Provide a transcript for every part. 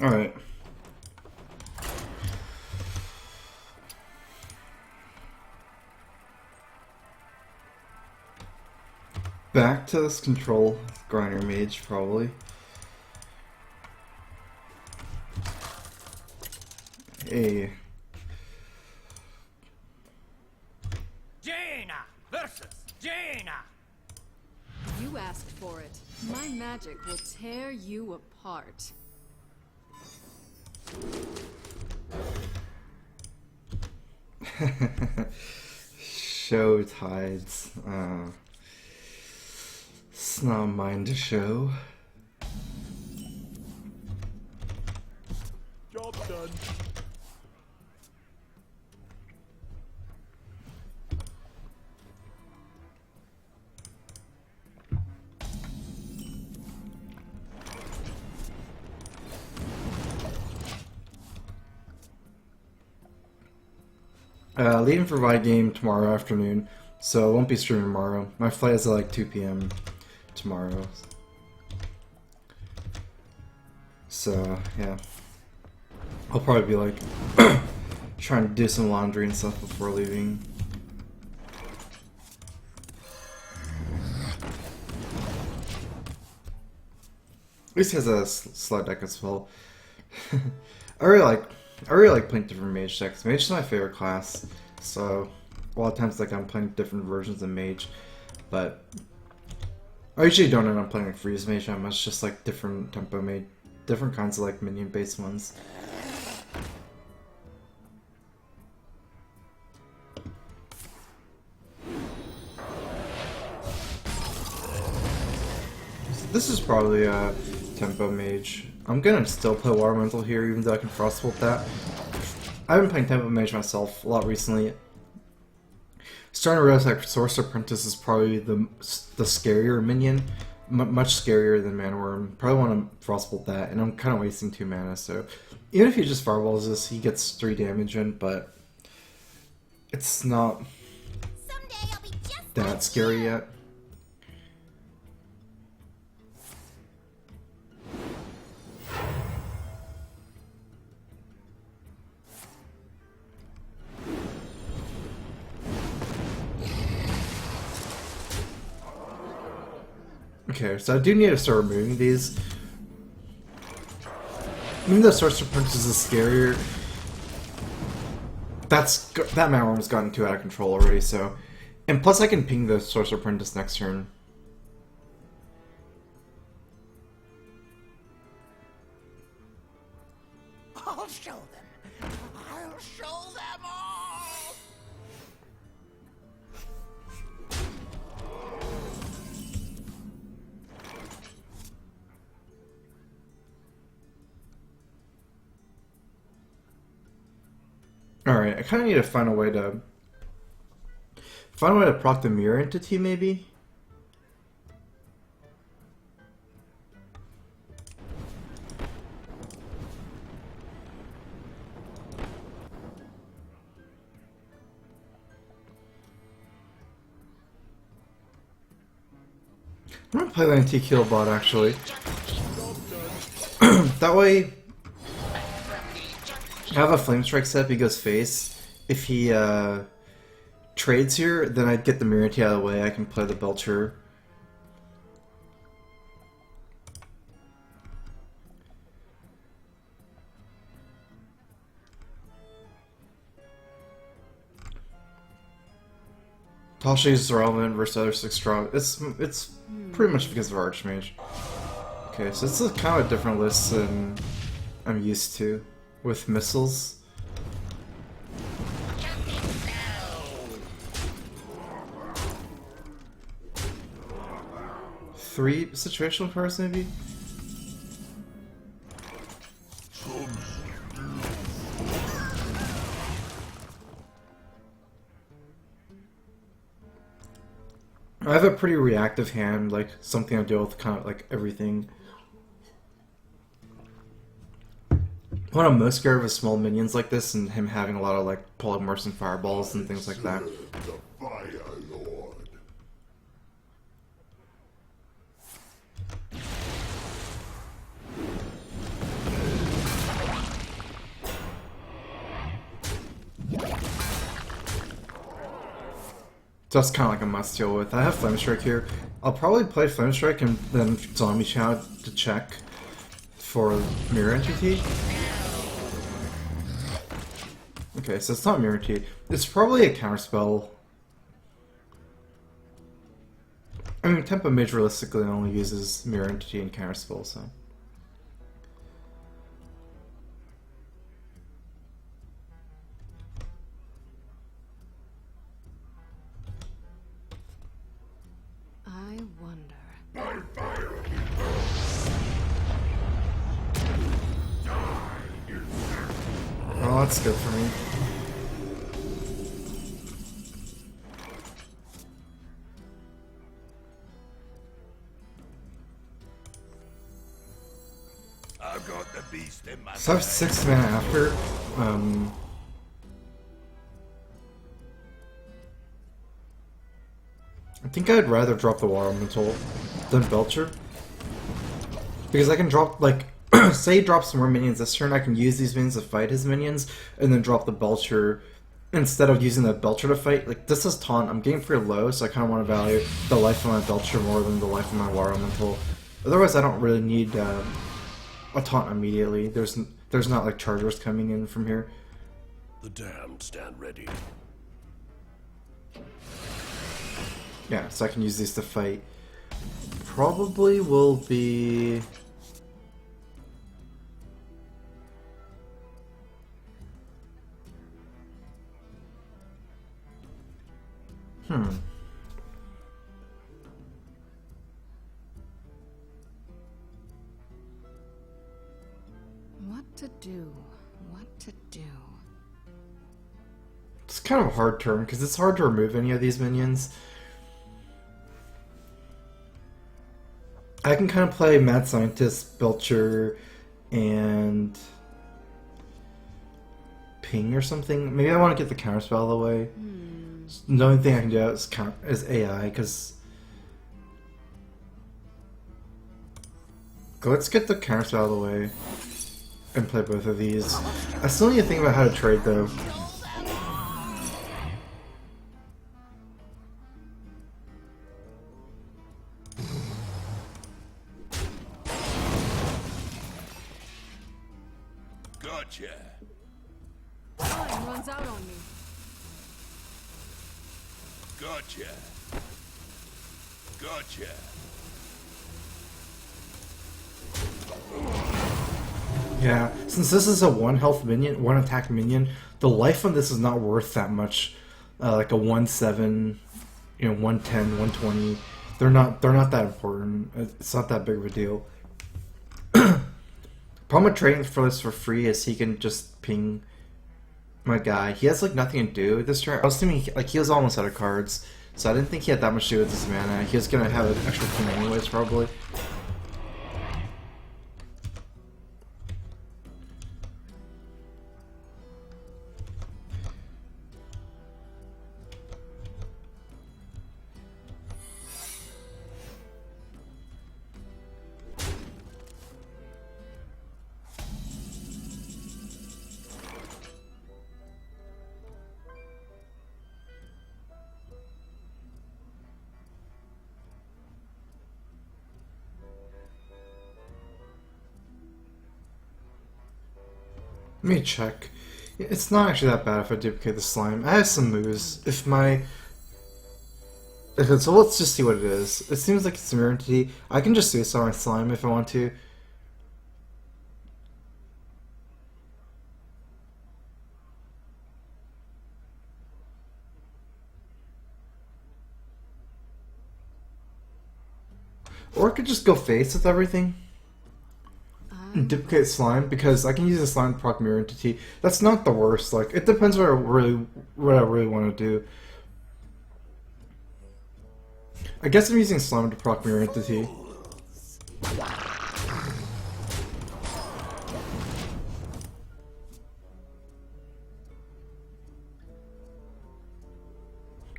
Alright. Back to this control grinder mage, probably. Hey. Jaina versus Jaina. You asked for it. My magic will tear you apart. Show tides. It's not mine to show. Job done. Leaving for my game tomorrow afternoon, so I won't be streaming tomorrow. My flight is at like 2 p.m. tomorrow. So, yeah. I'll probably be like trying to do some laundry and stuff before leaving. At least he has a slide deck as well. I really like playing different mage decks. Mage is my favorite class, so a lot of times like I'm playing different versions of mage, but I usually don't end up playing like freeze mage that much, just like different tempo mage, different kinds of like minion based ones. This is probably a tempo mage. I'm gonna still play Water Elemental here, even though I can Frostbolt that. I've been playing tempo mage myself a lot recently. Starting to realize like Source Apprentice is probably the scarier minion, much scarier than Manworm. Probably want to Frostbolt that, and I'm kind of wasting 2 mana. So even if he just fireballs this, he gets 3 damage in, but it's not that scary yet. Okay, so I do need to start removing these. Even though Sorcerer Princess is scarier, that Manworm's gotten too out of control already, so... And plus I can ping the Sorcerer Princess next turn. I'll show them. I'll show them all. Alright, I kinda need to find a way to proc the mirror entity, maybe? I'm gonna play the anti-kill bot actually. That way I have a Flame Strike set if he goes face. If he trades here, then I get the Mirati out of the way, I can play the Belcher. Tasha is relevant versus other 6 draw. It's pretty much because of Archmage. Okay, so this is kind of a different list than I'm used to with missiles. Three situational cards, maybe? I have a pretty reactive hand, like something I deal with kind of like everything. What I'm most scared of is small minions like this and him having a lot of like polymorphs and fireballs and things like that. The Fire Lord. That's kind of like a must deal with. I have Flame Strike here. I'll probably play Flame Strike and then Zombie Chow to check for Mirror Entity. Okay, so it's not Mirror Entity. It's probably a counterspell. I mean, Tempo Mage realistically only uses Mirror Entity and counterspell, so. I wonder. My fire Oh, that's good for me. I've got the beast in my So I have 6 mana after. I think I'd rather drop the War Elemental than Belcher. Because I can drop, like, say he drops some more minions this turn, I can use these minions to fight his minions, and then drop the Belcher instead of using the Belcher to fight. Like, this is taunt, I'm getting pretty low, so I kind of want to value the life of my Belcher more than the life of my War Elemental. Otherwise, I don't really need a taunt immediately. There's not, like, chargers coming in from here. The damned stand ready. Yeah, so I can use these to fight. Probably will be... What to do? What to do? It's kind of a hard turn, because it's hard to remove any of these minions. I can kind of play Mad Scientist, Belcher, and Ping or something. Maybe I want to get the counterspell out of the way. The only thing I can do is AI, because... Let's get the counterspell out of the way and play both of these. I still need to think about how to trade, though. Gotcha. Time runs out on me. Gotcha. Gotcha. Yeah, since this is a 1 health minion, 1 attack minion, the life on this is not worth that much. Like a 1/7, 110, 120. They're not that important. It's not that big of a deal. Problem with trading for this for free is he can just ping my guy. He has like nothing to do with this turn. I was thinking like he was almost out of cards, so I didn't think he had that much to do with this mana. He was gonna have an extra ping anyways, probably. Let me check. It's not actually that bad if I duplicate the slime. I have some moves. So let's just see what it is. It seems like it's a mirror entity. I can just suicide my slime if I want to. Or I could just go face with everything. And duplicate slime, because I can use a slime to proc mirror entity. That's not the worst. Like, it depends what I really want to do. I guess I'm using slime to proc mirror entity.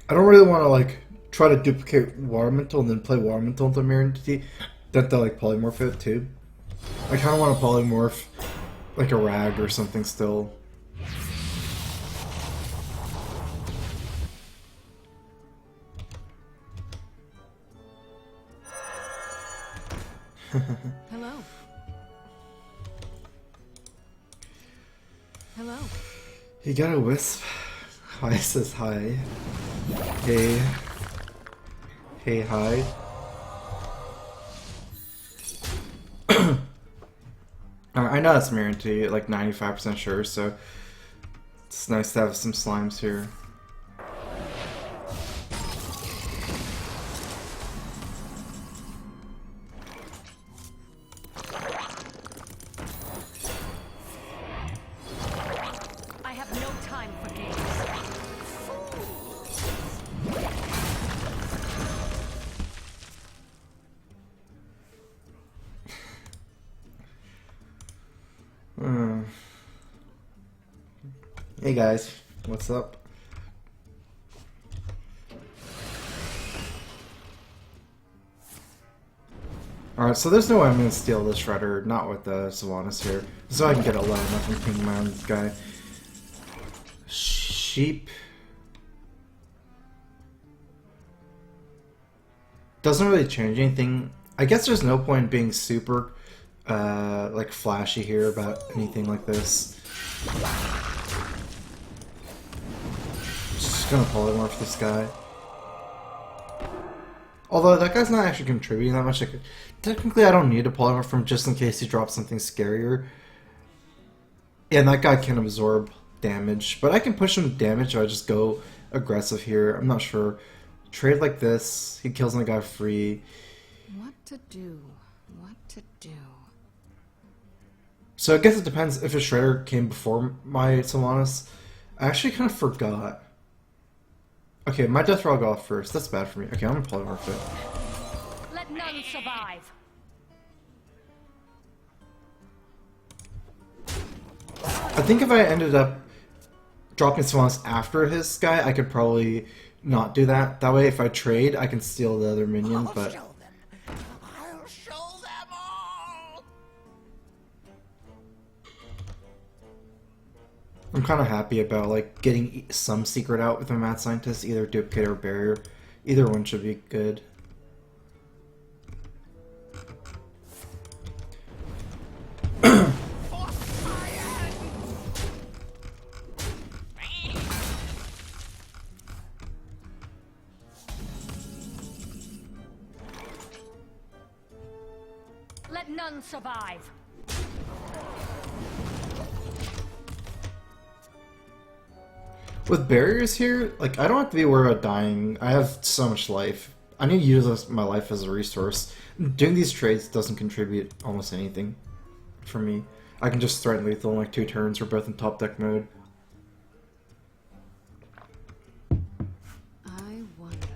I don't really want to like try to duplicate Water Elemental and then play Water Elemental into mirror entity. That they'll like polymorph it too. I kind of want to polymorph like a rag or something still. Hello. Hello. You got a wisp? Hi says hi. Hey. Hey, hi. I know it's mirrored to you, like 95% sure, so it's nice to have some slimes here. I have no time for games. Hey guys, what's up? Alright, so there's no way I'm gonna steal this Shredder, not with the Sylvanas here. So I can get a low enough and ping my own guy. Sheep. Doesn't really change anything. I guess there's no point in being super like flashy here about anything like this. Just gonna polymorph this guy. Although that guy's not actually contributing that much. Like, technically, I don't need to polymorph him just in case he drops something scarier. And that guy can absorb damage, but I can push him damage if I just go aggressive here. I'm not sure. Trade like this, he kills my guy free. What to do? What to do? So I guess it depends if a Shredder came before my Sylvanas. I actually kind of forgot. Okay, my Death Roll go off first. That's bad for me. Okay, I'm gonna polymorph it. Let none survive. I think if I ended up dropping Sylvanas after his guy, I could probably not do that. That way, if I trade, I can steal the other minion, I'll but... show them. I'll show them all. I'm kind of happy about like getting some secret out with a mad scientist, either duplicate or barrier. Either one should be good. Let none survive. With barriers here, like I don't have to be worried about dying. I have so much life. I need to use my life as a resource. Doing these trades doesn't contribute almost anything for me. I can just threaten lethal in like 2 turns. We're both in top deck mode. I wonder.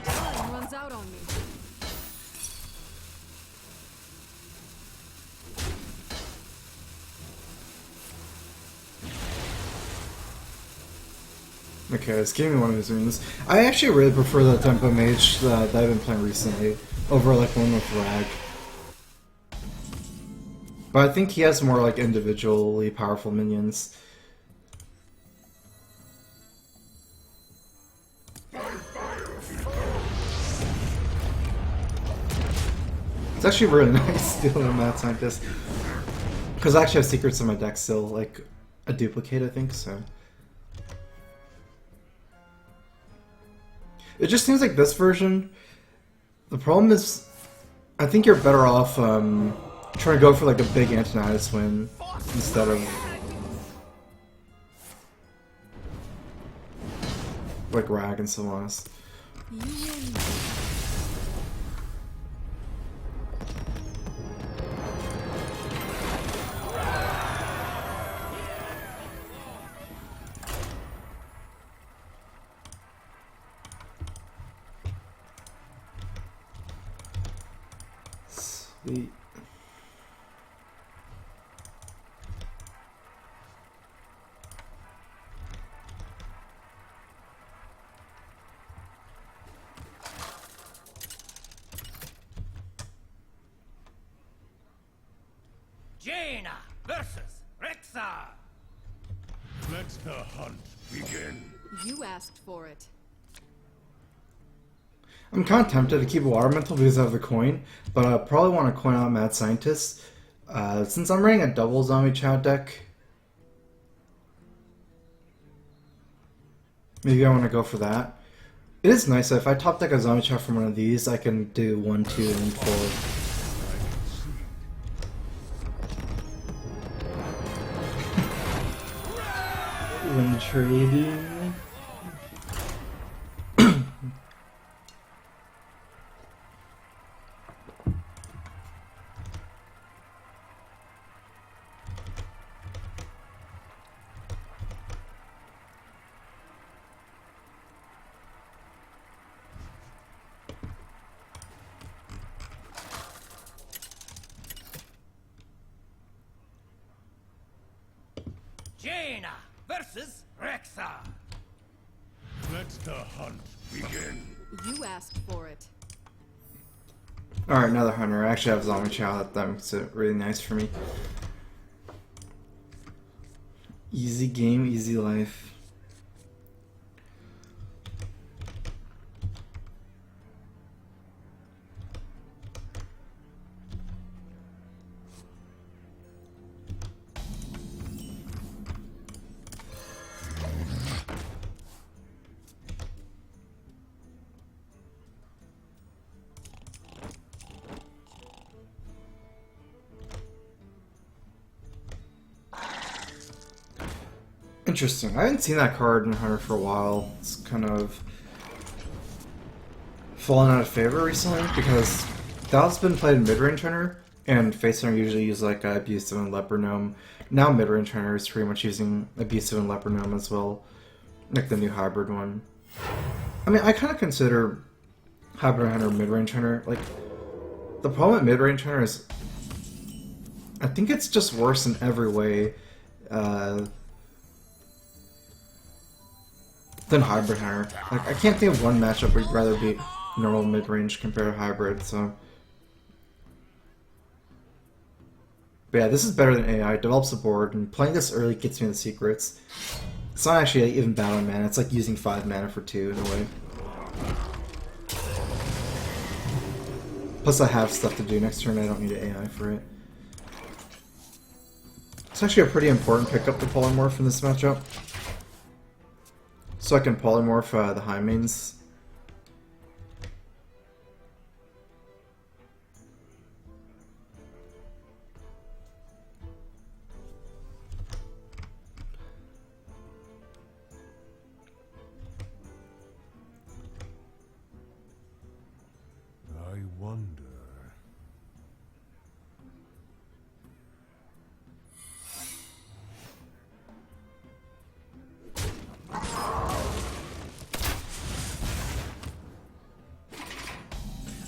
Time runs out on me. Okay, it's giving me one of his runes. I actually really prefer the Tempo Mage that I've been playing recently over like one with Rag. But I think he has more like individually powerful minions. It's actually really nice stealing a Mad Scientist. Because I actually have secrets in my deck still, like a duplicate, I think, so. It just seems like this version, the problem is, I think you're better off trying to go for like a big Antonidas win instead of like Rag and Sylvanas. You win. The Jaina versus Rexar. Let the hunt begin. You asked for it. I'm kind of tempted to keep a water mental because I have the coin, but I probably want to coin out Mad Scientist. Since I'm running a double zombie chow deck, maybe I want to go for that. It is nice that if I top deck a zombie chow from one of these, I can do 1, 2, and 4. When trading. Jaina versus Rexar. Let the hunt begin. You asked for it. Alright, another hunter. I actually have zombie chow. That makes it really nice for me. Easy game, easy life. Interesting. I haven't seen that card in Hunter for a while. It's kind of fallen out of favor recently because that's been played in mid-range Hunter, and Face Hunter usually use like Abusive and Leper Gnome. Now mid-range Hunter is pretty much using Abusive and Leper Gnome as well, like the new hybrid one. I mean, I kind of consider Hybrid Hunter mid-range Hunter. Like, the problem with mid-range Hunter is I think it's just worse in every way. Than Hybrid Hunter. Like, I can't think of one matchup where you'd rather be normal mid-range compared to Hybrid, so... But yeah, this is better than AI. It develops a board, and playing this early gets me the secrets. It's not actually even bad on mana, it's like using 5 mana for 2 in a way. Plus I have stuff to do next turn, I don't need an AI for it. It's actually a pretty important pickup to polymorph in this matchup. So I can polymorph the high mains. I wonder.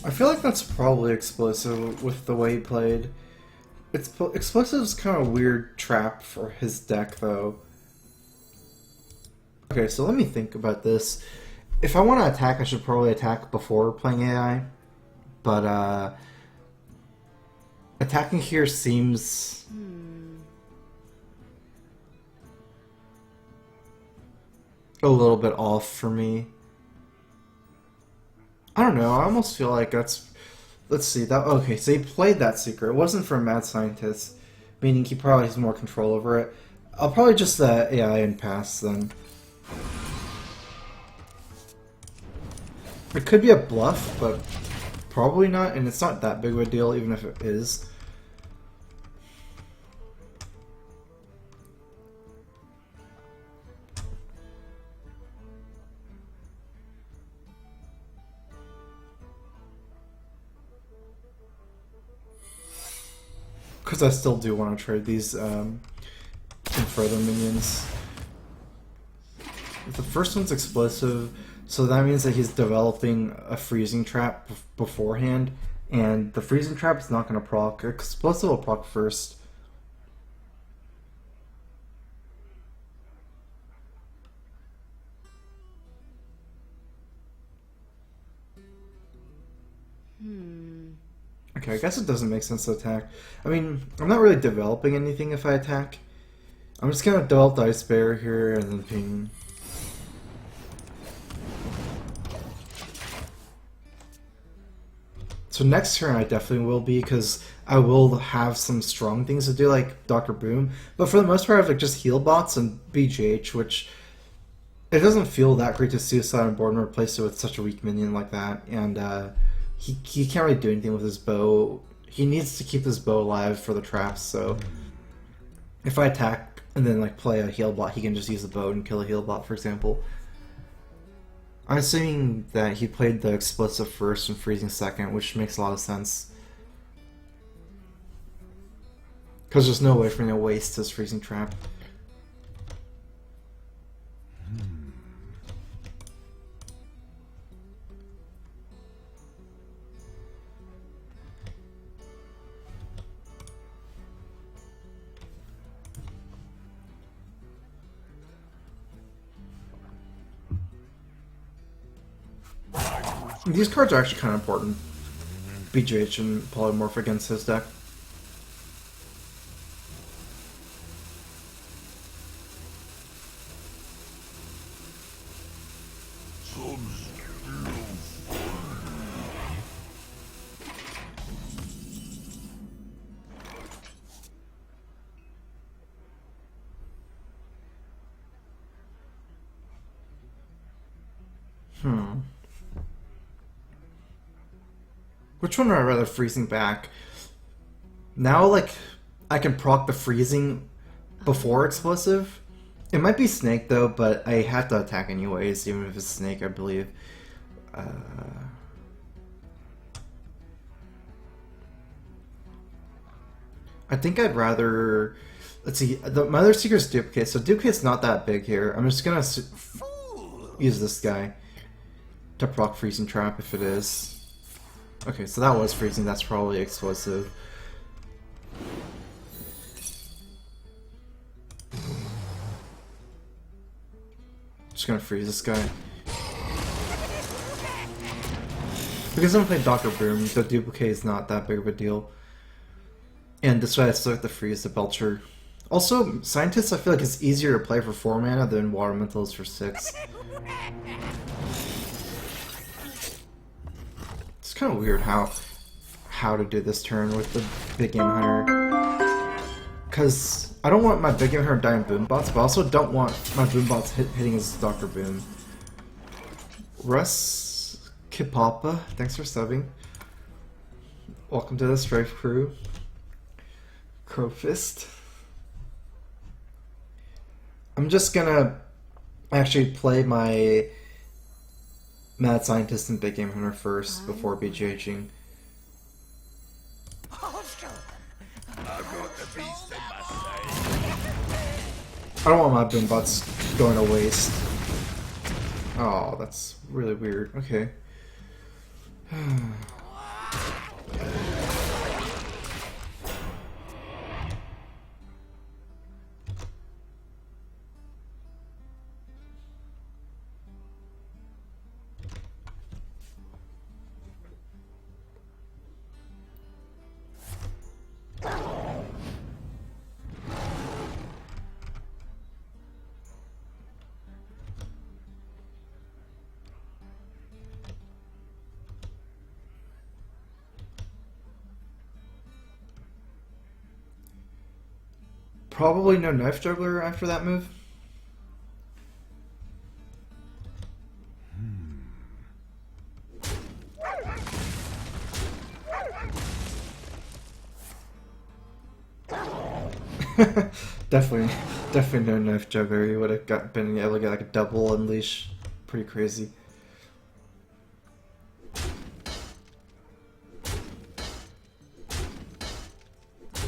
I feel like that's probably Explosive with the way he played. Explosive's kind of a weird trap for his deck, though. Okay, so let me think about this. If I want to attack, I should probably attack before playing AI. But, attacking here seems... a little bit off for me. I don't know, I almost feel like that's... Let's see, that... Okay, so he played that secret. It wasn't for a Mad Scientist, meaning he probably has more control over it. I'll probably just AI and pass, then. It could be a bluff, but probably not, and it's not that big of a deal, even if it is. Because I still do want to trade these in further minions. The first one's Explosive, so that means that he's developing a freezing trap beforehand, And the freezing trap is not going to proc. Explosive will proc first. Okay, I guess it doesn't make sense to attack. I mean, I'm not really developing anything if I attack. I'm just gonna develop the Ice Bear here and then ping. So next turn I definitely will be, because I will have some strong things to do, like Dr. Boom. But for the most part, I have like just heal bots and BGH, which it doesn't feel that great to suicide on board and replace it with such a weak minion like that. And he can't really do anything with his bow. He needs to keep his bow alive for the traps, so if I attack and then like play a heal bot, he can just use the bow and kill a heal bot, for example. I'm assuming that he played the explosive first and freezing second, which makes a lot of sense. Because there's no way for me to waste his freezing trap. These cards are actually kind of important. BGH and Polymorph against his deck. Which one would I rather freezing back? Now, like, I can proc the freezing before explosive. It might be Snake, though, but I have to attack anyways, even if it's Snake, I believe. I think I'd rather... Let's see, my other secret is Duplicate, so Duplicate's not that big here. I'm just gonna use this guy to proc Freezing Trap if it is. Okay, so that was freezing, that's probably explosive. Just gonna freeze this guy. Because I'm playing Dr. Boom, the Duplicate is not that big of a deal. And this way I still have to freeze the Belcher. Also, Scientist I feel like it's easier to play for 4 mana than Water Elemental is for 6. It's kind of weird how to do this turn with the Big Game Hunter. Because I don't want my Big Game Hunter dying Boom Bots, but I also don't want my Boom Bots hitting his Dr. Boom. Russ Kipapa, thanks for subbing. Welcome to the StrifeCro. Crowfist. I'm just gonna actually play my Mad Scientist and Big Game Hunter first before BGHing. I'll show them. I've got the beast in my sight. I don't want my Boom Bots going to waste. Oh, that's really weird. Okay. Probably no Knife Juggler after that move. definitely no Knife Juggler. You would have been able to get like a double unleash. Pretty crazy.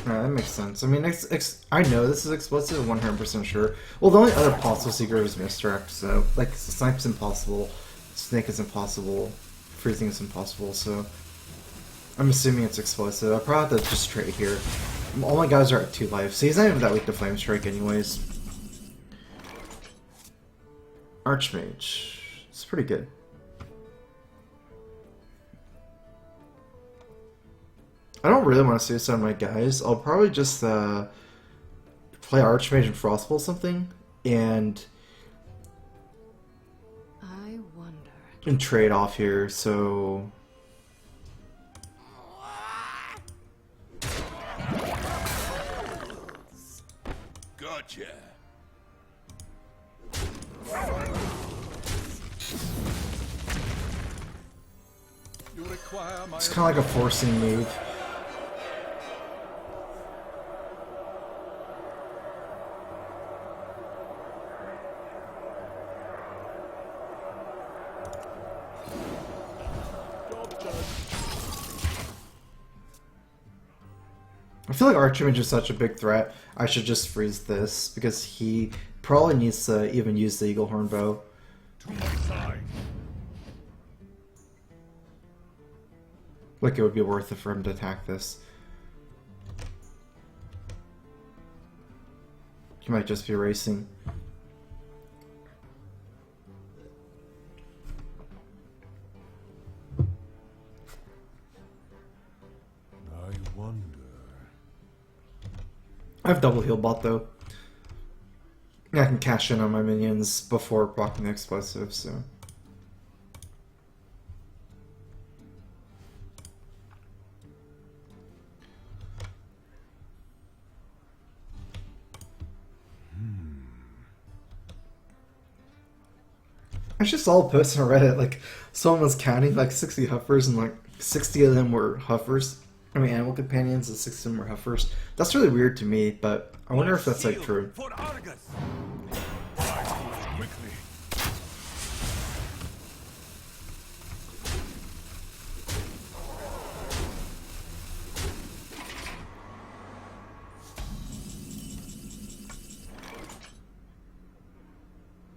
That makes sense. I mean, I know this is explosive, 100% sure. Well, the only other possible secret is Misdirect, so, like, Snipe's impossible, Snake is impossible, Freezing is impossible, so... I'm assuming it's explosive. I probably have to just trade here. All my guys are at 2 life, so he's not even that weak to Flame Strike anyways. Archmage. It's pretty good. I don't really want to suicide my guys. I'll probably just play Archmage and Frostbolt something and trade off here, so Gotcha. You require my it's kind of like a forcing move. I feel like Archimage is such a big threat, I should just freeze this, because he probably needs to even use the Eagle Horn Bow. to my side. Like it would be worth it for him to attack this. He might just be racing. I wonder. I have double heal bot though. I can cash in on my minions before blocking the explosive, so. I just saw a post on Reddit, like, someone was counting like 60 Huffers and like 60 of them were Huffers. I mean, animal companions and 6 of them were Huffers. That's really weird to me, but I wonder if that's like true. For Argus. I do it quickly.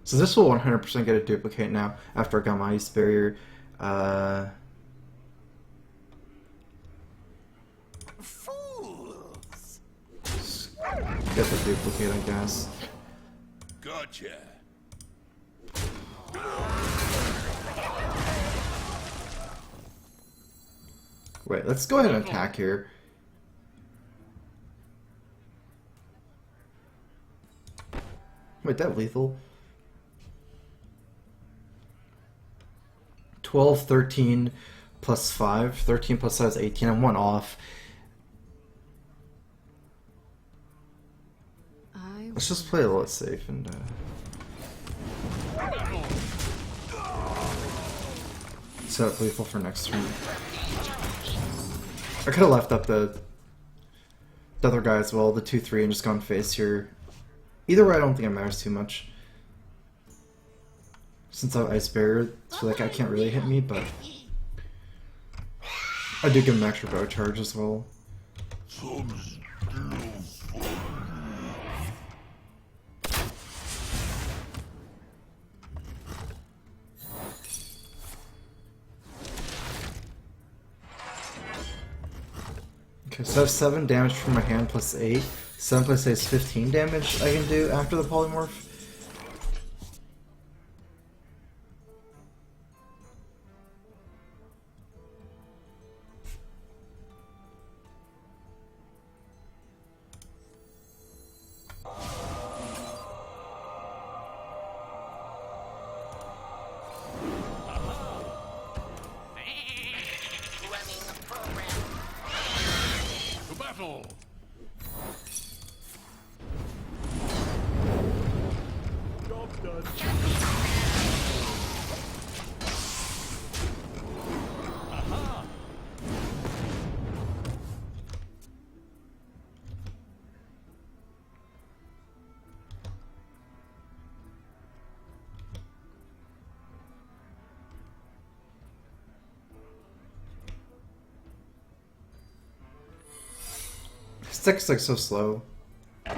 So this will 100% get a duplicate now after I got my Ice Barrier. Fools! Get the duplicate, I guess. Gotcha. Wait, let's go ahead and attack here. Wait, that lethal? 12, 13 plus 5. 13 plus 5 is 18. I'm 1 off. Let's just play a little safe and set up lethal for next turn. I could have left up the other guy as well, the 2-3, and just gone face here. Either way, I don't think it matters too much. Since I have Ice Barrier, so like I can't really hit me, but I do give him extra bow charge as well. Okay, so I have 7 damage from my hand plus 8. 7 plus 8 is 15 damage I can do after the polymorph. To battle. Job done. Aha. Stick's like so slow. Well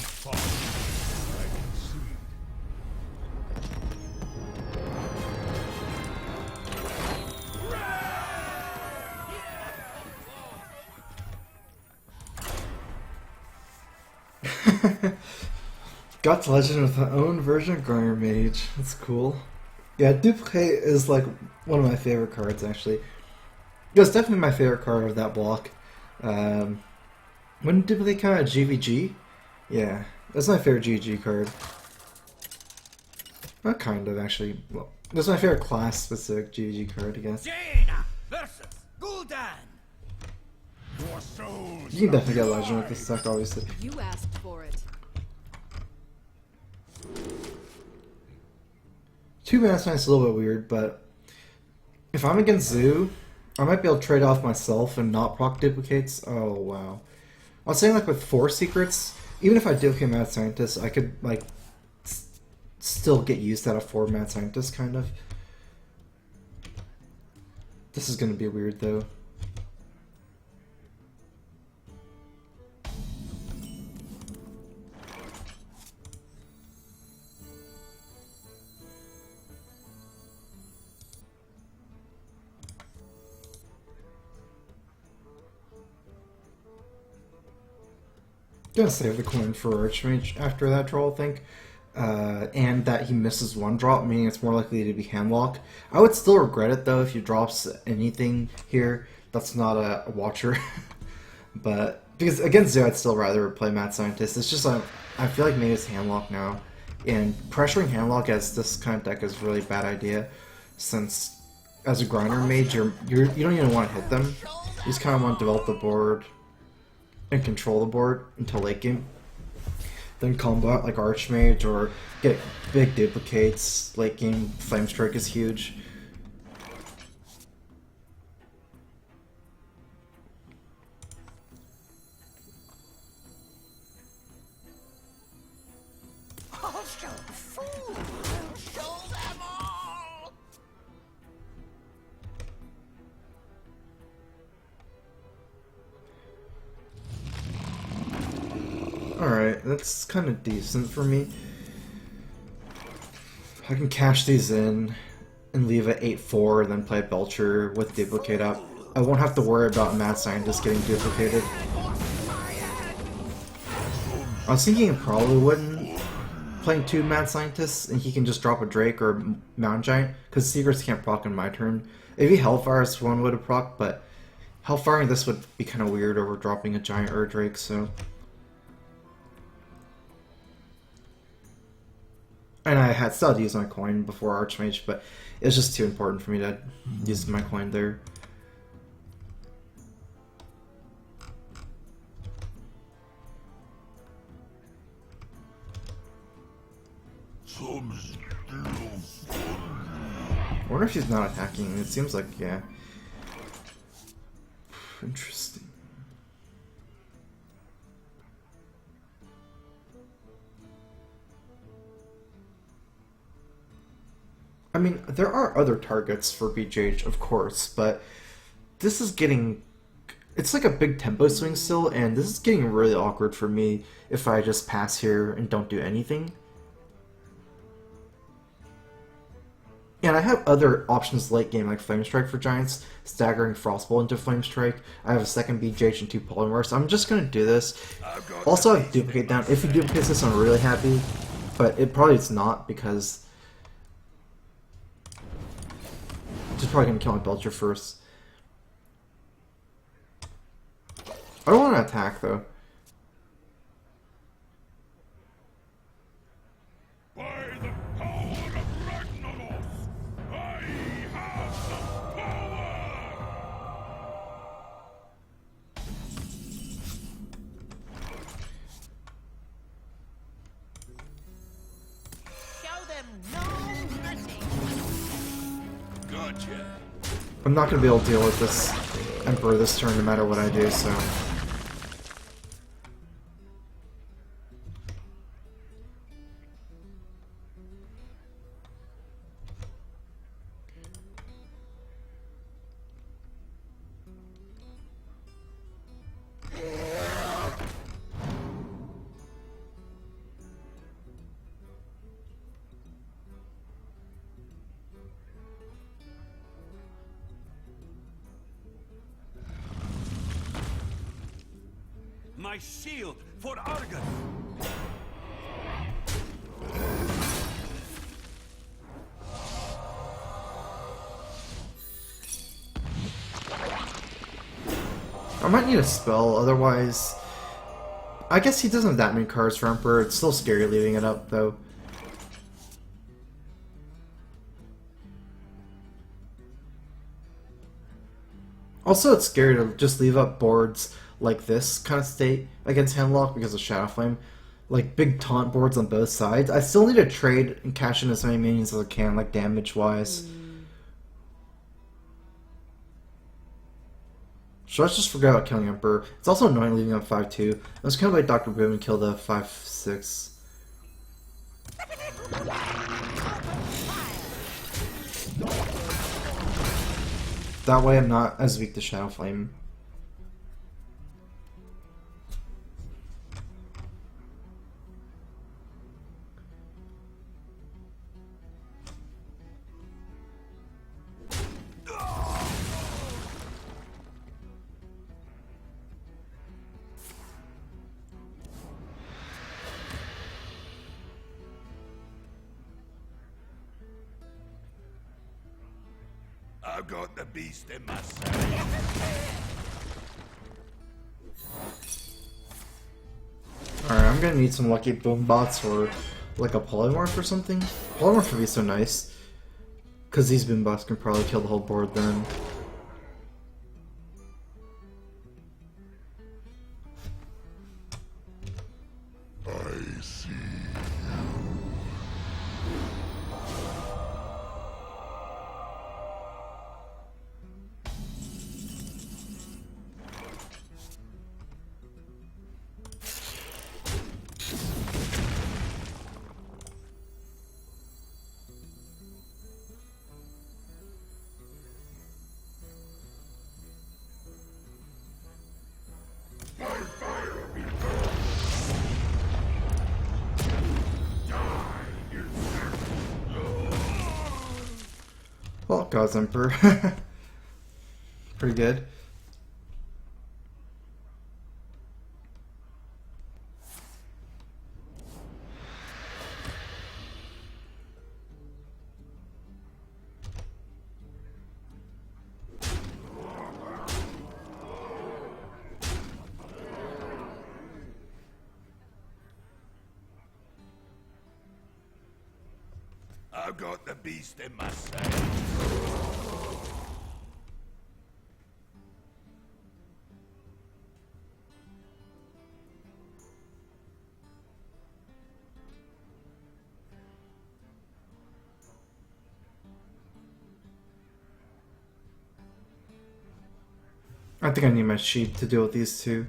fought. I can see. Got to Legend with my own version of Garner Mage. That's cool. Yeah, Duplicate is like one of my favorite cards, actually. It was definitely my favorite card of that block. When Duplicate came out GVG? Yeah, that's my favorite GVG card. Not kind of, actually. Well, that's my favorite class-specific GVG card, I guess. Jaina versus Gul'dan. Your soul. You can definitely get Legend with this deck, obviously. You asked for it. 2 mana sign's a little bit weird, but if I'm against Zoo, I might be able to trade off myself and not proc duplicates. Oh, wow. I was saying, like, with 4 secrets, even if I duplicate Mad Scientist, I could, like, still get used out of 4 Mad Scientists, kind of. This is gonna be weird, though. Gonna save the coin for Archmage after that draw, I think. And that he misses 1 drop, meaning it's more likely to be handlock. I would still regret it though if he drops anything here that's not a Watcher. But because against Zoo, I'd still rather play Mad Scientist. It's just I feel like maybe it's handlock now, and pressuring handlock as this kind of deck is a really bad idea, since as a grinder mage you don't even want to hit them. You just kind of want to develop the board and control the board until late game. Then combo out like Archmage or get big duplicates. Late game Flame Strike is huge. I'll show the fool. I'll show them all. Alright, that's kind of decent for me. I can cash these in and leave at 8-4 and then play Belcher with Duplicate up. I won't have to worry about Mad Scientist getting duplicated. I was thinking it probably wouldn't playing 2 Mad Scientists and he can just drop a Drake or Mountain Giant, because Secrets can't proc on my turn. Maybe Hellfire's one would have proc, but Hellfiring this would be kind of weird over dropping a Giant or a Drake, so... And I had still had to use my coin before Archmage, but it was just too important for me to use my coin there. I wonder if she's not attacking. It seems like, yeah. Interesting. I mean, there are other targets for BJH, of course, but this is getting... It's like a big tempo swing still, and this is getting really awkward for me if I just pass here and don't do anything. And I have other options late game, like Flame Strike for Giants, staggering Frostbolt into Flame Strike. I have a second BJH and 2 Polymorphs, so I'm just going to do this. Also, I have Duplicate down. If he duplicates this, I'm really happy, but it's not, because... Just probably gonna kill my Belcher first. I don't want to attack though. By the power of Ragnaros, I have the power! Show them no mercy. Gotcha. I'm not gonna be able to deal with this Emperor this turn no matter what I do, so... My shield for Argon! might need a spell, otherwise... I guess he doesn't have that many cards for Emperor. It's still scary leaving it up, though. Also, it's scary to just leave up boards like this kind of state against Handlock because of Shadow Flame. Like, big taunt boards on both sides. I still need to trade and cash in as many minions as I can, like, damage-wise. So let's just forget about killing Emperor. It's also annoying leaving up 5-2. Let's kind of like Dr. Boom and kill the 5-6. That way I'm not as weak to Shadow Flame. I've got the beast in myself. Alright, I'm gonna need some lucky boom bots or like a polymorph or something. Polymorph would be so nice. Because these boom bots can probably kill the whole board then. I see. Well, God's Emperor. Pretty good. I've got the beast in myself. I think I need my sheep to deal with these two.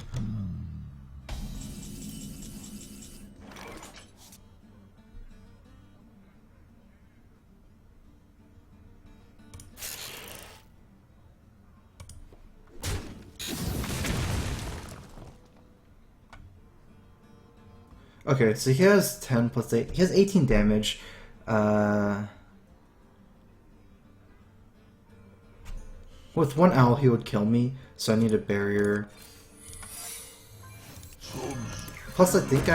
Okay, so he has 10 plus 8. He has 18 damage. With one owl, he would kill me, so I need a barrier. Plus, I think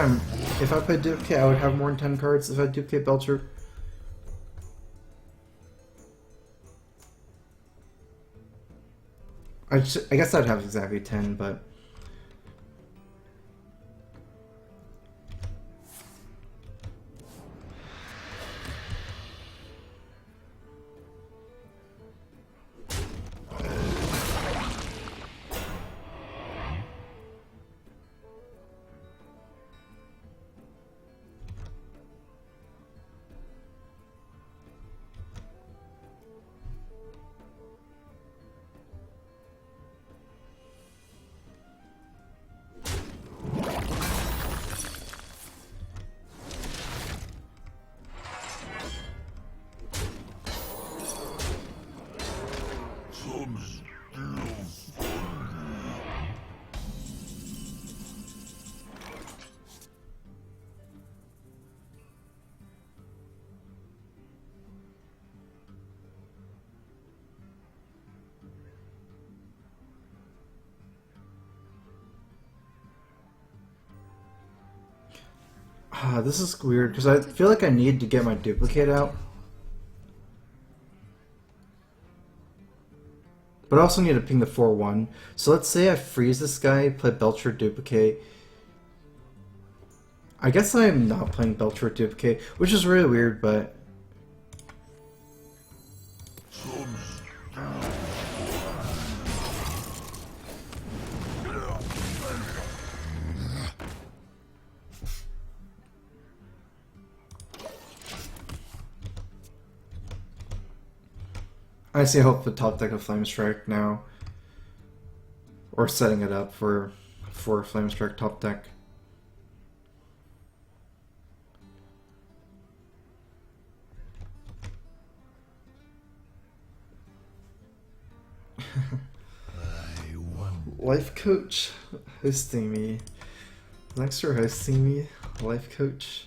if I play Duplicate, I would have more than 10 cards if I Duplicate Belcher. I guess I'd have exactly 10, but... This is weird, because I feel like I need to get my Duplicate out. But I also need to ping the 4-1. So let's say I freeze this guy, play Belcher Duplicate. I guess I'm not playing Belcher Duplicate, which is really weird, but... I see, I hope the top deck of Flame Strike now. Or setting it up for Flame Strike top deck. Life coach hosting me. Thanks for hosting me, life coach.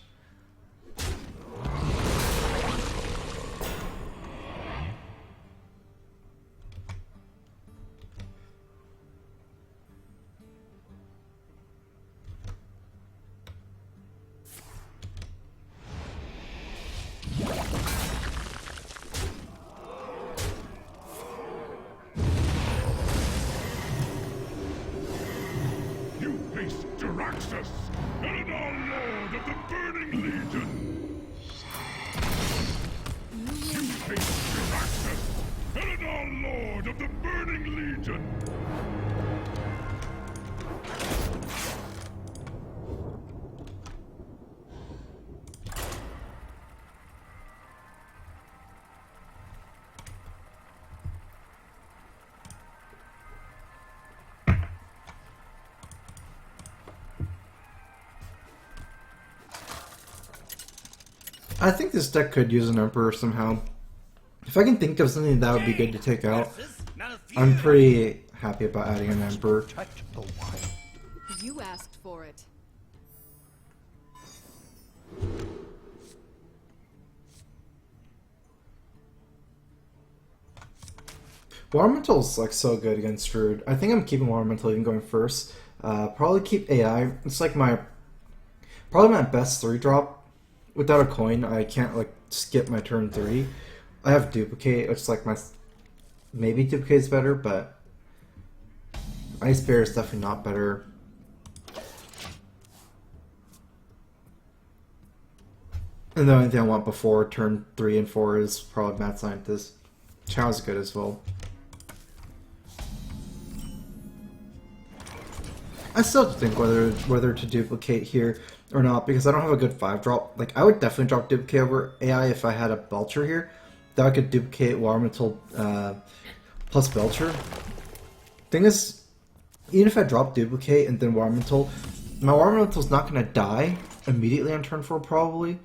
I think this deck could use an Emperor somehow. If I can think of something that would be good to take out, I'm pretty happy about adding an Emperor. You asked for it. Watermental's like so good against Druid. I think I'm keeping Watermental even going first. Probably keep AI. It's like probably my best 3-drop. Without a coin, I can't like skip my turn 3. I have Duplicate. It's like maybe Duplicate's better, but Ice Bear is definitely not better. And the only thing I want before turn 3 and 4 is probably Mad Scientist. Chow's good as well. I still have to think whether to duplicate here or not, because I don't have a good 5-drop. Like, I would definitely drop duplicate over AI if I had a Belcher here. That I could duplicate Watermental plus Belcher. Thing is, even if I drop duplicate and then Watermental, my Watermental's not going to die immediately on turn 4 probably.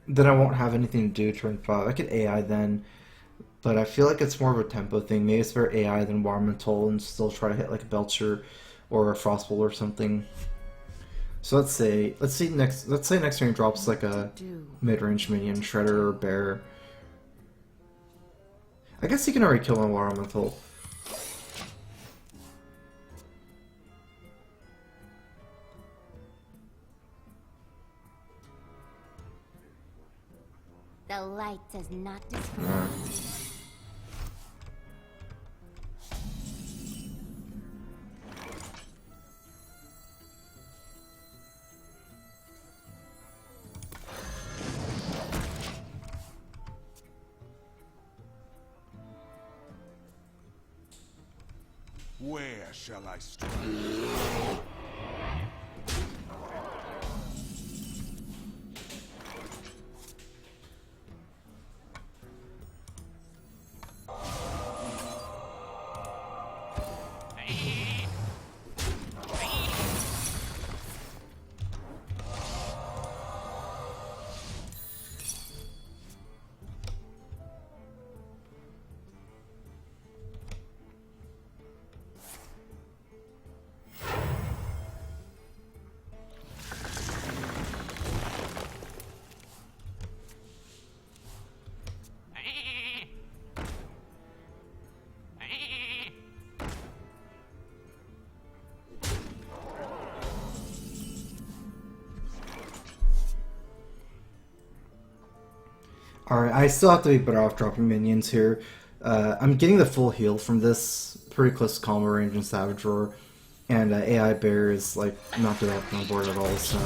Then I won't have anything to do turn 5. I could AI then, but I feel like it's more of a tempo thing. Maybe it's better AI than Watermental and still try to hit like a Belcher or a Frostbolt or something. So let's say next turn drops like a mid-range minion, Shredder or Bear. I guess he can already kill my Watermental. The light does not destroy. Where shall I strike? Alright, I still have to be better off dropping minions here. I'm getting the full heal from this, pretty close to combo range in Savage Roar, and AI Bear is like not developed on board at all, so...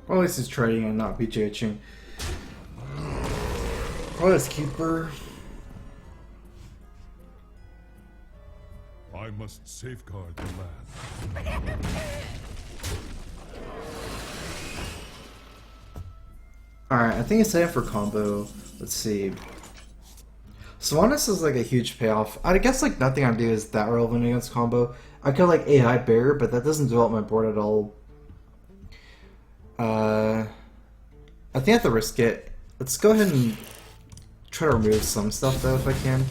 Well, at least he's trading and not BJHing. Oh, that's Keeper. I must safeguard the land. Alright, I think it's time for combo. Let's see. Swanus is like a huge payoff. I guess like nothing I do is that relevant against combo. I could like AI Bear, but that doesn't develop my board at all. I think I have to risk it. Let's go ahead and try to remove some stuff though if I can.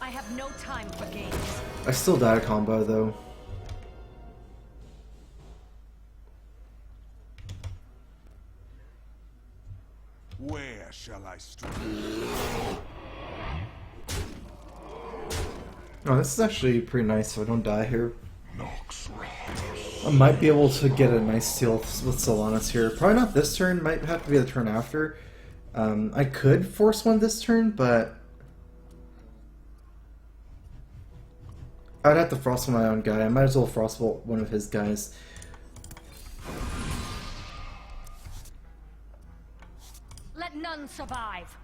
I have no time for games. I still died a combo though. Where shall I strike? Oh, this is actually pretty nice so I don't die here. I might be able to get a nice steal with Solanas here. Probably not this turn, might have to be the turn after. I could force one this turn, but I'd have to frost my own guy. I might as well frostbolt one of his guys. Let none survive.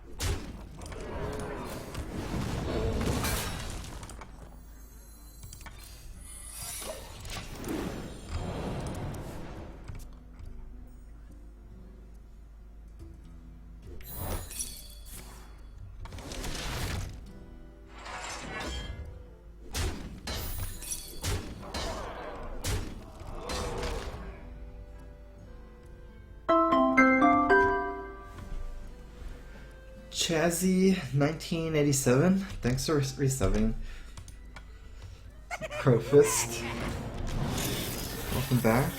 Chazzy 1987, thanks for resubbing. Crowfist, welcome back.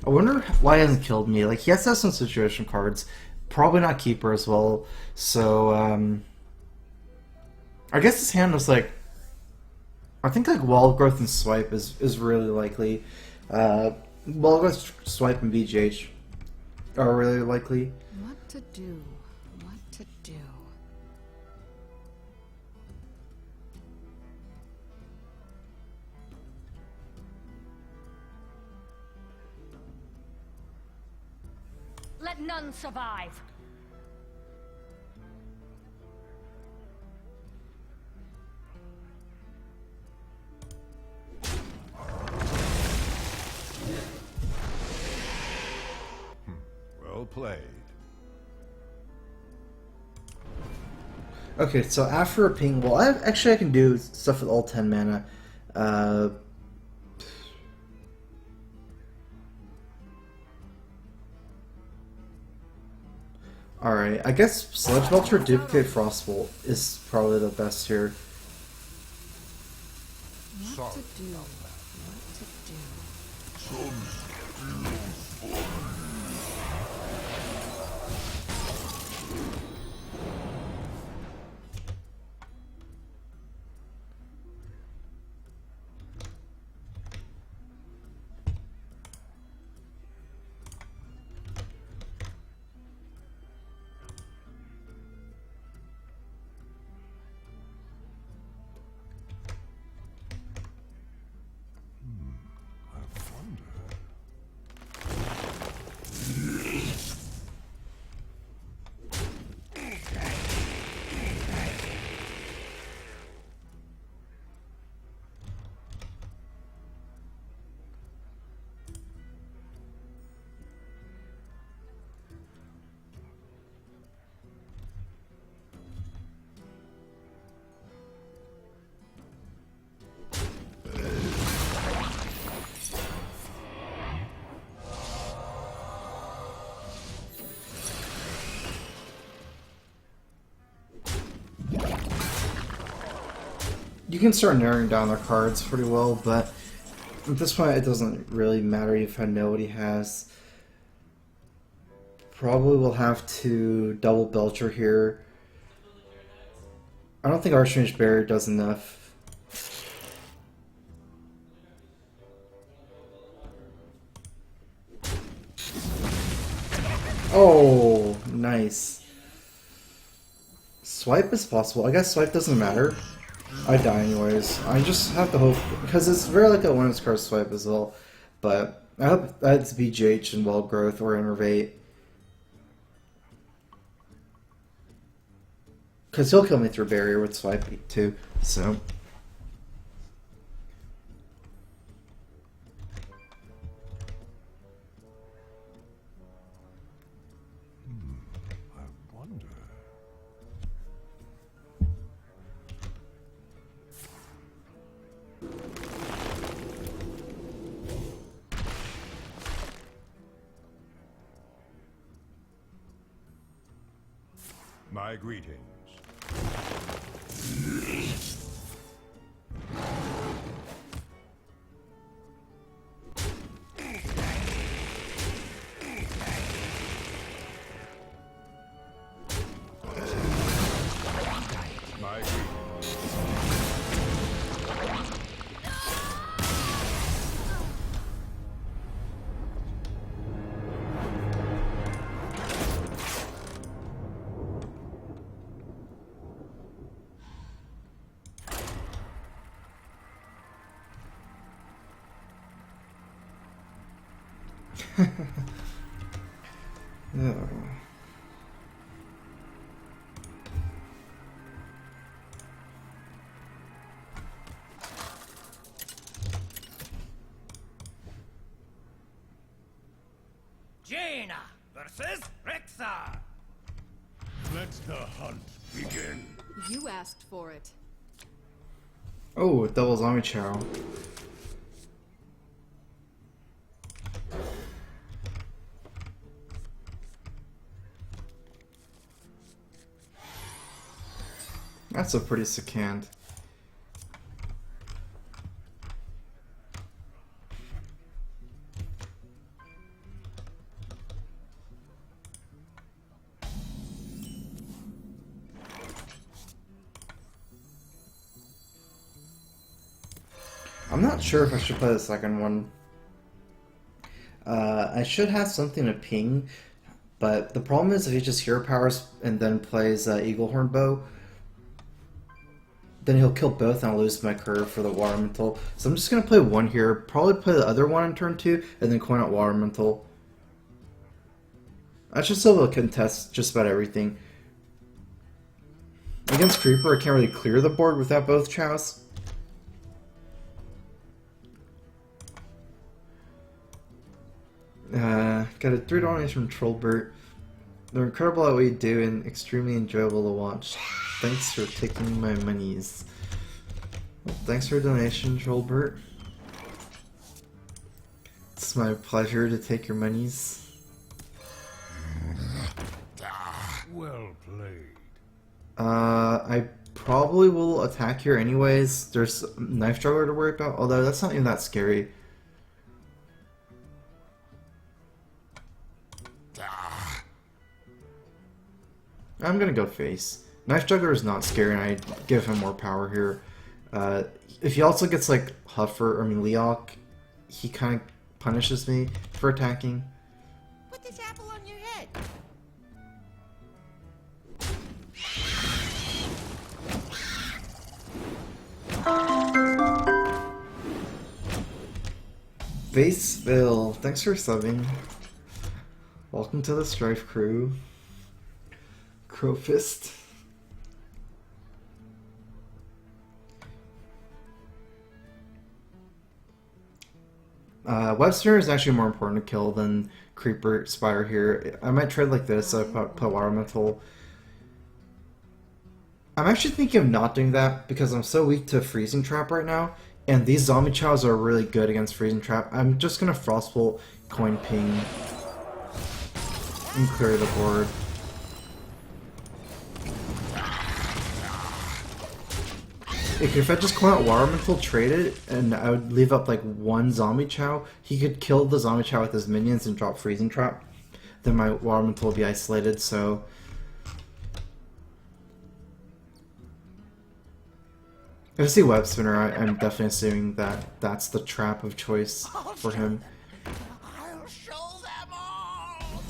I wonder why he hasn't killed me. Like, he has to have some situation cards. Probably not Keeper as well. So, I guess his hand was like... I think like Wall Growth and Swipe is really likely. Wall Growth, Swipe, and BGH are really likely. What to do? What to do? Let none survive. Well played. Okay, so after a ping, well, actually I can do stuff with all 10 mana. Alright, I guess Sludge Belcher, Duplicate Frostbolt is probably the best here. What to do? What to do? can start narrowing down their cards pretty well, but at this point it doesn't really matter if I know what he has. Probably will have to double Belcher here. I don't think Archmage Barrier does enough. Oh, nice. Swipe is possible. I guess swipe doesn't matter. I die anyways. I just have to hope, because it's very like a one card swipe as well. But I hope that's BGH and Wild Growth or Innervate. Because he'll kill me through barrier with swipe too, so. I wonder. My greetings. My greetings. Yeah. Jaina versus Rexar. Let the hunt begin. You asked for it. Oh, double zombie chow. That's a pretty sick hand. I'm not sure if I should play the second one. I should have something to ping, but the problem is if he just hero powers and then plays Eagle Horn Bow, then he'll kill both and I'll lose my curve for the Water Elemental. So I'm just going to play one here, probably play the other one in turn 2, and then coin out Water Elemental. I should still be able to contest just about everything. Against Creeper, I can't really clear the board without both chows. Got a 3 donation from Trollbert. They're incredible at what you do and extremely enjoyable to watch. Thanks for taking my monies. Well, thanks for a donation, Trollbert. It's my pleasure to take your monies. Well played. I probably will attack here anyways. There's Knife Juggler to worry about, although that's not even that scary. I'm gonna go face. Knife Juggler is not scary, and I give him more power here. If he also gets like Leok, he kind of punishes me for attacking. Put this apple on your head. Baseville, thanks for subbing. Welcome to the Strife crew. Crowfist. Webster is actually more important to kill than Creeper Spire here. I might trade like this, so I put Water Elemental. I'm actually thinking of not doing that because I'm so weak to Freezing Trap right now, and these Zombie Chows are really good against Freezing Trap. I'm just gonna Frostbolt, Coin Ping, and clear the board. if I just call out Water Elemental, trade it, and I would leave up like one Zombie Chow, he could kill the Zombie Chow with his minions and drop Freezing Trap. Then my Water Elemental will be isolated, so... If I see Web Spinner, I'm definitely assuming that that's the trap of choice for him. I'll show them all!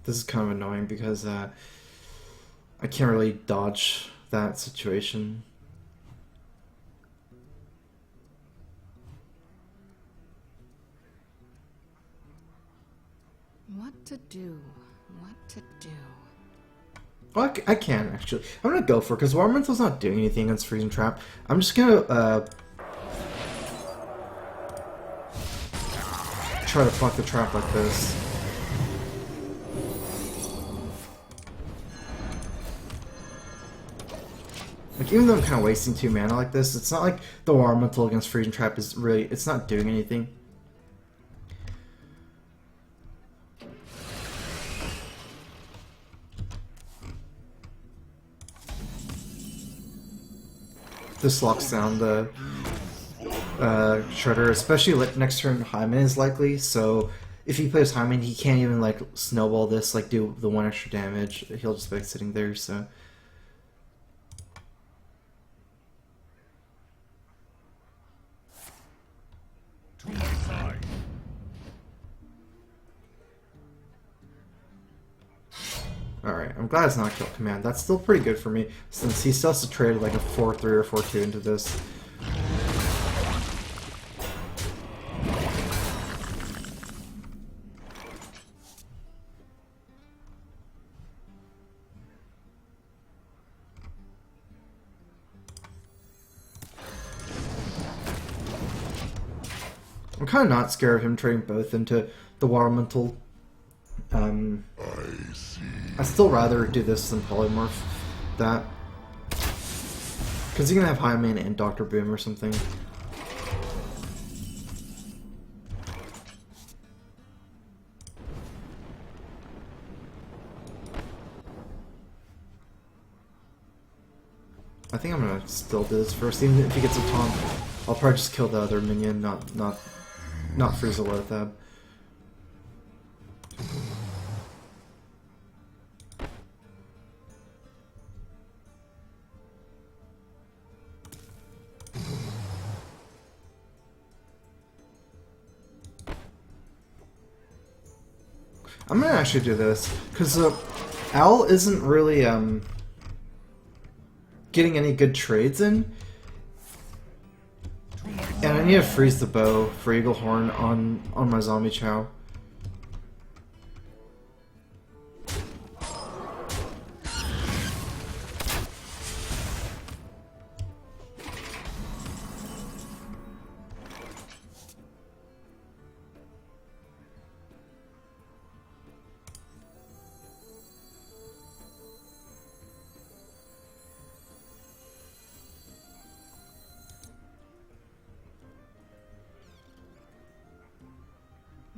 This is kind of annoying because I can't really dodge that situation. What to do? What to do? Well, I can actually. I'm gonna go for it because Water Elemental's not doing anything against Freezing Trap. I'm just gonna try to fuck the trap like this. Like, even though I'm kind of wasting 2 mana like this, it's not like the Water Elemental against Freezing Trap is really, it's not doing anything. This locks down the Shredder, especially next turn Hyman is likely, so if he plays Hyman, he can't even like snowball this, like do the 1 extra damage. He'll just be like, sitting there, so... To my side. Alright, I'm glad it's not Kill Command. That's still pretty good for me, since he still has to trade like a 4-3 or 4-2 into this. I'm kind of not scared of him trading both into the Water Elemental. I'd still rather do this than Polymorph that. Because he's gonna have Hyman and Dr. Boom or something. I think I'm gonna still do this first, even if he gets a taunt. I'll probably just kill the other minion, not freeze a Lothab. I'm gonna actually do this, because Owl isn't really getting any good trades in. And I need to freeze the bow for Eagle Horn on my Zombie Chow.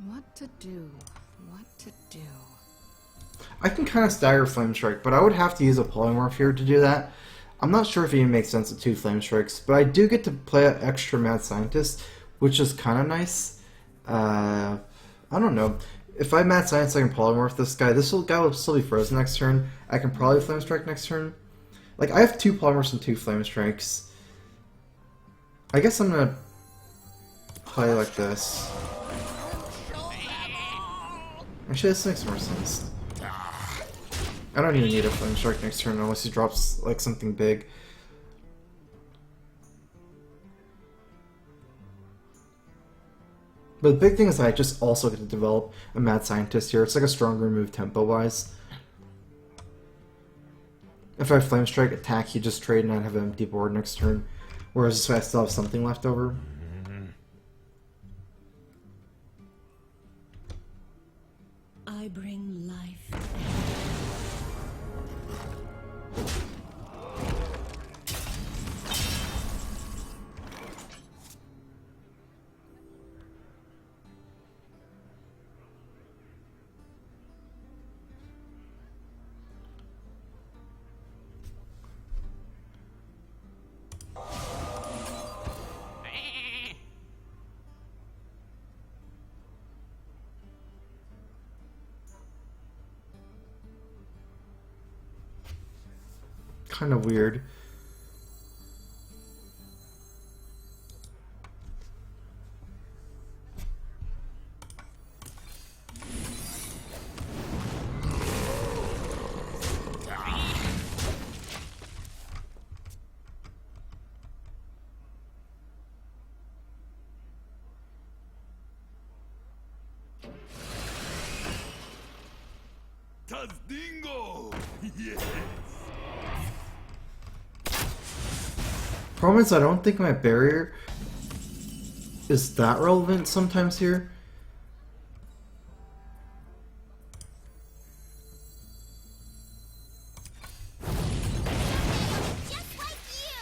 What to do? What to do? I can kind of stagger Flame Strike, but I would have to use a Polymorph here to do that. I'm not sure if it even makes sense with 2 Flame Strikes, but I do get to play an extra Mad Scientist, which is kind of nice. I don't know. If I Mad Scientist, I can Polymorph this guy. Guy will still be frozen next turn. I can probably Flame Strike next turn. Like, I have 2 Polymorphs and 2 Flame Strikes. I guess I'm gonna play like this. Actually, this makes more sense. I don't even need a Flame Strike next turn unless he drops like something big. But the big thing is that I just also get to develop a Mad Scientist here. It's like a stronger move tempo-wise. If I Flame Strike, attack, you just trade and I'd have an empty board next turn. Whereas this way I still have something left over. I bring life. kind of weird. Tazdingo! Yes! Problem is, I don't think my barrier is that relevant sometimes here. Just like you!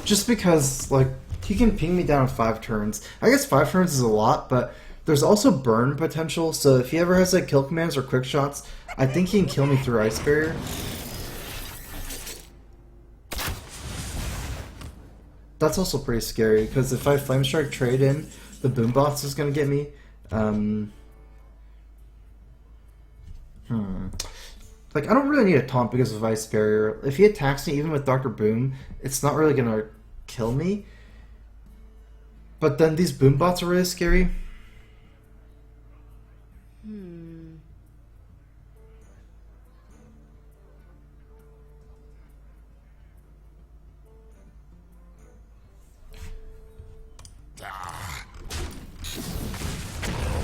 Just because, like, he can ping me down in 5 turns. I guess 5 turns is a lot, but there's also burn potential, so if he ever has like kill commands or quick shots, I think he can kill me through Ice Barrier. That's also pretty scary, because if I Flame Strike trade in, the Boombox is going to get me. Like, I don't really need a taunt because of Ice Barrier. If he attacks me, even with Dr. Boom, it's not really going to kill me. But then these Boombots are really scary.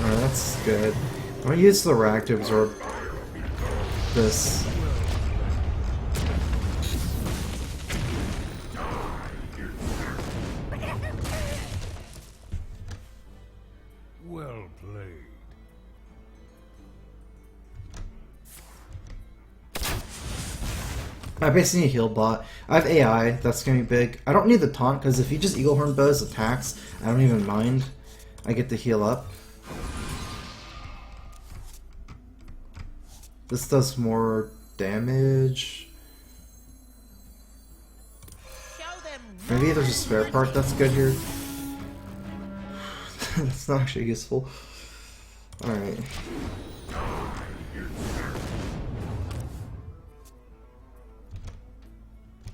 Oh, that's good. I'm gonna use the Rag to absorb this. Well played. I basically need a heal bot. I have AI, that's gonna be big. I don't need the taunt, because if he just Eagle Horn bows attacks, I don't even mind. I get to heal up. This does more damage. Maybe there's a spare part that's good here. That's not actually useful. Alright.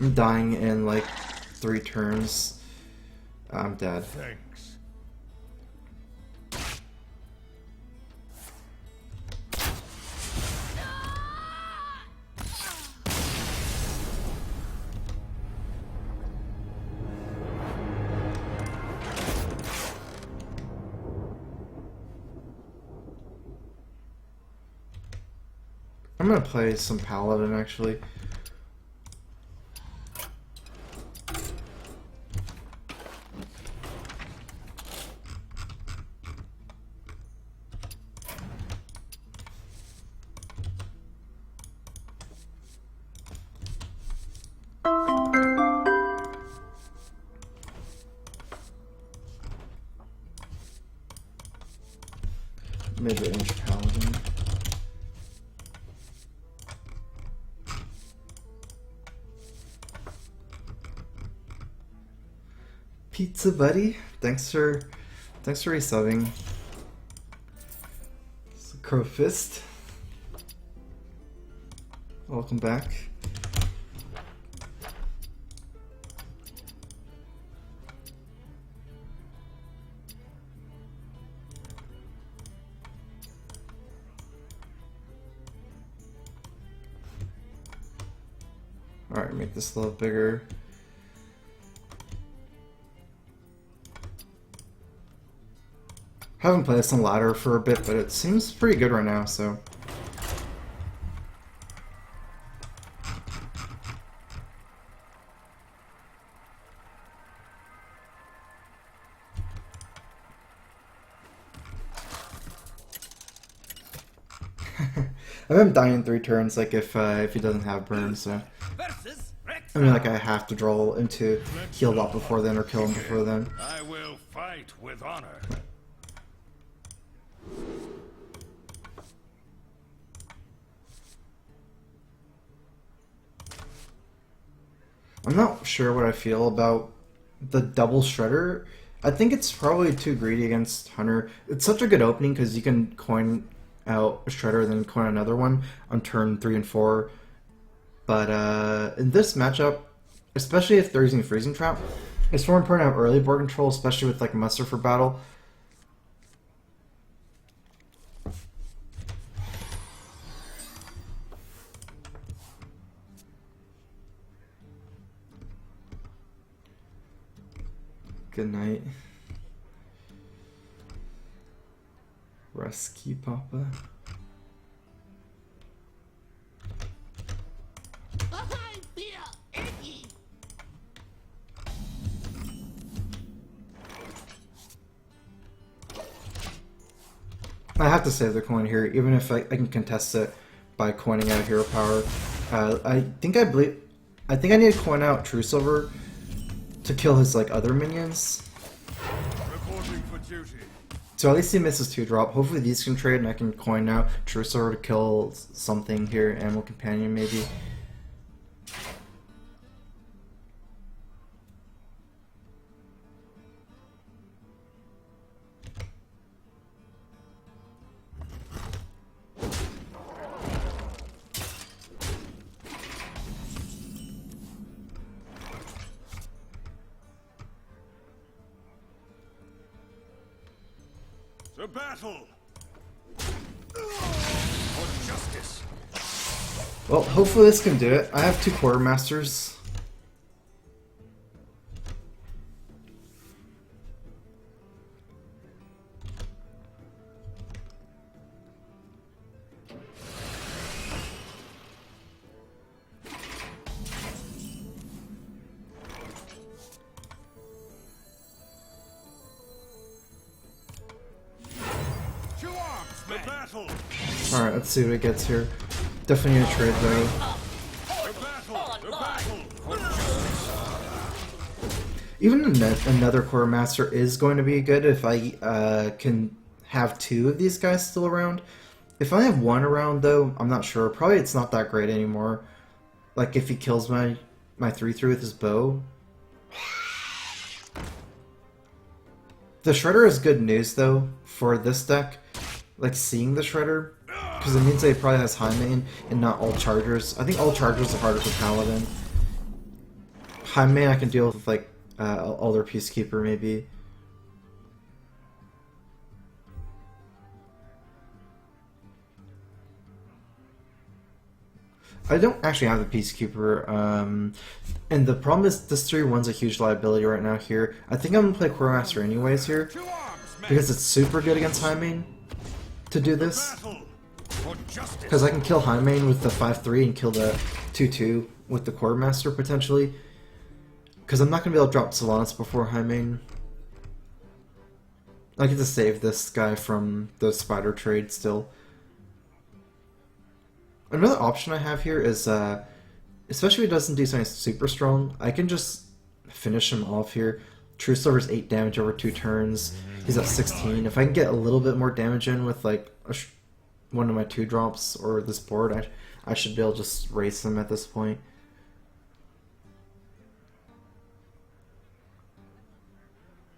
I'm dying in like 3 turns. I'm dead. Thanks. I'm gonna play some Paladin actually. Mid-range Paladin. Pizza buddy, thanks for resubbing. Crow Fist. Welcome back. Alright, make this a little bigger. Haven't played this on ladder for a bit, but it seems pretty good right now, so. I've been dying in 3 turns, like if he doesn't have burn, so. I mean, like I have to draw into heal bot before then or kill him before then. I will fight with honor. I'm not sure what I feel about the double shredder. I think it's probably too greedy against Hunter. It's such a good opening because you can coin out a Shredder then coin another one on turn 3 and 4. But in this matchup, especially if they're using Freezing Trap, it's more important to have early board control, especially with like Muster for battle. Good night. Rescue Papa. I feel icky. I have to save the coin here, even if I can contest it by coining out hero power. I think I need to coin out True Silver to kill his like other minions. Reporting for duty. So at least he misses 2-drop. Hopefully these can trade and I can coin out True Silver to kill something here, Animal Companion maybe. To battle! For justice! Well, hopefully this can do it. I have 2 Quartermasters. To arms, men! To battle! Alright, let's see what it gets here. Definitely need to trade though. To battle! To battle! Even another Quartermaster is going to be good if I can have 2 of these guys still around. If I have 1 around though, I'm not sure. Probably it's not that great anymore. Like if he kills my 3/3 with his bow. The Shredder is good news though for this deck. Like seeing the Shredder, because it means that he probably has high main and not all chargers. I think all chargers are harder for Paladin. High main I can deal with like Elder Peacekeeper maybe. I don't actually have the Peacekeeper, and the problem is this 3-1's a huge liability right now here. I think I'm going to play Quartermaster anyways here, To arms, men! because it's super good against high main to do this. Battle! For justice! Because I can kill high main with the 5/3 and kill the 2/2 with the Quartermaster potentially. Because I'm not going to be able to drop Sylvanas before high main. I get to save this guy from the spider trade still. Another option I have here is, especially if he doesn't do something super strong, I can just finish him off here. True Silver's 8 damage over 2 turns. He's at 16. If I can get a little bit more damage in with like one of my 2-drops or this board, I should be able to just race him at this point.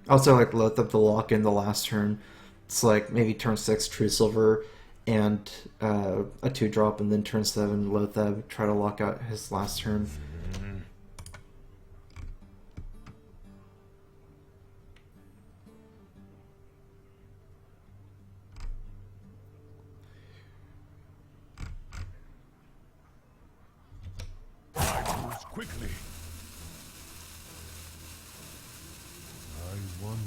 Also, like load up the lock in the last turn. It's like maybe turn 6 True Silver and a 2-drop, and then turn 7 Lothab, try to lock out his last turn. I moves quickly. I wonder.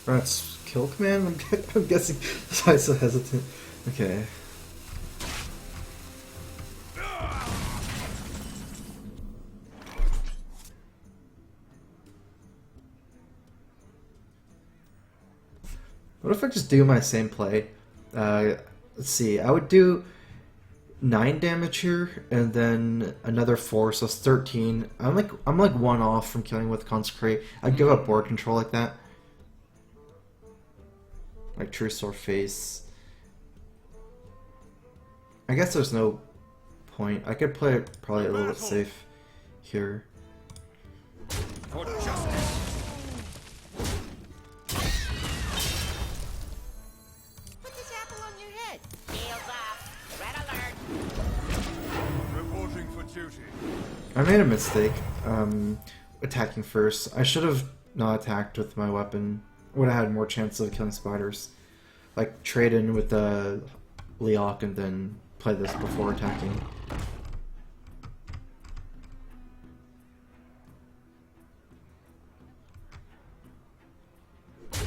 That's kill command? I'm guessing that's why I'm so hesitant. Okay. What if I just do my same play? Let's see, I would do 9 damage here, and then another 4, so it's 13. I'm like 1 off from killing with Consecrate. I'd give up board control like that. Like True Sword Face. I guess there's no point. I could play it probably a little bit safe here. For justice. Put this apple on your head. Shields off. Red alert. Reporting for duty. I made a mistake attacking first. I should have not attacked with my weapon. Would have had more chance of killing spiders. Like trade in with the Leok and then play this before attacking.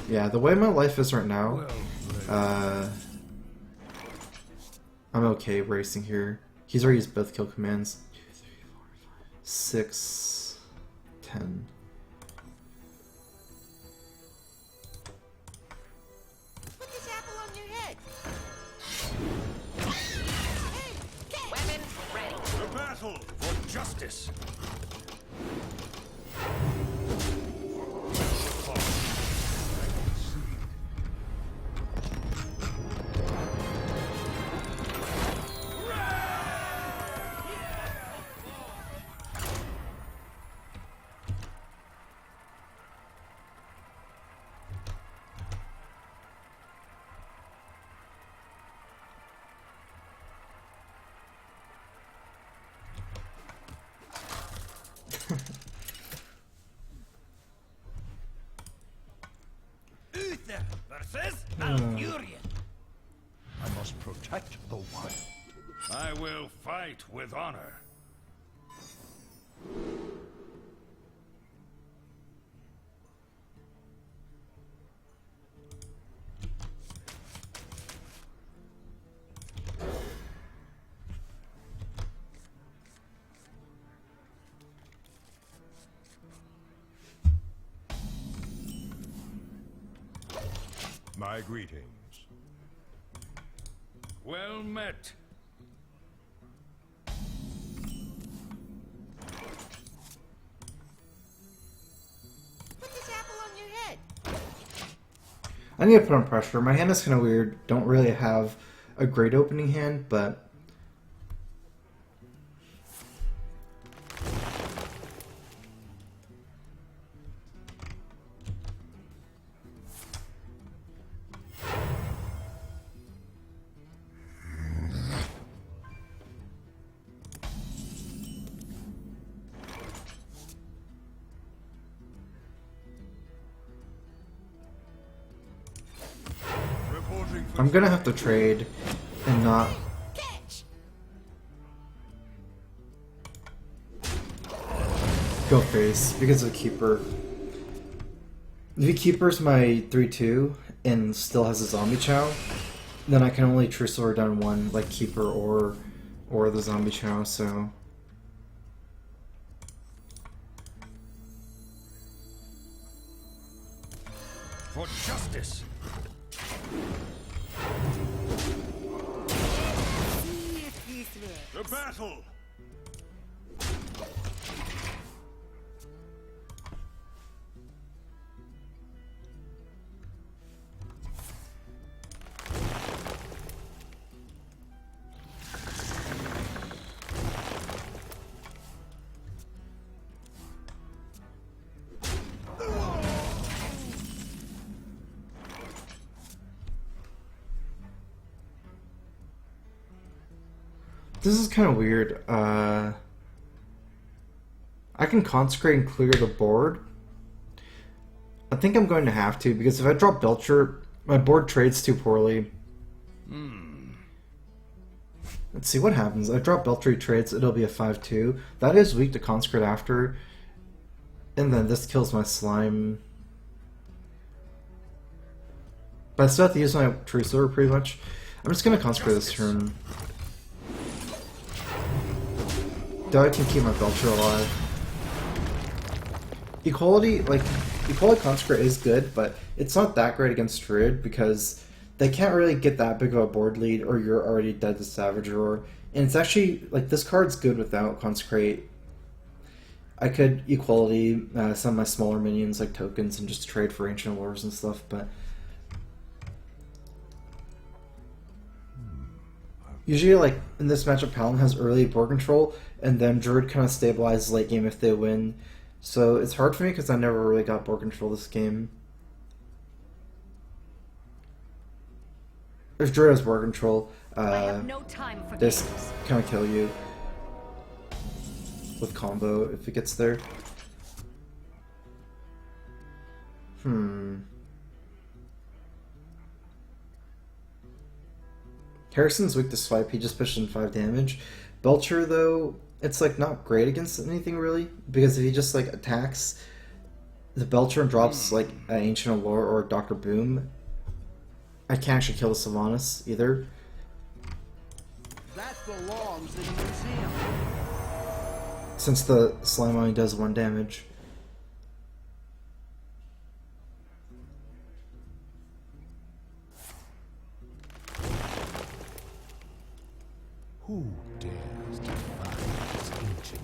Yeah, the way my life is right now, I'm okay racing here. He's already used both kill commands. 2, 3, 4, 5, 6, 10. Put this apple on your head. Weapon ready. The battle for justice. Uther versus Malfurion. I must protect the wild. I will fight with honor. My greetings. Well met. Put this apple on your head. I need to put on pressure. My hand is kind of weird. Don't really have a great opening hand, but Reporting for I'm gonna have to trade and not Catch. go face because of Keeper. If he Keepers my 3-2 and still has a Zombie Chow, then I can only True Sword down one, like Keeper or the Zombie Chow, so... for justice. See if this works. The battle. This is kind of weird. I can consecrate and clear the board. I think I'm going to have to, because if I drop Belcher, my board trades too poorly. Let's see what happens. I drop Belcher, he trades, it'll be a 5-2. That is weak to consecrate after. And then this kills my slime. But I still have to use my True Sword pretty much. I'm just going to consecrate this turn. Though I can keep my Belcher alive. Equality Consecrate is good, but it's not that great against Druid because they can't really get that big of a board lead or you're already dead to Savage Roar. And it's actually, like, this card's good without Consecrate. I could Equality some of my smaller minions like tokens and just trade for Ancient Wars and stuff, but... Usually, like, in this matchup, Paladin has early board control, and then Druid kind of stabilizes late game if they win. So it's hard for me because I never really got board control this game. If Druid has board control, I have no time for this games. kind of kill you with combo if it gets there. Harrison's weak to swipe, he just pushed in 5 damage. Belcher, though, it's like not great against anything really, because if he just like attacks the Belcher and drops like an Ancient Allure or Dr. Boom, I can't actually kill the Sylvanas either. That belongs in a museum. Since the slime only does 1 damage. Who dares defy this ancient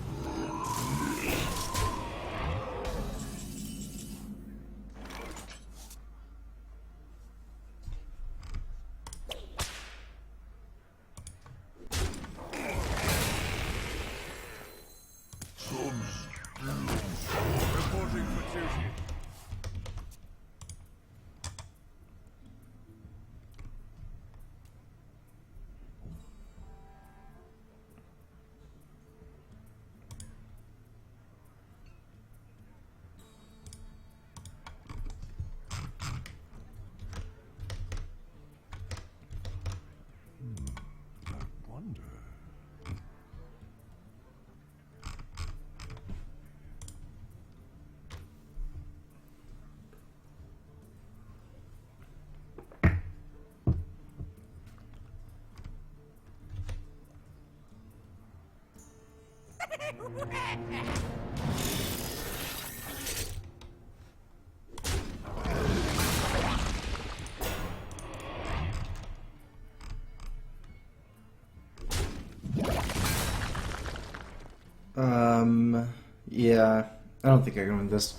Reporting for duty. I wonder. Yeah, I don't think I can win this.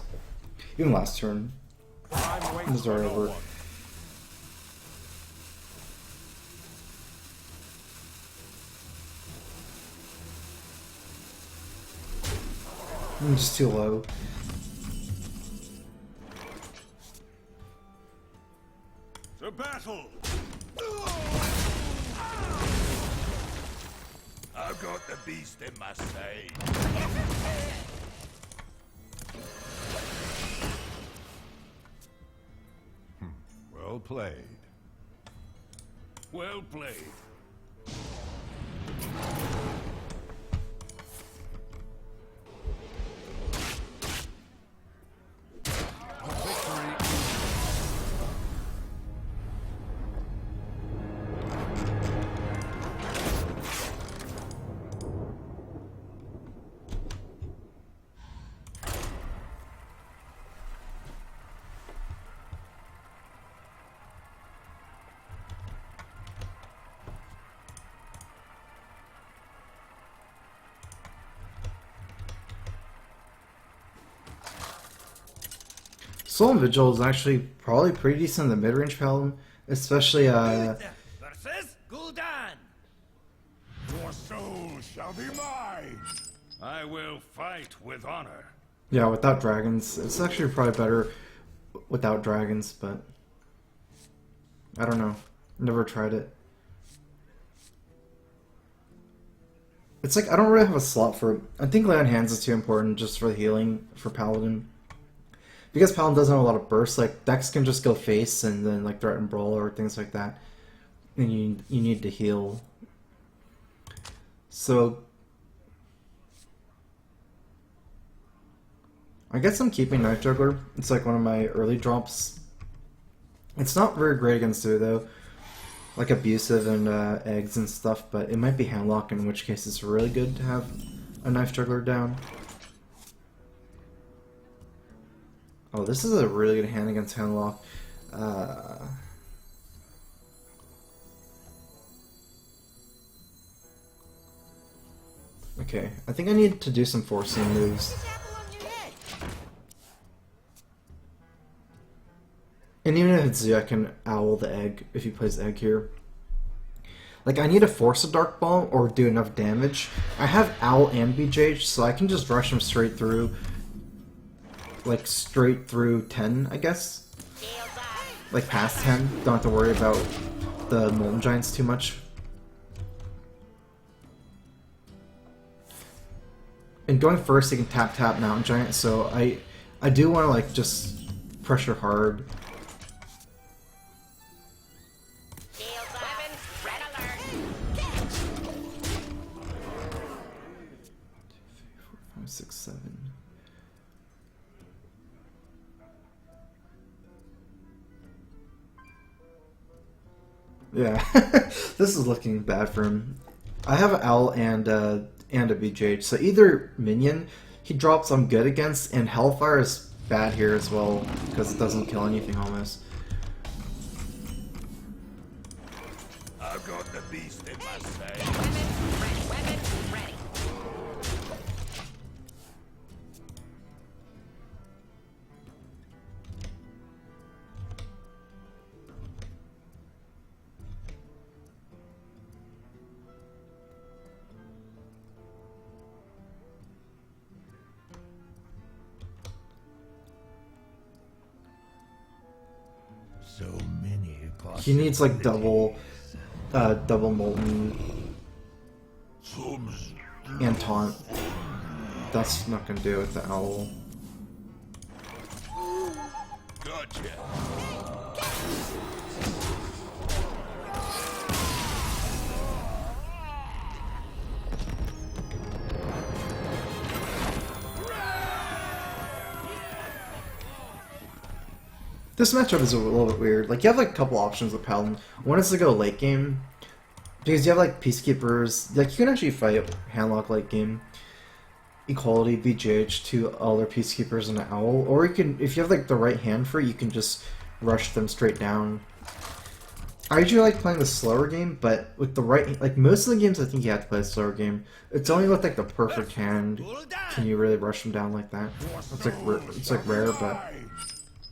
Even last turn. This is already over. I'm just too low. To battle! I've got the beast in my sight. Well played. Well played. Soul Vigil is actually probably pretty decent in the mid-range Paladin, especially Versus Gul'dan. Your soul shall be mine. I will fight with honor. yeah, without dragons. It's actually probably better without dragons, but I don't know. Never tried it. It's like I don't really have a slot for it. I think Lay on Hands is too important just for the healing for Paladin. Because Paladin doesn't have a lot of bursts, like Dex can just go face and then like threaten brawl or things like that. And you need to heal. So I guess I'm keeping Knife Juggler. It's like one of my early drops. It's not very great against two though. Like abusive and eggs and stuff, but it might be Handlock, in which case it's really good to have a Knife Juggler down. Oh, this is a really good hand against Handlock. Okay, I think I need to do some forcing moves. And even if it's Z, I can owl the egg if he plays egg here. Like, I need to force a Dark Ball or do enough damage. I have Owl and BJH, so I can just rush him straight through. Like, straight through 10, I guess? Like, past 10. Don't have to worry about the Molten Giants too much. And going first, he can tap Mountain Giant, so I do want to, like, just pressure hard. Weapon, red alert. 5, 6, 7. Yeah, this is looking bad for him. I have an Owl and a BJH, so either minion he drops I'm good against, and Hellfire is bad here as well, because it doesn't kill anything almost. I've got the beast in my sight. Weapon ready. So many He needs like double Molten and Taunt. That's not gonna do it with the Owl. Gotcha. This matchup is a little bit weird. Like, you have like a couple options with Paladin. One is to go late game, because you have like Peacekeepers. Like, you can actually fight Handlock late game. Equality, BJH, to other Peacekeepers and an Owl. Or you can, if you have like the right hand for it, you can just rush them straight down. I usually like playing the slower game, but with the right, like most of the games I think you have to play a slower game. It's only with like the perfect hand can you really rush them down like that. It's like rare, but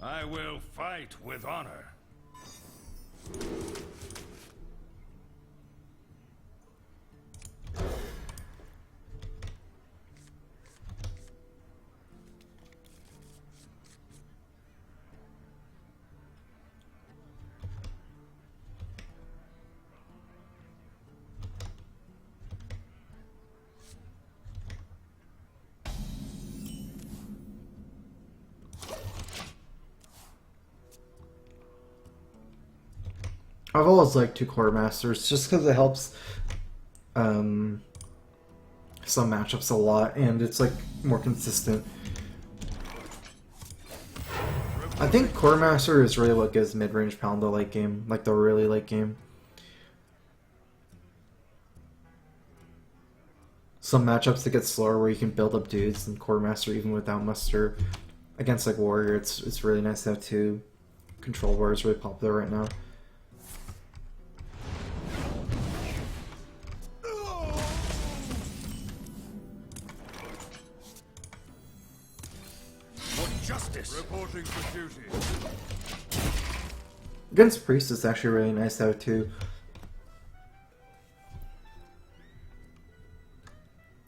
I will fight with honor. I've always liked 2 Quartermasters just because it helps some matchups a lot, and it's like more consistent. I think Quartermaster is really what gives mid-range Paladin the late game, like the really late game. Some matchups that get slower where you can build up dudes, and Quartermaster even without muster against like Warrior, it's really nice to have 2. Control Warrior is really popular right now. Justice. Reporting for duty. Against Priest, it's actually really nice to have 2.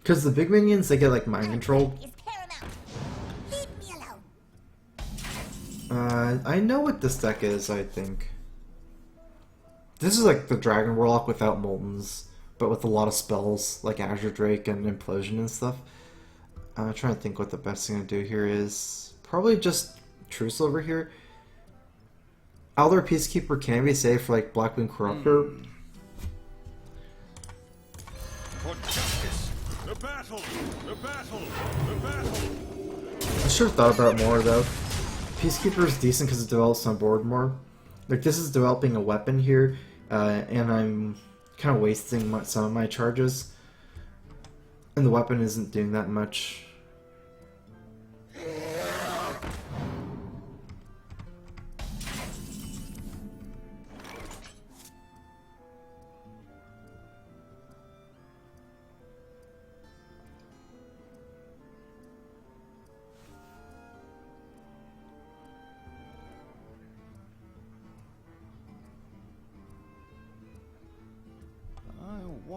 Because the big minions, they get like mind controlled. Is paramount. Leave me alone. I know what this deck is, I think. This is like the Dragon Warlock without Moltens, but with a lot of spells, like Azure Drake and Implosion and stuff. I'm trying to think what the best thing to do here is. Probably just Truce over here. Elder Peacekeeper can be saved for like Blackwing Corruptor. For justice. The battle. The battle. The battle. I should have thought about it more though. Peacekeeper is decent because it develops on board more. Like, this is developing a weapon here, and I'm kind of wasting some of my charges. And the weapon isn't doing that much.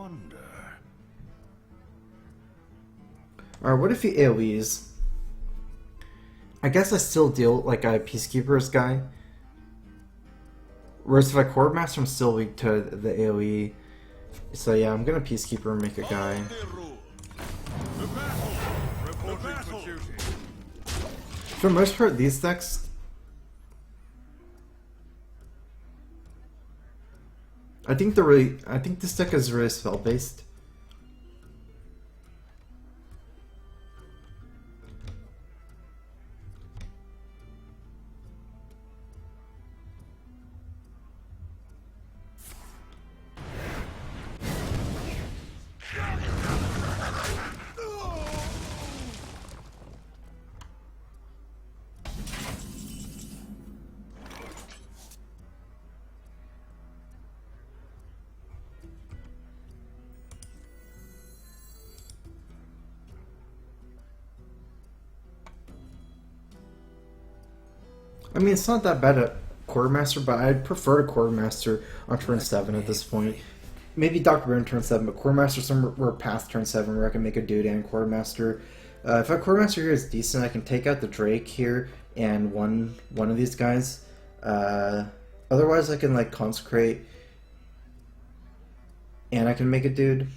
wonder. Alright, what if he AoEs? I guess I still deal like a Peacekeeper's guy. Whereas if I Core Master, I'm still weak to the AoE. So yeah, I'm gonna Peacekeeper and make a guy. For the most part, these decks, I think this deck is really spell based. I mean, it's not that bad at Quartermaster, but I'd prefer to Quartermaster on turn 7 at this point. Maybe Dr. Boom turn 7, but Quartermaster somewhere past turn 7 where I can make a dude and Quartermaster. If I Quartermaster here is decent, I can take out the Drake here and one of these guys. Otherwise, I can like Consecrate and I can make a dude.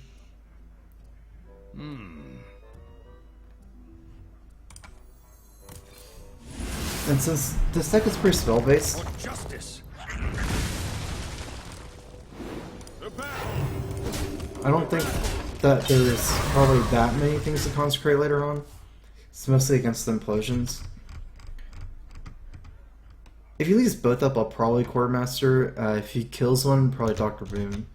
And since this deck is pretty spell based, For justice. I don't think that there's probably that many things to consecrate later on. It's mostly against the implosions. If he leaves both up, I'll probably Quartermaster. If he kills one, probably Dr. Boom.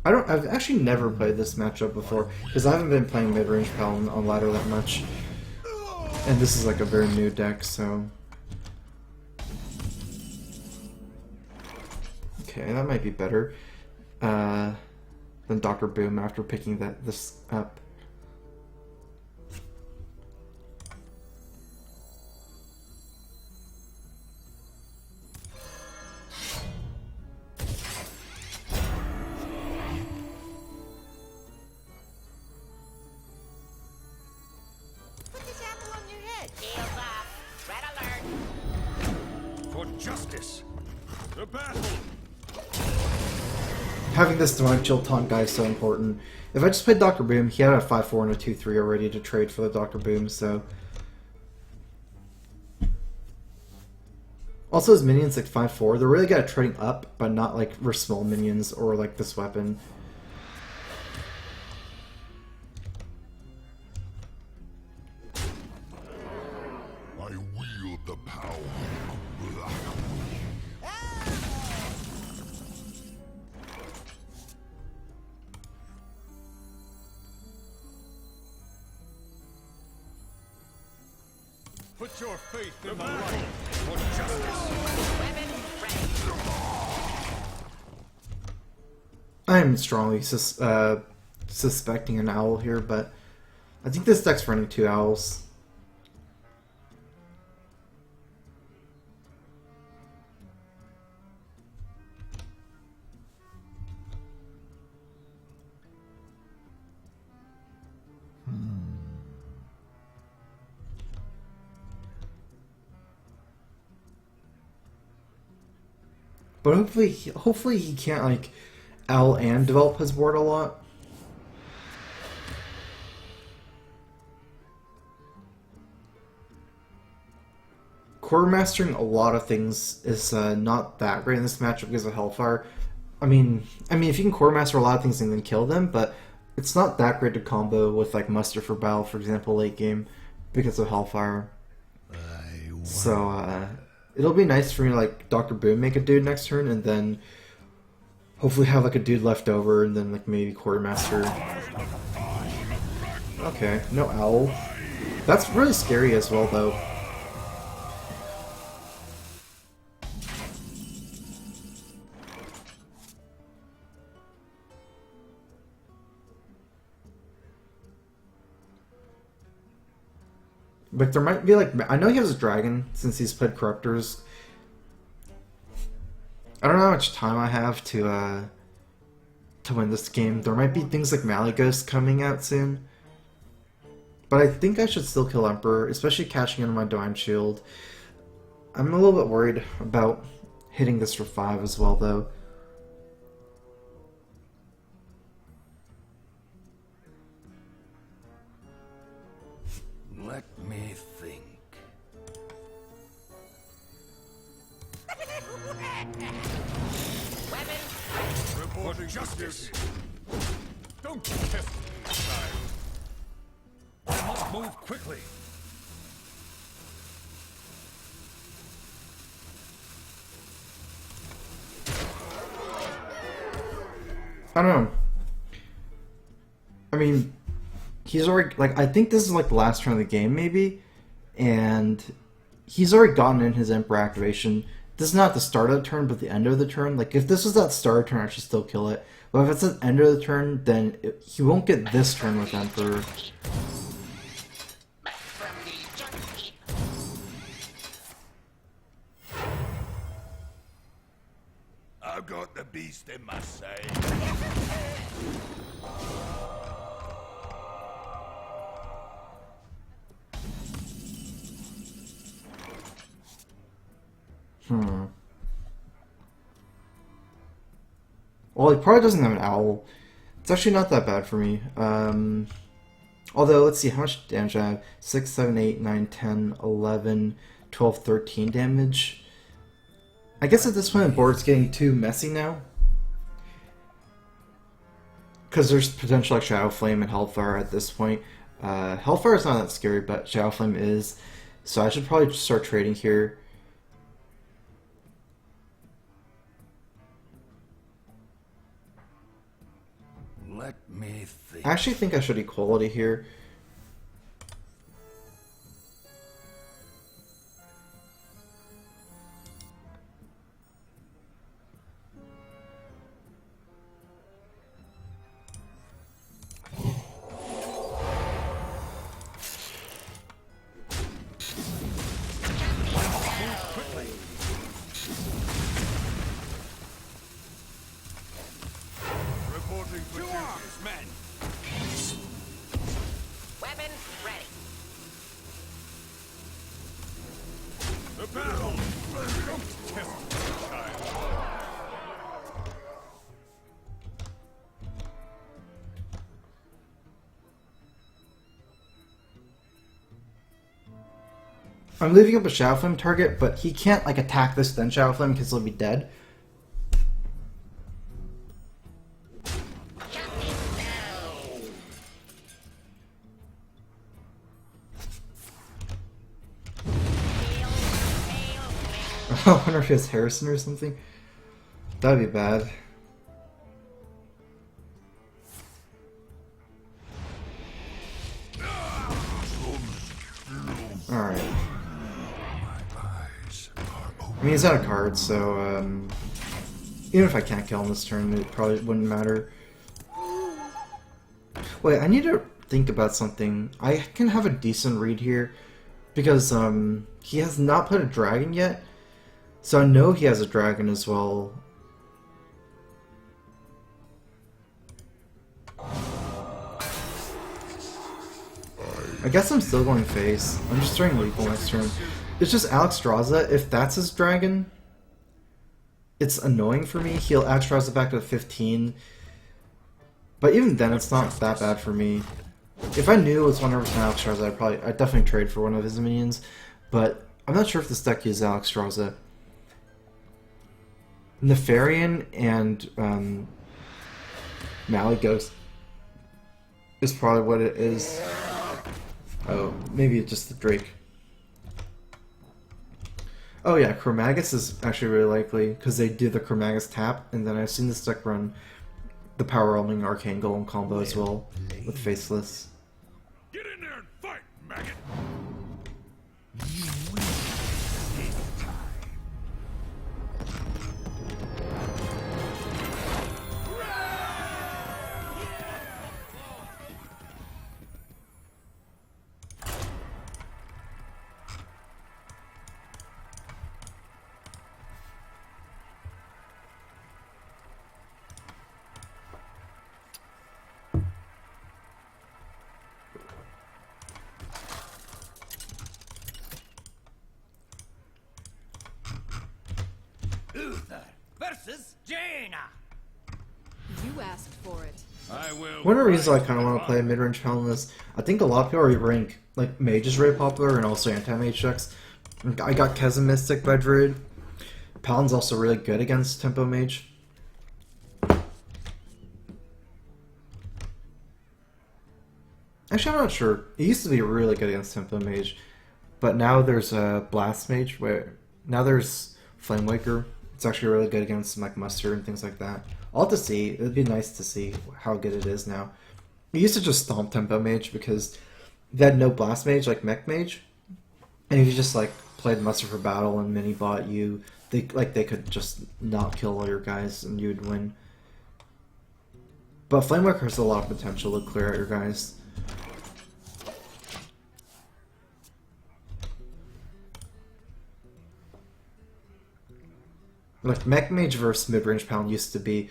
I've actually never played this matchup before, because I haven't been playing mid-range Paladin on ladder that much. And this is like a very new deck, so... Okay, that might be better than Dr. Boom after picking this up. Put this apple on your head. Shields up. Red alert. For justice. The battle. Having this Divine Chill taunt guy is so important. If I just played Dr. Boom, he had a 5-4 and a 2-3 already to trade for the Dr. Boom, so... Also, his minions, like 5-4, they're really good at trading up, but not like for small minions or like this weapon. I wield the power of black. Put your faith in the light. For justice. Weapon ready. I am strongly suspecting an owl here, but I think this deck's running 2 owls. But hopefully he can't like owl and develop his board a lot. Core mastering a lot of things is not that great in this matchup because of Hellfire. I mean, if you can core master a lot of things and then kill them, but it's not that great to combo with like Muster for Battle, for example, late game because of Hellfire. So it'll be nice for me to like Dr. Boom make a dude next turn and then hopefully have like a dude left over and then like maybe Quartermaster. Okay, no owl. That's really scary as well though. But there might be like, I know he has a dragon since he's played Corruptors. I don't know how much time I have to win this game. There might be things like Malygos coming out soon. But I think I should still kill Emperor, especially cashing in on my Divine Shield. I'm a little bit worried about hitting this for 5 as well, though. Let me think. Weapon. Reporting justice. Don't test me, child. I must move quickly. I don't know. I mean, he's already, like, I think this is like the last turn of the game, maybe, and he's already gotten in his Emperor activation. This is not the start of the turn, but the end of the turn. Like, if this was that start of the turn, I should still kill it. But if it's the end of the turn, then he won't get this turn with Emperor. I've got the beast in my sight. Well, he probably doesn't have an owl. It's actually not that bad for me. Although, let's see, how much damage I have? 6, 7, 8, 9, 10, 11, 12, 13 damage. I guess at this point the board's getting too messy now. Because there's potential like Shadow Flame and Hellfire at this point. Hellfire is not that scary, but Shadow Flame is. So I should probably just start trading here. Let me think. I actually think I should equality here. Reporting for duties, men. Weapon ready. The battle. Don't test me, child. I'm leaving up a Shadow Flame target, but he can't like attack this then Shadow Flame because he'll be dead. I wonder if he has Harrison or something. That'd be bad. Alright. I mean, he's out of cards, so even if I can't kill him this turn, it probably wouldn't matter. Wait, I need to think about something. I can have a decent read here, because he has not put a dragon yet, so I know he has a dragon as well. I guess I'm still going face. I'm just throwing lethal next turn. It's just Alexstrasza. If that's his dragon, it's annoying for me. He'll Alexstrasza back to 15. But even then, it's not that bad for me. If I knew it was 100% Alexstrasza, I'd definitely trade for one of his minions. But I'm not sure if this deck uses Alexstrasza. Nefarian and Malygos is probably what it is. Oh, maybe it's just the Drake. Oh yeah, Chromagus is actually really likely, because they do the Chromagus tap, and then I've seen this deck run the Power Roaming Arcane Golem combo as well, with Faceless. Get in there and fight, maggot! asked for it. I will. One of the reasons I fight kind of with want to play a honor. mid-range paladin is I think a lot of people already rank like mage is really popular and also anti-mage decks. I got Chasm Mystic by Druid. Paladin's also really good against Tempo Mage. Actually, I'm not sure. It used to be really good against Tempo Mage, but now there's a Blast Mage. Where now there's Flame Waker. It's actually really good against like Mustard and things like that. I'll have to see. It'd be nice to see how good it is now. We used to just stomp Tempo Mage because they had no Blast Mage like Mech Mage, and if you just like played Mustard for battle and mini bot you, they could just not kill all your guys and you'd win. But Flame Waker has a lot of potential to clear out your guys. Like Mech Mage versus mid-range Paladin used to be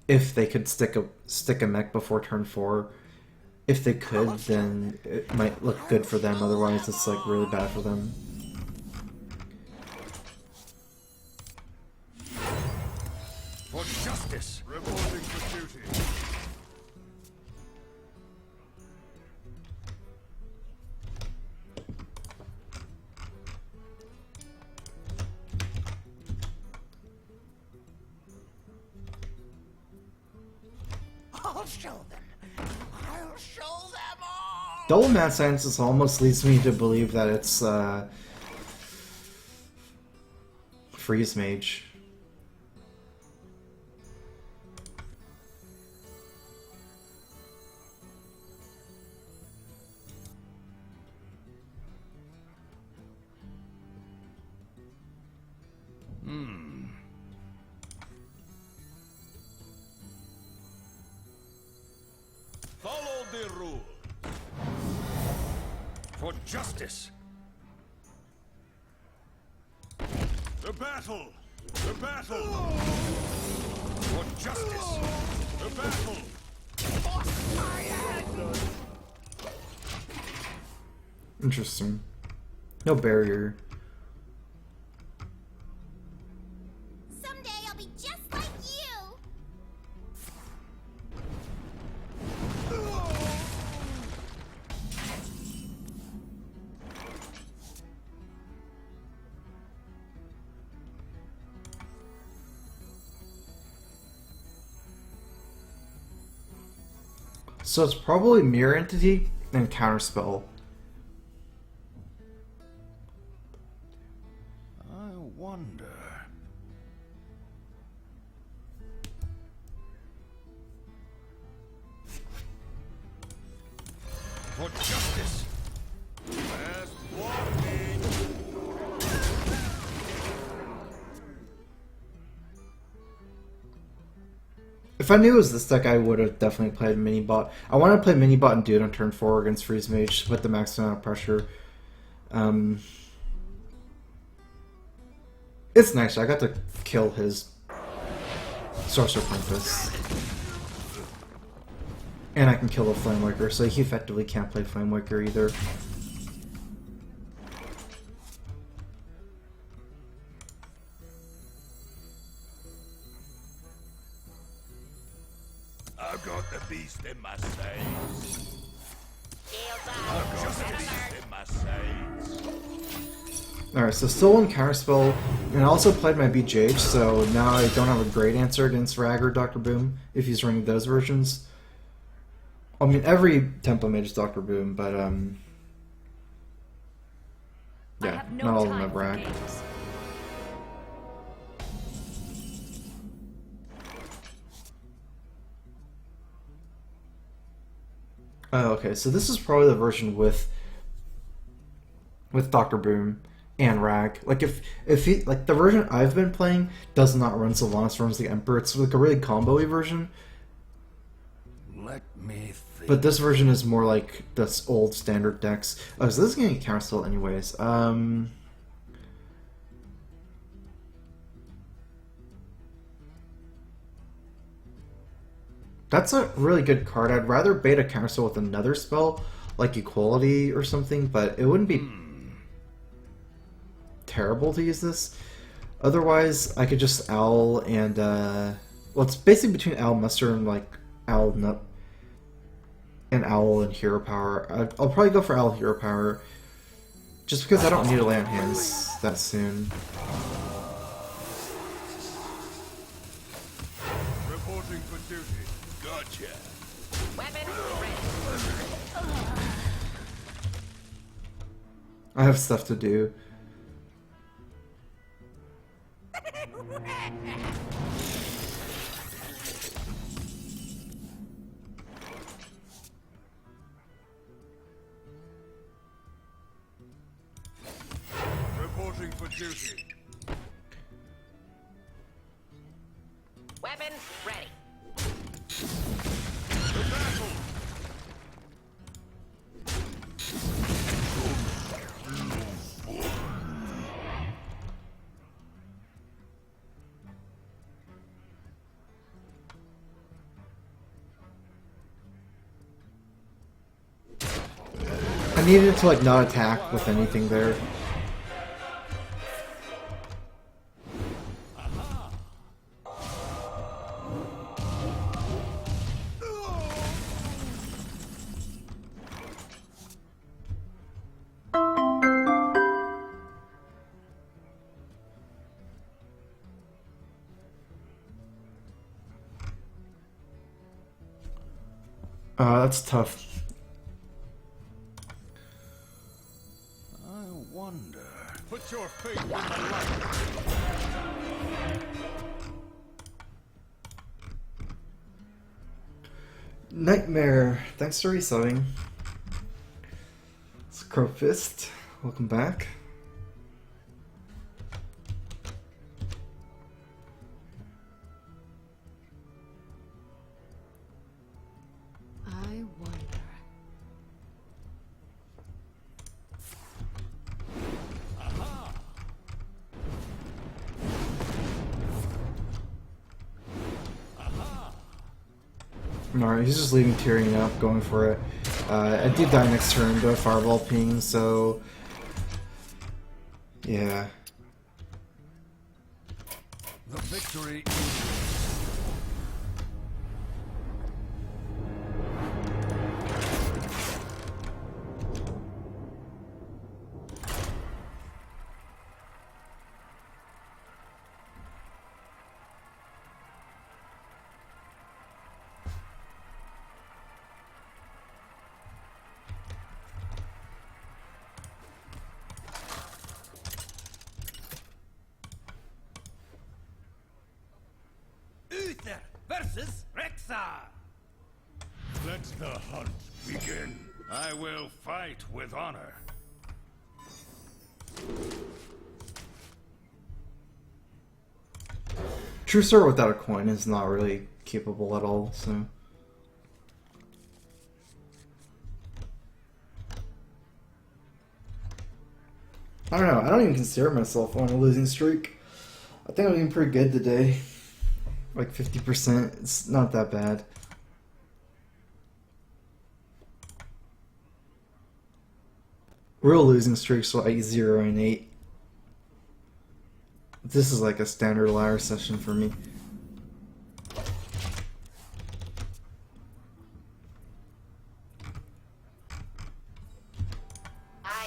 if they could stick a mech before turn 4. If they could, then it might look good for them. Otherwise, it's like really bad for them. For justice. Reporting for duty. I'll show them. I'll show them all. Double Mad Sciences almost leads me to believe that it's Freeze Mage. Follow the rule. For justice. The battle! The battle! For justice. The battle! Interesting. No barrier. Someday I'll be just like you. So it's probably Mirror Entity and Counterspell. I wonder. For justice. Last warning! If I knew it was this deck, I would have definitely played mini bot. I want to play mini bot and Dude on turn 4 against Freeze Mage with the maximum amount of pressure. It's nice. I got to kill his Sorcerer Apprentice. And I can kill the Flame Waker, so he effectively can't play Flame Waker either. I've got the beast in my sights. Shields I've up. got the Red beast alert. in my sights. Alright, so still on Counterspell, and I also played my BGH, so now I don't have a great answer against Rag or Dr. Boom, if he's running those versions. I mean, every Tempo Mage is Dr. Boom, but, I yeah, have no not all of them time have for Rag. games. Oh, okay, so this is probably the version with Dr. Boom and Rag. Like if he like the version I've been playing does not run Sylvanas, runs the Emperor. It's like a really combo-y version. Let me think. But this version is more like this old standard decks. Oh, so this is gonna get counterspell anyways. That's a really good card. I'd rather bait a counterspell with another spell, like Equality or something, but it wouldn't be terrible to use this. Otherwise, I could just Owl and Well, it's basically between Owl Muster and like Owl Nut and Owl and Hero Power. I'll probably go for Owl Hero Power, just because I don't need to land hands that soon. Reporting for duty. Gotcha. Weapon ready. I have stuff to do. Reporting for duty. Weapon ready. To battle. I needed to like not attack with anything there. That's tough. I wonder. Put your faith in the light. Nightmare, thanks for resubbing. It's Crowfist, welcome back. I wonder. Alright, he's just leaving Tyrion up, going for it. I did die next turn, but a Fireball ping, so... yeah. The victory. Uther versus Rexar. Let the hunt begin. I will fight with honor. True Sword without a coin is not really capable at all, so... I don't know, I don't even consider myself on a losing streak. I think I'm doing pretty good today. Like 50%, it's not that bad. Real losing streaks are like 0 and 8. This is like a standard lyre session for me. I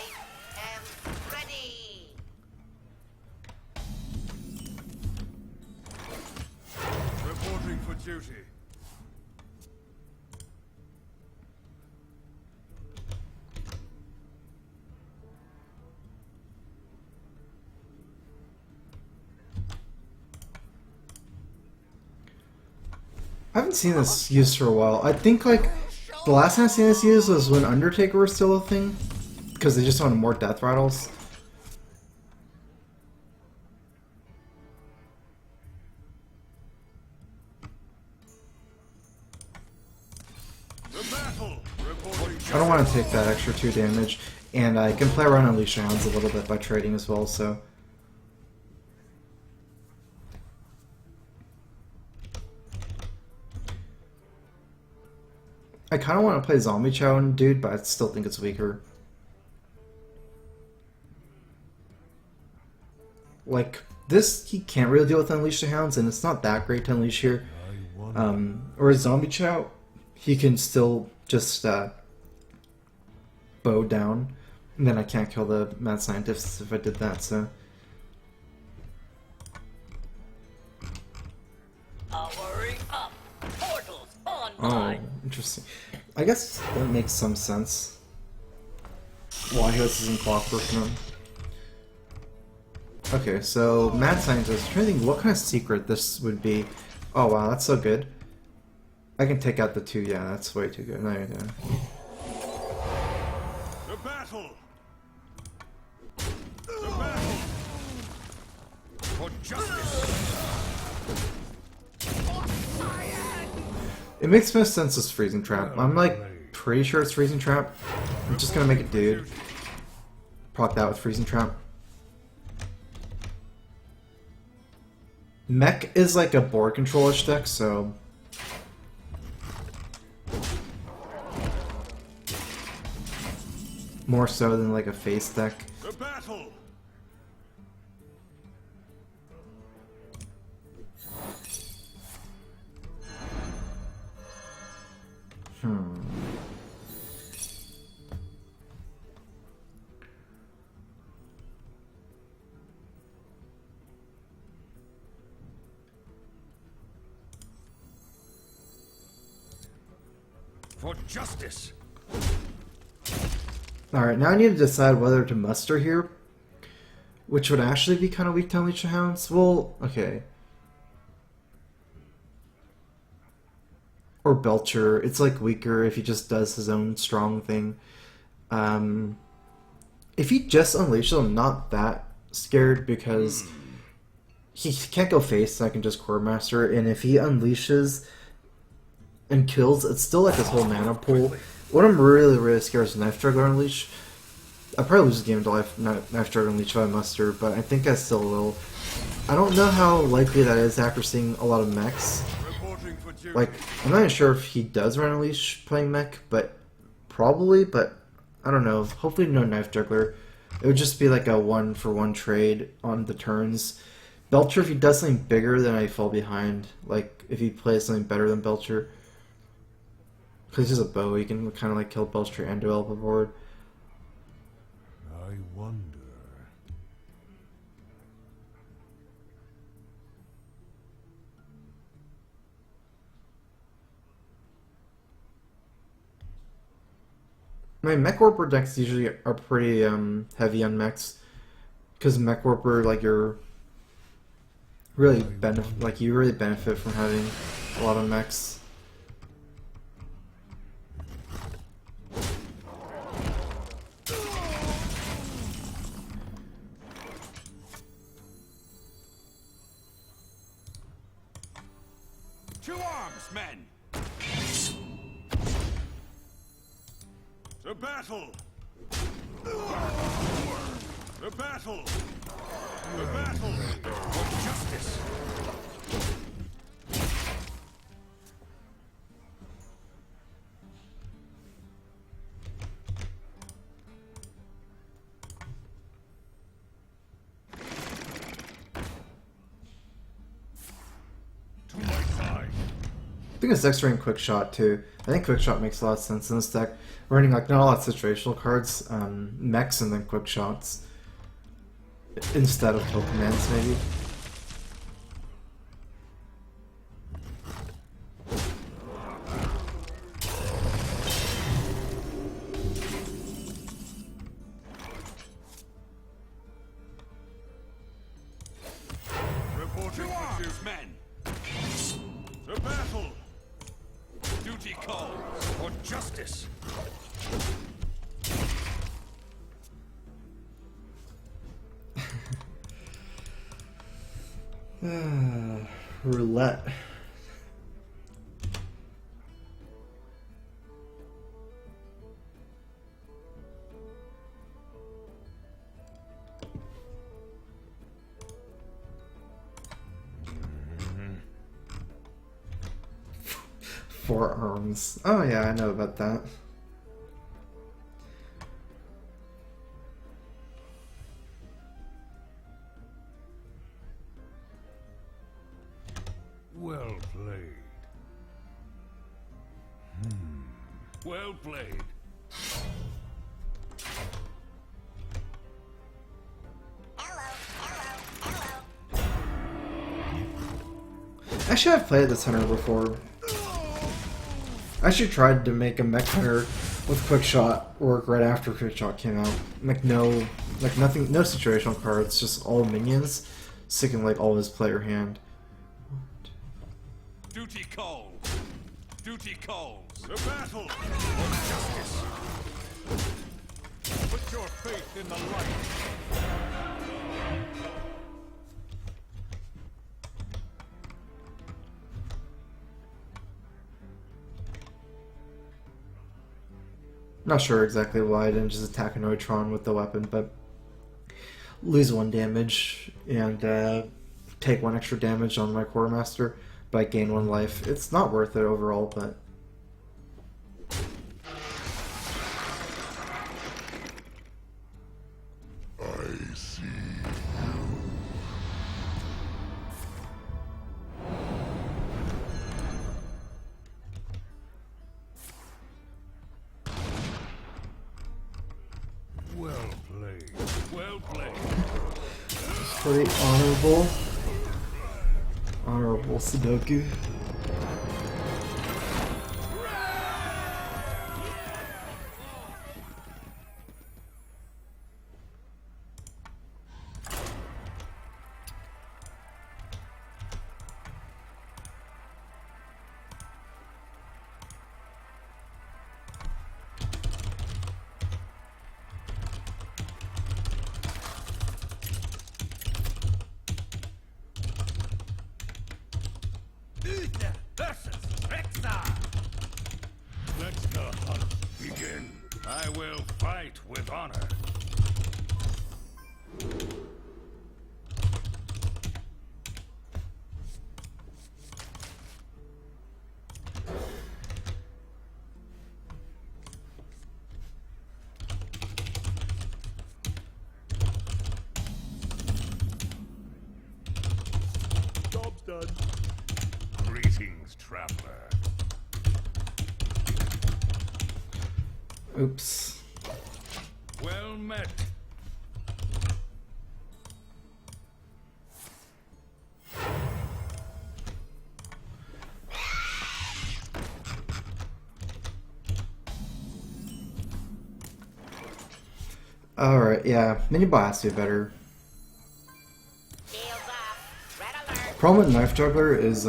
am ready. Reporting for duty. I haven't seen this used for a while. I think like the last time I seen this used was when Undertaker was still a thing, because they just wanted more death rattles. The battle. Reporting. I don't want to take that extra 2 damage, and I can play around Unleash Hounds a little bit by trading as well, so... I kind of want to play Zombie Chow and Dude, but I still think it's weaker. Like, this, he can't really deal with Unleash the Hounds, and it's not that great to Unleash here. or a zombie chow, he can still just bow down, and then I can't kill the mad scientists if I did that. So Powering up. Portals oh, online. interesting. I guess that makes some sense. Why this isn't clockworking him. Okay, so mad scientist. I'm trying to think what kind of secret this would be. Oh wow, that's so good. I can take out the 2. Yeah, that's way too good. No, yeah. The battle! The battle! For justice! It makes most sense as freezing trap. I'm like pretty sure it's freezing trap. I'm just gonna make it dude. Proc that with freezing trap. Mech is like a board control-ish deck, so more so than like a face deck. The battle! For justice! Alright, now I need to decide whether to muster here, which would actually be kind of weak to Unleash the Hounds. Well, okay. Or Belcher. It's like weaker if he just does his own strong thing. If he just unleashes, I'm not that scared because he can't go face, so I can just Core Master. And if he unleashes and kills, it's still like this whole mana pool. What I'm really scared is Knife Juggler Unleash. I'll probably lose the game to Knife Juggler Unleash if I muster, but I think I still will. I don't know how likely that is after seeing a lot of mechs. Like, I'm not even sure if he does run Unleash playing mech, but probably, but I don't know. Hopefully no Knife Juggler. It would just be like a 1-for-1 trade on the turns. Belcher, if he does something bigger, then I fall behind. Like, if he plays something better than Belcher. Because he's a bow, he can kind of like kill Belcher and develop a board. I wonder. My Mech Warper decks usually are pretty heavy on mechs. Because Mech Warper, like, you're really you really benefit from having a lot of mechs. To arms, men! The battle! The battle! The battle! For justice! To my side! I think it's extra in Quick Shot too. I think Quick Shot makes a lot of sense in this deck. We're running like not a lot of situational cards, mechs and then Quick Shots instead of Kill Commands maybe. Reporting to arms, men! The battle! Duty calls for justice! Roulette. Forearms. Oh yeah, I know about that. Well played. Well played. Actually, I've played this hunter before. I actually tried to make a mech hunter with quick shot work right after quick shot came out. Like nothing, no situational cards, just all minions, sticking like all his player hand. Duty calls. Duty calls. The battle of justice. Put your faith in the light. Not sure exactly why I didn't just attack a Neutron with the weapon, but lose 1 damage and take 1 extra damage on my Quartermaster, but gain 1 life. It's not worth it overall, but I see. Well played. Well played. pretty honorable. Honorable Sudoku. Let the hunt begin. I will fight with honor. Job's done. Greetings, traveler. Oops. Well met. Alright, yeah. Mini Blast do better. Shields off. Red alert. Problem with Knife Juggler is,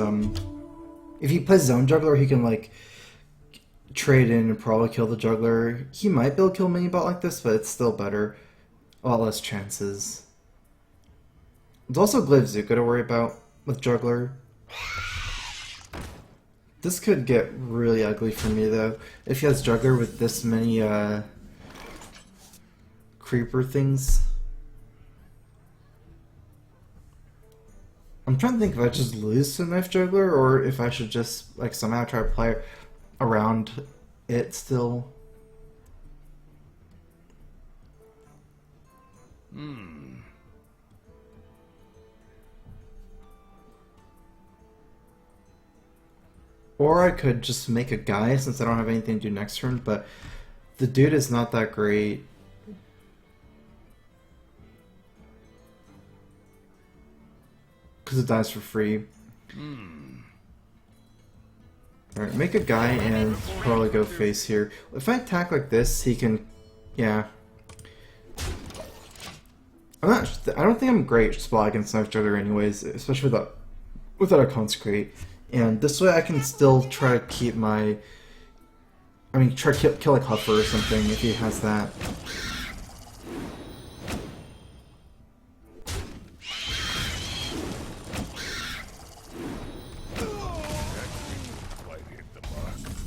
if he plays Zone Juggler, he can, like, trade in and probably kill the Juggler. He might be able to kill Minibot like this, but it's still better. A lot less chances. There's also Glaive Zuko to worry about with Juggler. This could get really ugly for me, though. If he has Juggler with this many, creeper things. I'm trying to think if I just lose to Knife Juggler, or if I should just, like, somehow try to play around it still. Or I could just make a guy since I don't have anything to do next turn, but the dude is not that great. Because it dies for free. Alright, make a guy and probably go face here. If I attack like this, he can... yeah. I don't think I'm great spot against Knife Juggler anyways, especially without a Consecrate. And this way I can still try to keep my... I mean, try to kill like Huffer or something if he has that.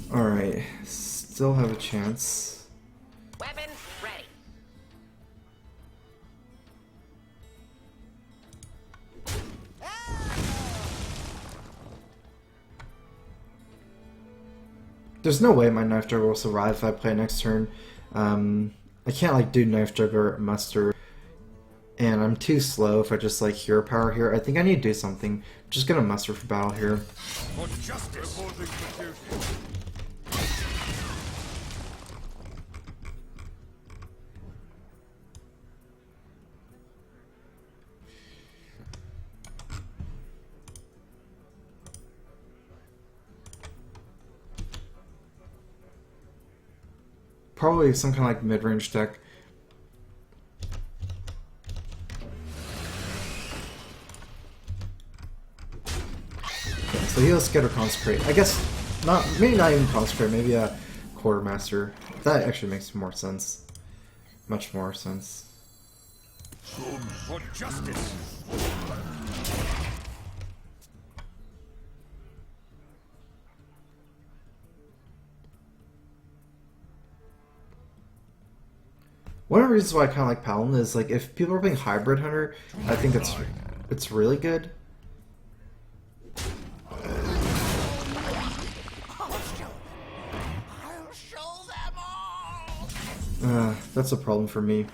Alright, still have a chance. Weapons ready. There's no way my Knife Juggler will survive if I play next turn. I can't like do Knife Juggler muster, and I'm too slow if I just like Hero Power here. I think I need to do something. I'm just gonna muster for battle here. For justice. Probably some kind of like mid-range deck. Okay, so he'll Scatter Consecrate. I guess not. Maybe not even Consecrate. Maybe a Quartermaster. That actually makes more sense. Much more sense. For justice. One of the reasons why I kind of like Paladin is like if people are playing Hybrid Hunter, I think it's really good. I'll show them all. That's a problem for me.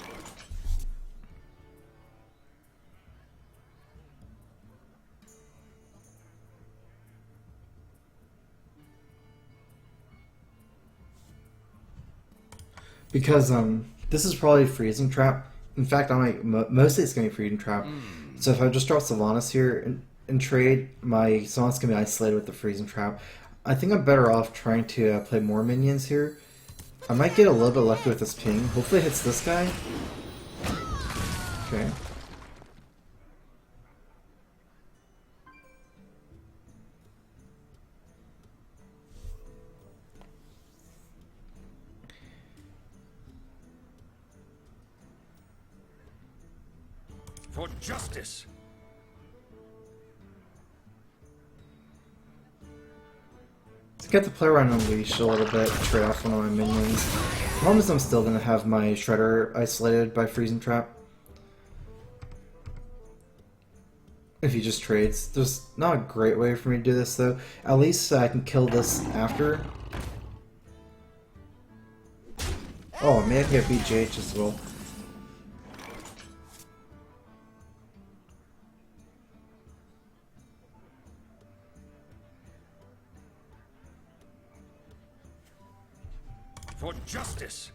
Because this is probably Freezing Trap. In fact, I might mostly it's gonna be Freezing Trap. So if I just drop Sylvanas here and trade, my Sylvanas gonna be isolated with the Freezing Trap. I think I'm better off trying to play more minions here. I might get a little bit lucky with this ping. Hopefully it hits this guy. Okay. For justice. To get to play around Unleash a little bit, trade off one of my minions. Problem is I'm still going to have my Shredder isolated by Freezing Trap. If he just trades. There's not a great way for me to do this though. At least I can kill this after. Oh, maybe I can get BGH as well. For justice.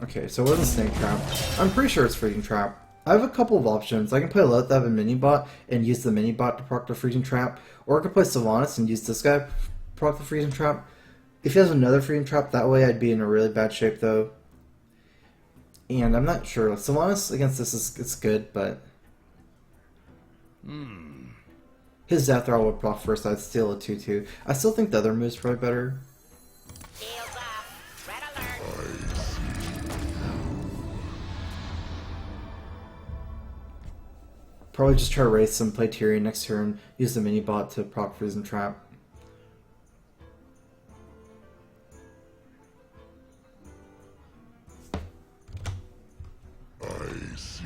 Okay, so it wasn't Snake Trap. I'm pretty sure it's Freezing Trap. I have a couple of options. I can play Lothab and Minibot and use the Minibot to proc the Freezing Trap, or I could play Sylvanas and use this guy to proc the Freezing Trap. If he has another Freezing Trap, that way I'd be in a really bad shape though. And I'm not sure. Sylvanas against this is it's good, but his Death Rattle would proc first. I'd steal a 2/2. I still think the other move's probably better. Shields up. Red alert. Probably just try to race some, play Tyrion next turn, use the Minibot to proc Freezing Trap. I see.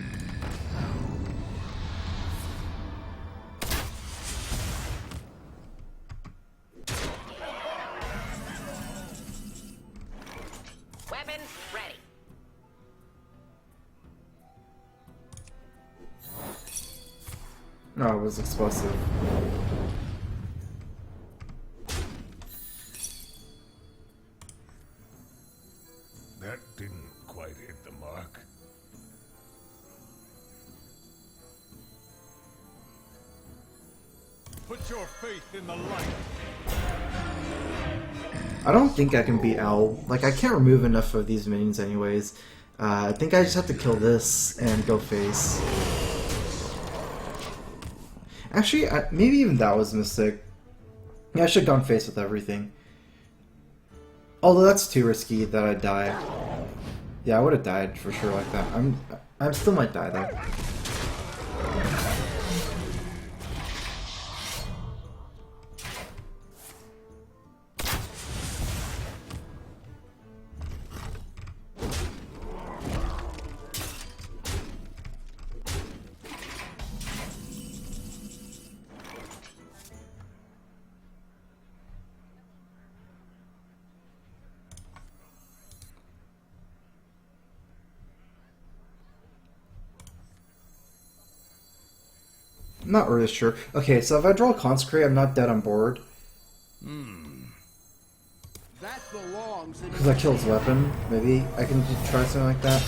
Weapons ready. No, it was explosive. That didn't quite hit the mark. Put your faith in the light. I don't think I can beat Owl. Like, I can't remove enough of these minions anyways. I think I just have to kill this and go face. Actually, maybe even that was a mistake. Yeah, I should have gone face with everything. Although that's too risky that I die. Yeah, I would have died for sure like that. I still might die though. I'm not really sure. Okay, so if I draw Consecrate, I'm not dead on board. That belongs in Because I killed his weapon. Maybe I can just try something like that.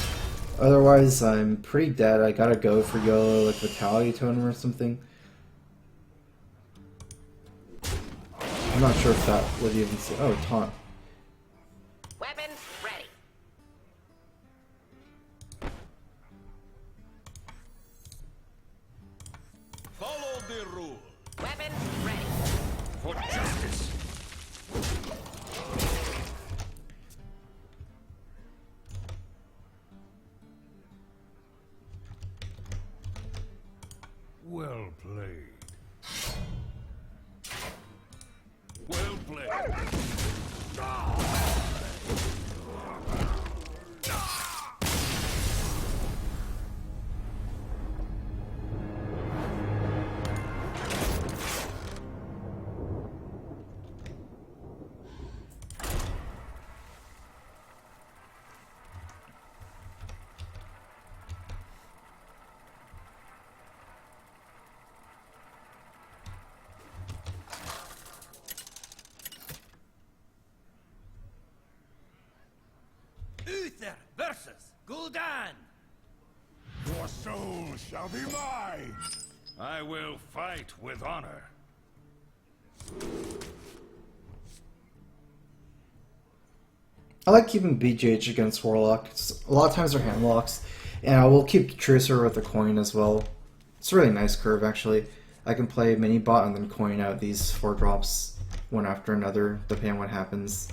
Otherwise, I'm pretty dead. I gotta go for YOLO, like Vitality Totem or something. I'm not sure if that would even say. Oh, taunt. Weapons ready. Uther versus Gul'dan. Your soul shall be mine! I will fight with honor. I like keeping BGH against Warlock. A lot of times they're hand locks, and I will keep Tracer with a coin as well. It's a really nice curve, actually. I can play mini bot and then coin out these 4 drops one after another, depending on what happens.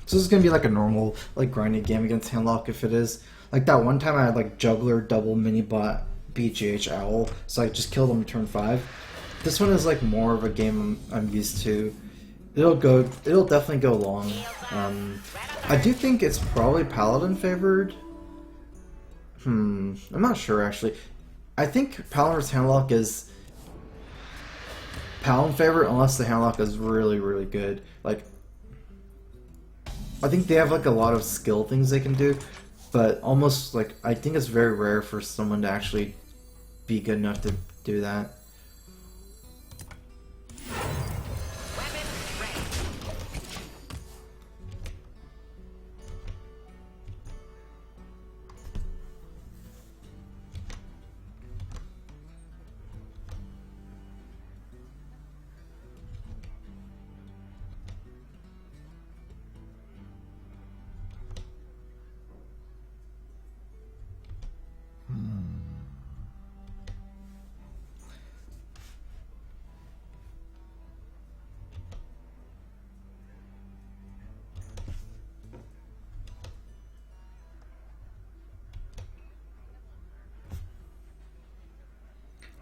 So this is gonna be like a normal, like, grinding game against Handlock if it is. Like that one time I had like Juggler double mini bot BGH Owl, so I just killed him turn 5. This one is like more of a game I'm used to. It'll definitely go long. I do think it's probably Paladin favored. I'm not sure actually. I think Paladin's Handlock is Paladin favorite unless the Handlock is really, really good. Like, I think they have like a lot of skill things they can do, but almost like I think it's very rare for someone to actually be good enough to do that.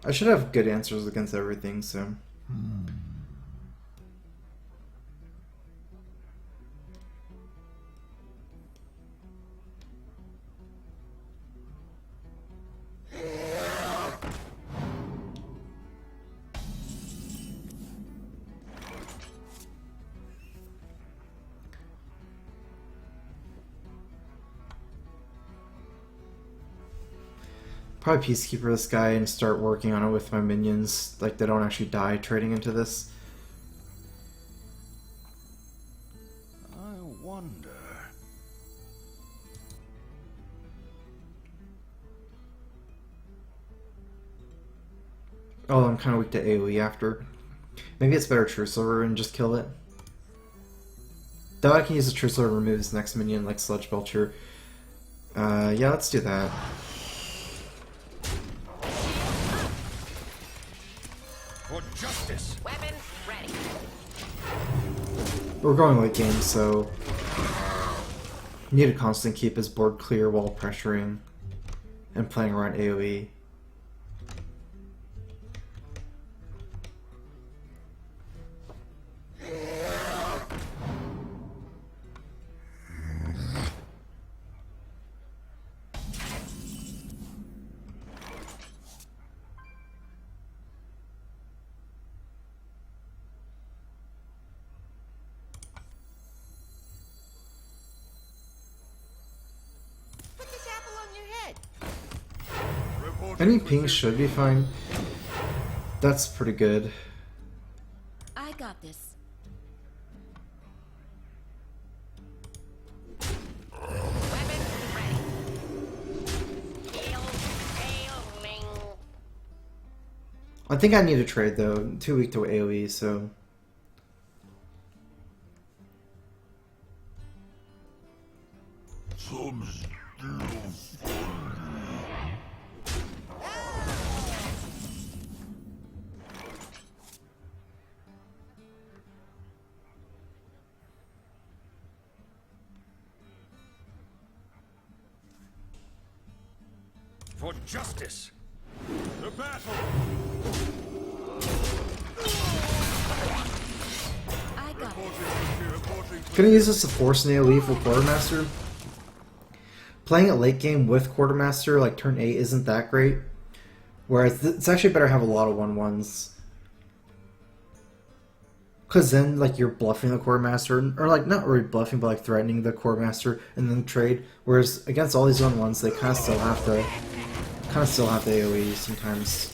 I should have good answers against everything, so. Probably Peacekeeper this guy and start working on it with my minions. Like, they don't actually die trading into this. I wonder. Oh, I'm kind of weak to AoE after. Maybe it's better True Silver and just kill it. Though I can use the True Silver to remove his next minion like Sludge Belcher. Yeah, let's do that. For justice. Weapons ready. We're going late game, so need to constantly keep his board clear while pressuring and playing around AoE. Put this apple on your head. Any ping should be fine. That's pretty good. I got this. Weapons ready. Kill, failing. I think I need to trade though. I'm too weak to AoE, so. Some still For justice. The battle. I got this. Gonna use this to force an AoE for Quartermaster. Playing it late game with Quartermaster, like turn 8, isn't that great. Whereas it's actually better to have a lot of 1/1s. Because then, like, you're bluffing the Quartermaster, or, like, not really bluffing, but, like, threatening the Quartermaster and then trade. Whereas, against all these 1/1s, they kind of still have to AoE sometimes.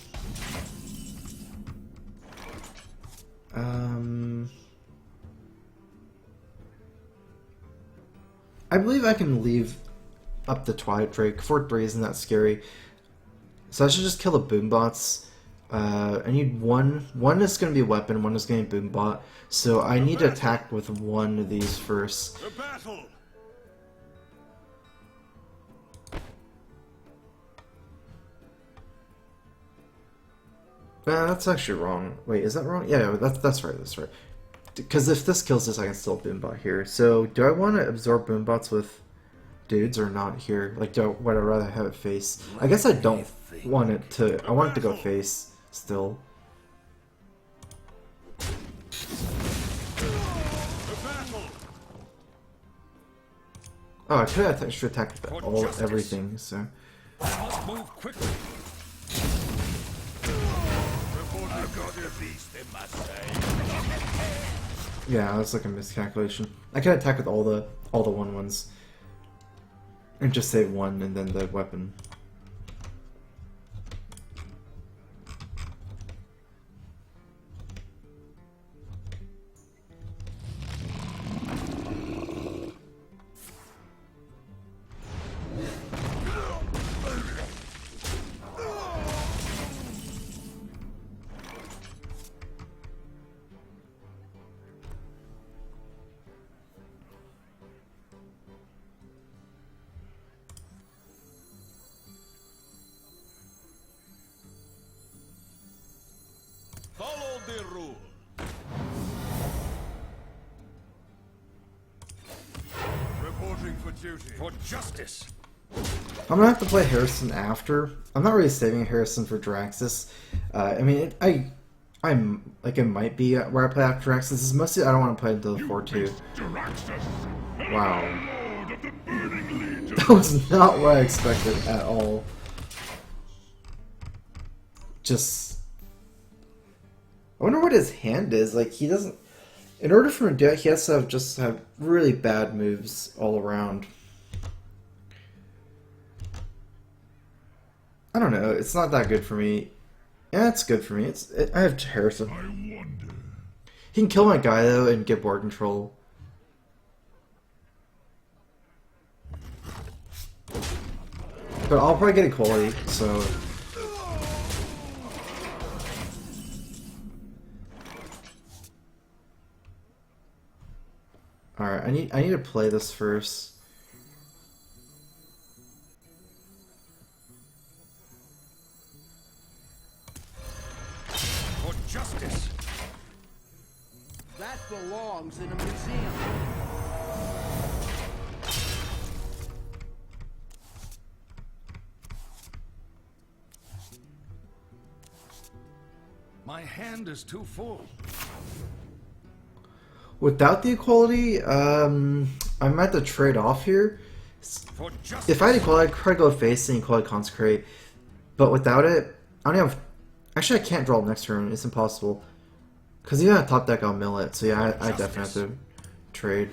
I believe I can leave up the Twilight Drake. Fort Bree isn't that scary. So I should just kill the Boombots. I need one. One is going to be a weapon, one is going to be Boombot. So I need to attack with one of these first. The battle. That's actually wrong. Wait, is that wrong? Yeah, that's right, that's right. Because if this kills this, I can still Boombot here. So do I want to absorb Boombots with dudes or not here? Like, would I rather have it face? I guess I don't want it to. I want it to go face still. Oh, I could have actually attacked with everything. So. Must move quickly. Yeah, that's like a miscalculation. I could attack with all the 1/1s and just save one and then the weapon. Follow the rule. Reporting for duty. For justice. I'm gonna have to play Harrison after. I'm not really saving Harrison for Draxus. I mean, I'm like, it might be where I play after Draxus. This is mostly I don't want to play until the 4-2. Wow. That was not what I expected at all. Just, I wonder what his hand is. Like, he doesn't. In order for him to do it, he has to have really bad moves all around. I don't know. It's not that good for me. Yeah, it's good for me. I have Harrison. I wonder. He can kill my guy though and get board control. But I'll probably get equality. So. All right. I need to play this first. Justice. That belongs in a museum. My hand is too full. Without the equality, I might have to trade off here. For justice. If I had equality, I'd try to go face and equality consecrate. But without it, I don't have. Actually, I can't draw next turn. It's impossible. Because even on top deck, I'll mill it. So yeah, I definitely have to trade.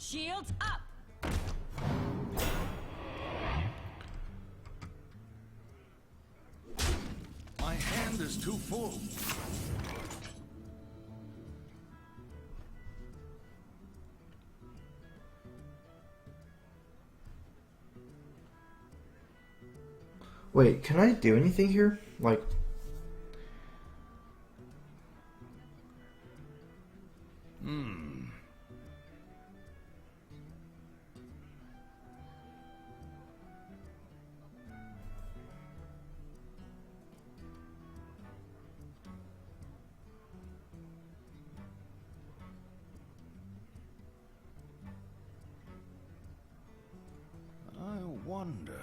Shields up! My hand is too full. Wait, can I do anything here? Like... I wonder.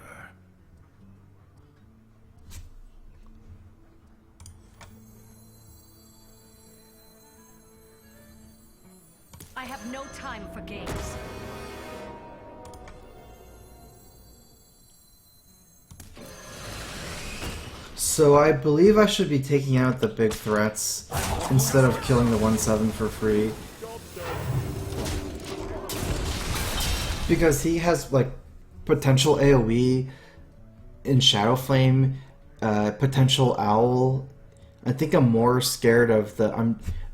have no time for games. So I believe I should be taking out the big threats instead of killing the 1/7 for free. Because he has like potential AoE in Shadow Flame, potential Owl. I think I'm more scared of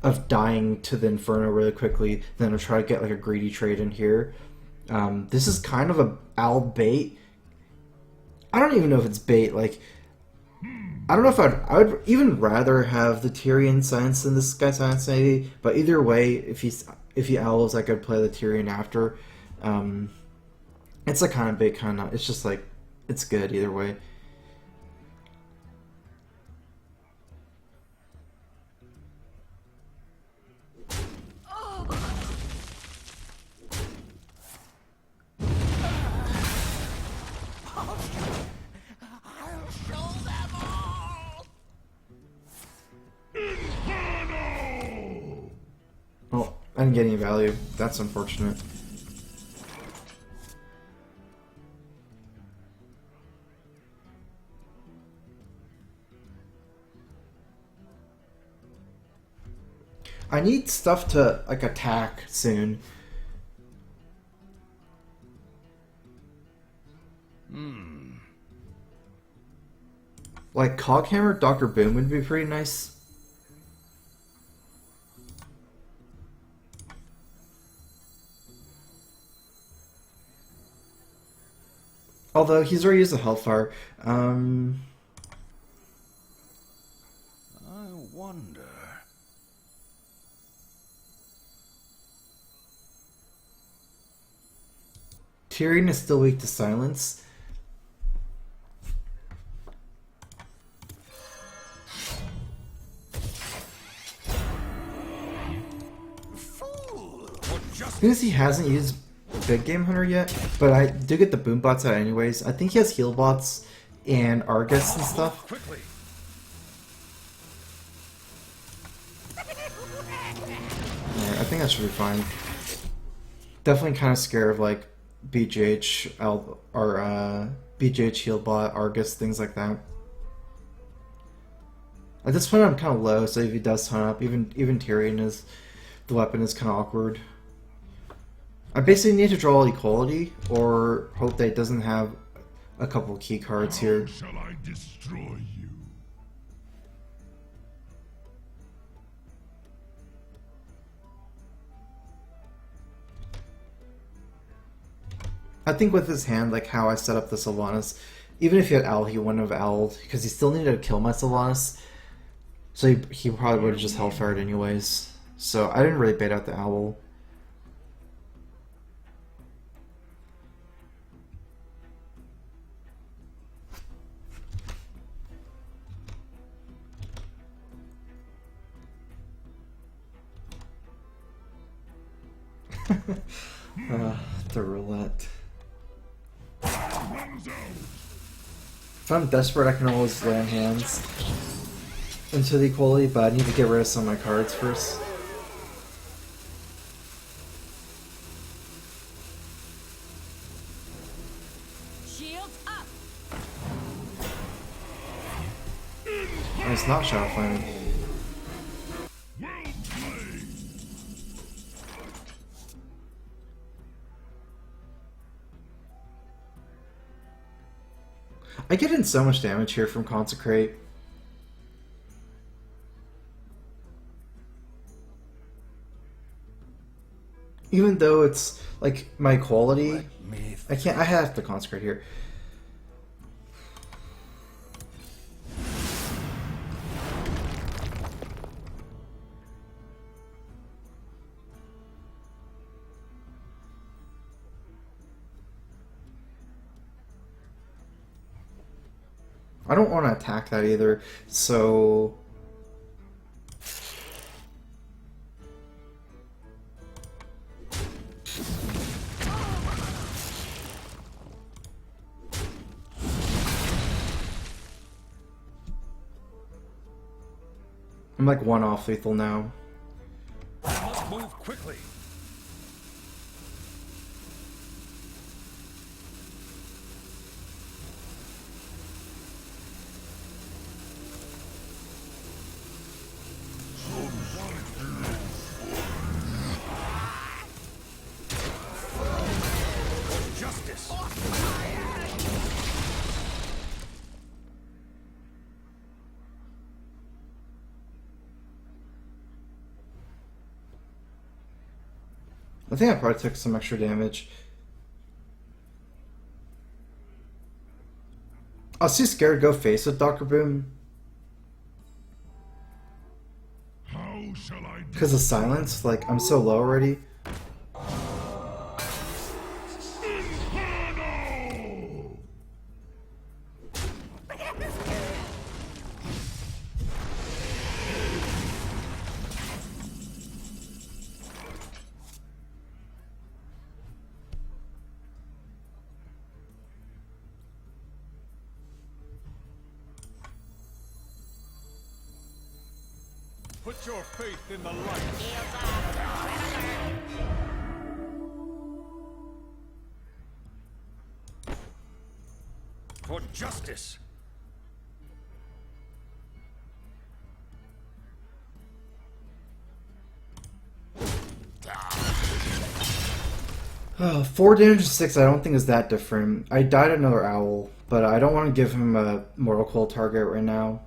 of dying to the Inferno really quickly than to try to get like a greedy trade in here. This is kind of a Owl bait. I don't even know if it's bait. Like, I don't know if I would even rather have the Tyrion Science than this guy's Science maybe. But either way, if he owls, I could play the Tyrion after. It's like kind of big, kind of. It's just like it's good either way. I'll show them all! Oh, I didn't get any value. That's unfortunate. I need stuff to like attack soon. Like Coghammer, Dr. Boom would be pretty nice. Although he's already used a Hellfire. I wonder. Tyrion is still weak to silence. Because he hasn't used Big Game Hunter yet, but I do get the boom bots out anyways. I think he has heal bots and Argus and stuff. Quickly. Alright, I think that should be fine. Definitely kind of scared of like BGH or BGH heal bot, Argus, things like that. At this point I'm kind of low, so if he does ton up, even Tyrion is the weapon is kind of awkward. I basically need to draw equality or hope that it doesn't have a couple key cards here. Shall I destroy you? I think with his hand, like how I set up the Sylvanas, even if he had Owl, he wouldn't have owled because he still needed to kill my Sylvanas. So he probably would have just Hellfired anyways. So I didn't really bait out the Owl. The roulette. If I'm desperate, I can always land hands into the equality, but I need to get rid of some of my cards first. Shields up. And it's not Shadow Flame. I get in so much damage here from Consecrate. Even though it's like my quality, I have to Consecrate here. I don't want to attack that either, so... I'm like one off lethal now. I must move quickly. justice. I think I probably took some extra damage. I was too scared to go face with Dr. Boom. How shall I do? Because of silence, like, I'm so low already. Inferno! Put your faith in the light. Shields up. Red alert. For justice. Oh, 4 damage to 6 I don't think is that different. I died another owl, but I don't want to give him a Mortal Coil target right now.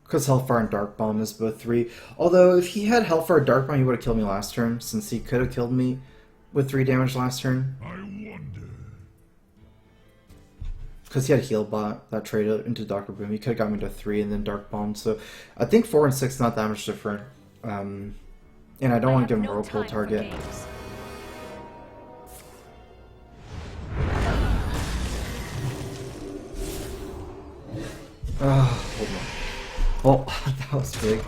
Because Hellfire and Dark Bomb is both 3. Although, if he had Hellfire or Dark Bomb, he would have killed me last turn, since he could have killed me with 3 damage last turn. I wonder. Because he had a heal bot that traded into Dr. Boom. He could have got me to 3 and then Dark Bomb. So, I think 4 and 6 not that much different. And I don't want to give him a Mortal Coil target. Hold on. Well, that was big.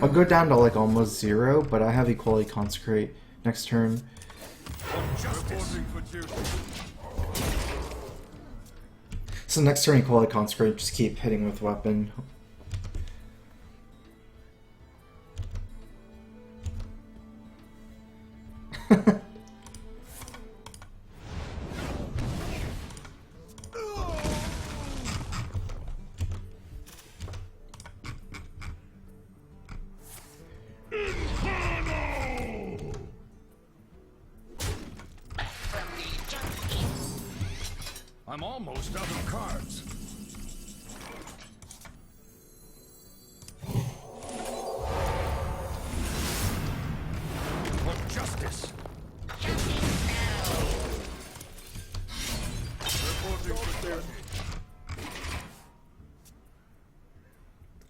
I'll go down to like almost 0, but I have Equality Consecrate next turn. Reporting for duty. So next turn Equality Consecrate, just keep hitting with weapon. I'm almost out of cards. For justice. Reporting for duty.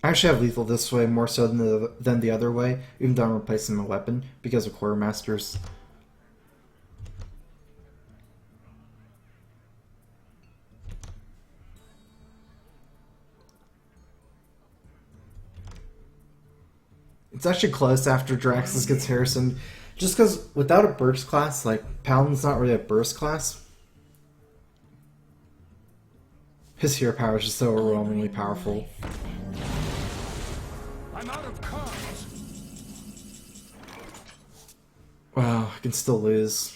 I actually have lethal this way more so than the other way, even though I'm replacing my weapon because of Quartermasters. It's actually close after Draxus gets Harrison, just because without a burst class, like, Paladin's not really a burst class. His hero power is just so overwhelmingly powerful. I'm out of cards. Wow, I can still lose.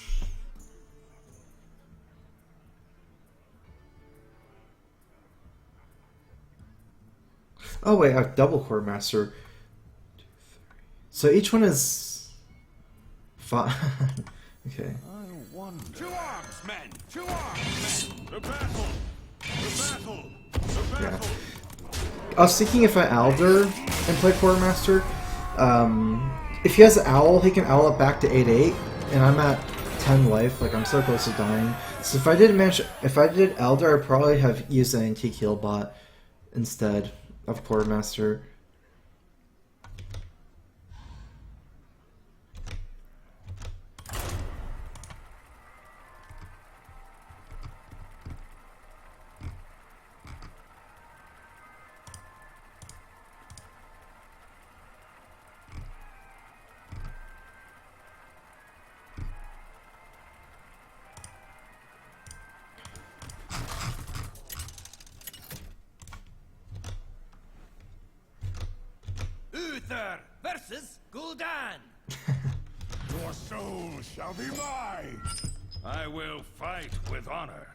Oh wait, I have double Quartermaster. So each one is 5. Okay. I wonder. To arms, men! To arms, men! The battle! The battle! The Yeah. battle! I was thinking if I Alder and play Quartermaster, if he has an Owl, he can Owl it back to 8/8, and I'm at 10 life, like I'm so close to dying. So if I did Elder, I'd probably have used an antique heal bot instead of Quartermaster. Uther versus Gul'dan. Your soul shall be mine. I will fight with honor.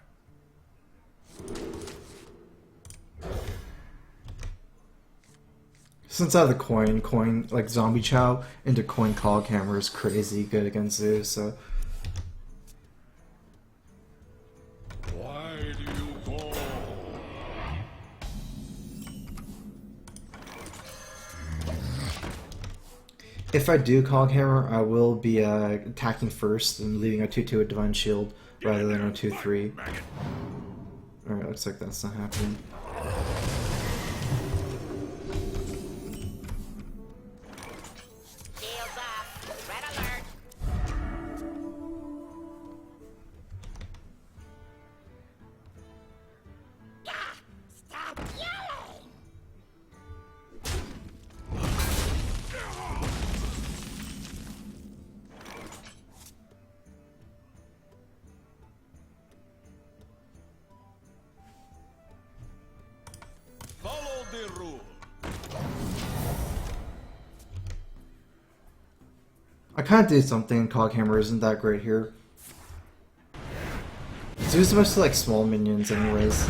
Since I have the coin like Zombie Chow into coin cog hammer is crazy good against Zeus, so Why do you go? if I do cog hammer, I will be attacking first and leaving a 2/2 with Divine Shield rather than a 2/3. Alright, looks like that's not happening. Shields off. Red alert. Gah! Stop yelling! Follow the rule. I kind of did something. Cog hammer isn't that great here. Zeus mostly like small minions, anyways.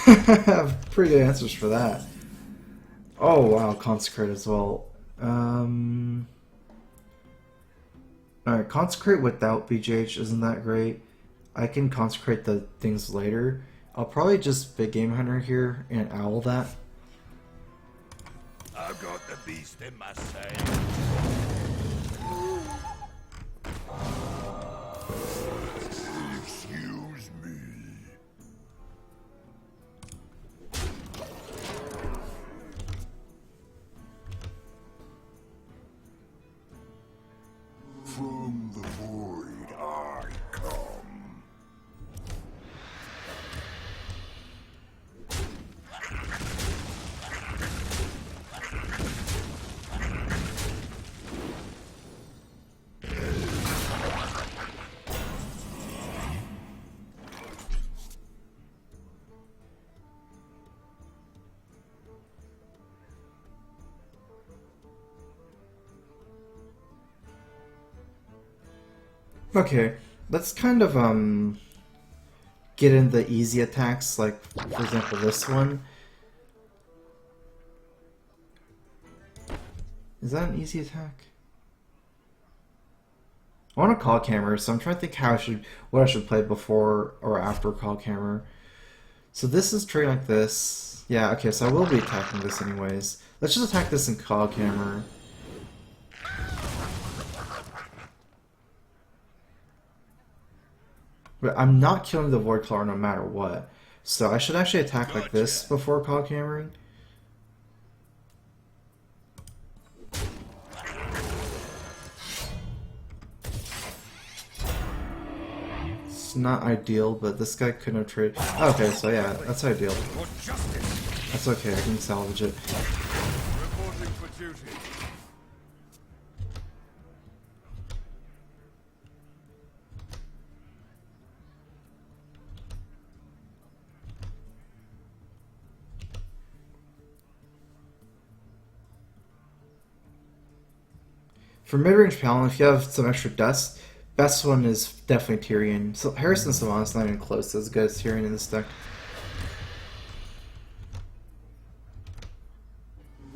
I have pretty good answers for that. Oh wow, consecrate as well. Alright, consecrate without BGH isn't that great. I can consecrate the things later. I'll probably just big game hunter here and owl that. I've got the beast in my sight. Excuse me. From the void I come. Okay, let's kind of get in the easy attacks, like for example this one. Is that an easy attack? I want a cog hammer, so I'm trying to think what I should play before or after cog hammer. So this is trading like this. Yeah, okay, so I will be attacking this anyways. Let's just attack this in cog hammer. But I'm not killing the Void Claw no matter what. So I should actually attack like this before cog hammering. It's not ideal, but this guy couldn't have traded. Okay, so yeah, that's ideal. That's okay, I can salvage it. Reporting for duty. For mid-range Paladin, if you have some extra dust, best one is definitely Tyrion. So Harrison Savant's not even close to as good as Tyrion in this deck.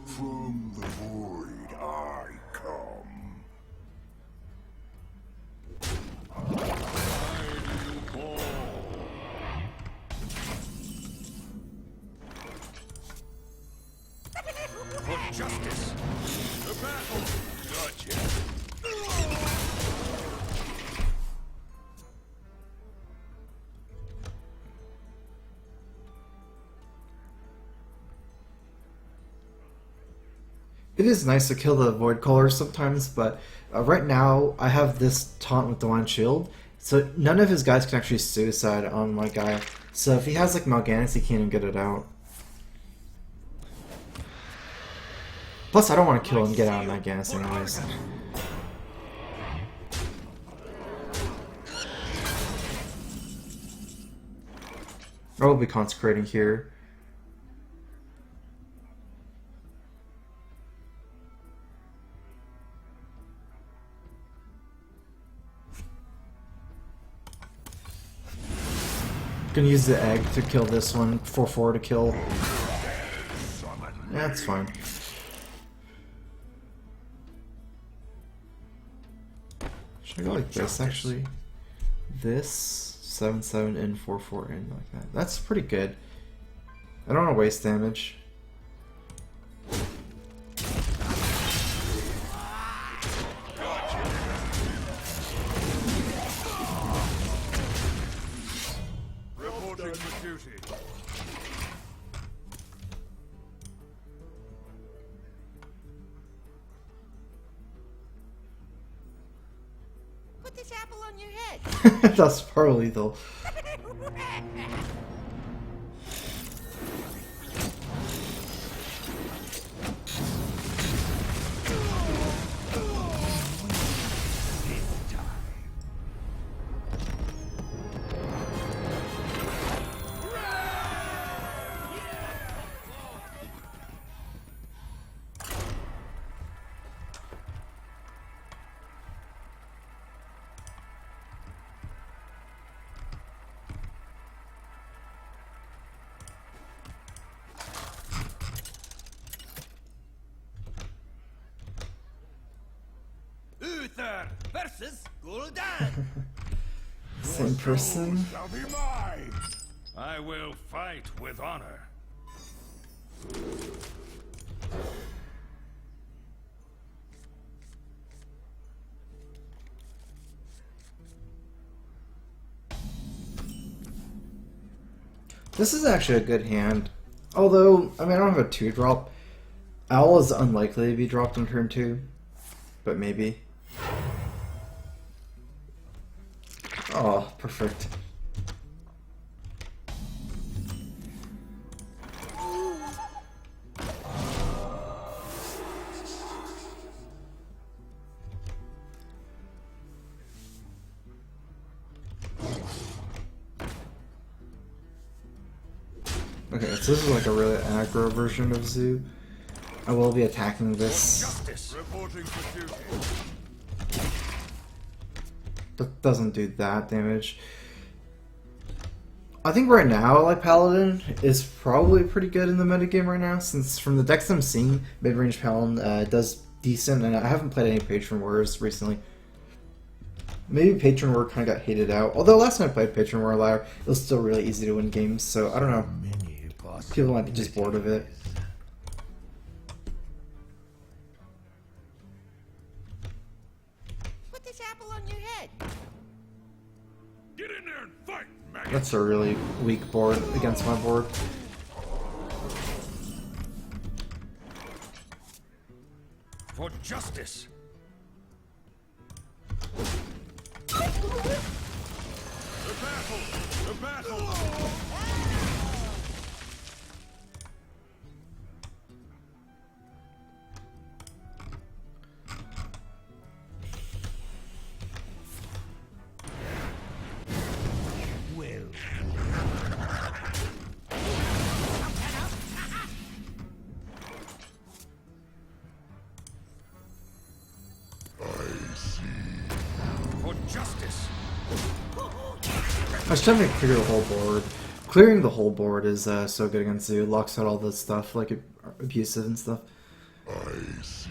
From the void I come. For justice. The battle. Gotcha. it is nice to kill the void callers sometimes, but right now I have this taunt with Divine Shield, so none of his guys can actually suicide on my guy. So if he has like Mal'Ganis, he can't even get it out. Plus, I don't want to kill and get out of Mal'Ganis anyways. I will be consecrating here. Gonna use the egg to kill this one, 4/4 to kill. Yeah, that's fine. Should I go like this actually? This 7/7 in 4/4 in like that. That's pretty good. I don't want to waste damage. Reporting for duty. Put this apple on your head. That's probably lethal. Uther versus Gul'dan. Same person. Shall be mine. I will fight with honor. This is actually a good hand. Although, I mean, I don't have a 2-drop. Owl is unlikely to be dropped on turn 2. But maybe. Oh, perfect. Okay, so this is like a really aggro version of Zoo. I will be attacking this. Justice. Reporting for duty. That doesn't do that damage. I think right now, like, Paladin is probably pretty good in the metagame right now, since from the decks I'm seeing, mid-range Paladin does decent, and I haven't played any Patron Wars recently. Maybe Patron War kind of got hated out, although last time I played Patron War Liar, it was still really easy to win games, so I don't know. People might be just bored of it. Put this apple on your head. Get in there and fight, maggot. That's a really weak board against my board. For justice. The battle! The battle! For justice. I was trying to clear the whole board. Clearing the whole board is so good against Zoo. It locks out all this stuff, like abusive and stuff. I see.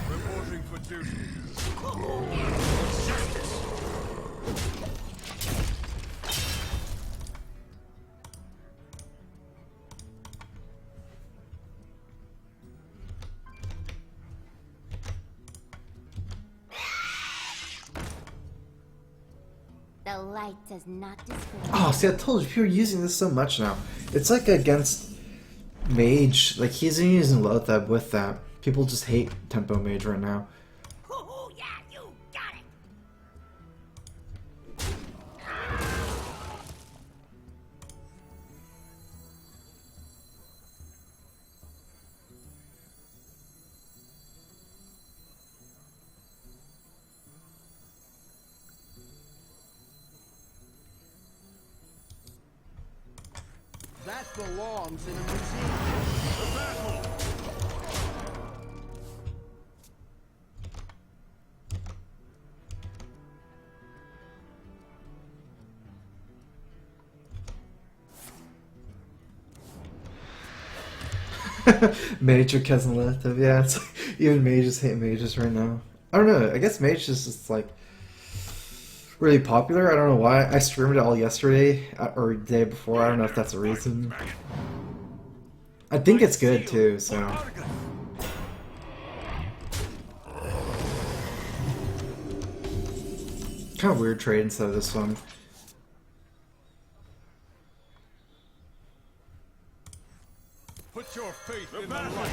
Reporting for duty. The light does not discriminate. Oh, see, I told you, people are using this so much now. It's like against Mage. Like, he's using Lothab with that. People just hate Tempo Mage right now. Hoo-hoo, yeah, you got it. That belongs in a museum. Mage or cousin Lothab, yeah, it's like, even mages hate mages right now. I don't know, I guess Mage is just like really popular. I don't know why. I streamed it all yesterday or the day before. I don't know if that's a reason. I think it's good too, so. Kind of weird trade instead of this one. Put your faith in the light.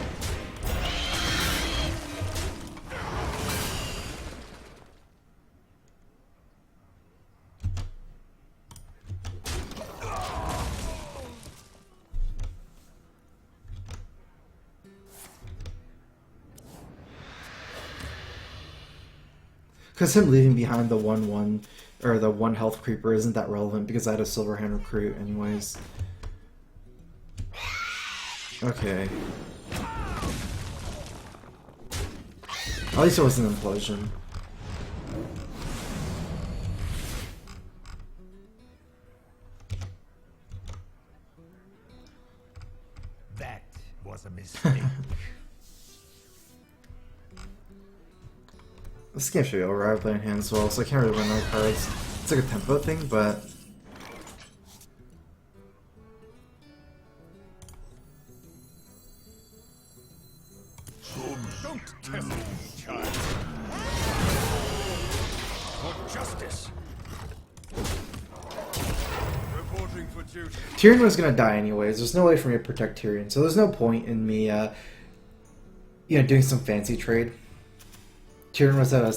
Because him leaving behind the 1-1 or the 1 health creeper isn't that relevant because I had a silver hand recruit anyways. Okay. At least it wasn't an implosion. That was a mistake. This game should be over. I play in hand as well, so I can't really win my cards. It's like a tempo thing, but Don't test me, child. For justice. Reporting for duty. Tyrion was gonna die anyways. There's no way for me to protect Tyrion, so there's no point in me, doing some fancy trade. Tyrion was at a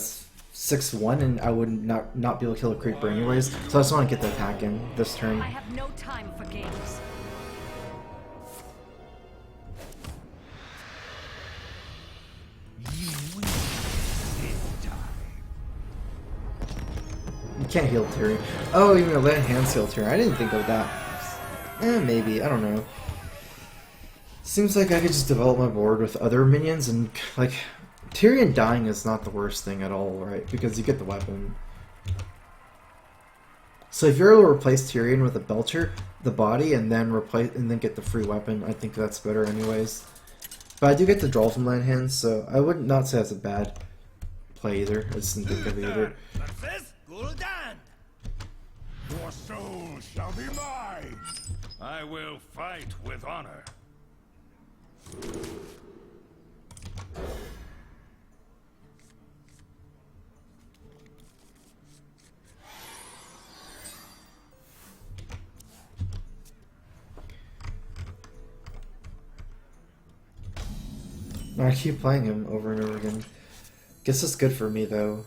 6-1, and I would not be able to kill a creeper anyways, so I just want to get the attack in this turn. I have no time for games. You can't heal Tyrion. Oh, even a land hand heal Tyrion. I didn't think of that. Maybe. I don't know. Seems like I could just develop my board with other minions, and, like, Tyrion dying is not the worst thing at all, right? Because you get the weapon. So if you're able to replace Tyrion with a Belcher, the body, and then get the free weapon, I think that's better anyways. But I do get the draw from land hands, so I would not say that's a bad play either. I just didn't think of it either. Success, Gul'dan. Your soul shall be mine. I will fight with honor. I keep playing him over and over again. Guess it's good for me though.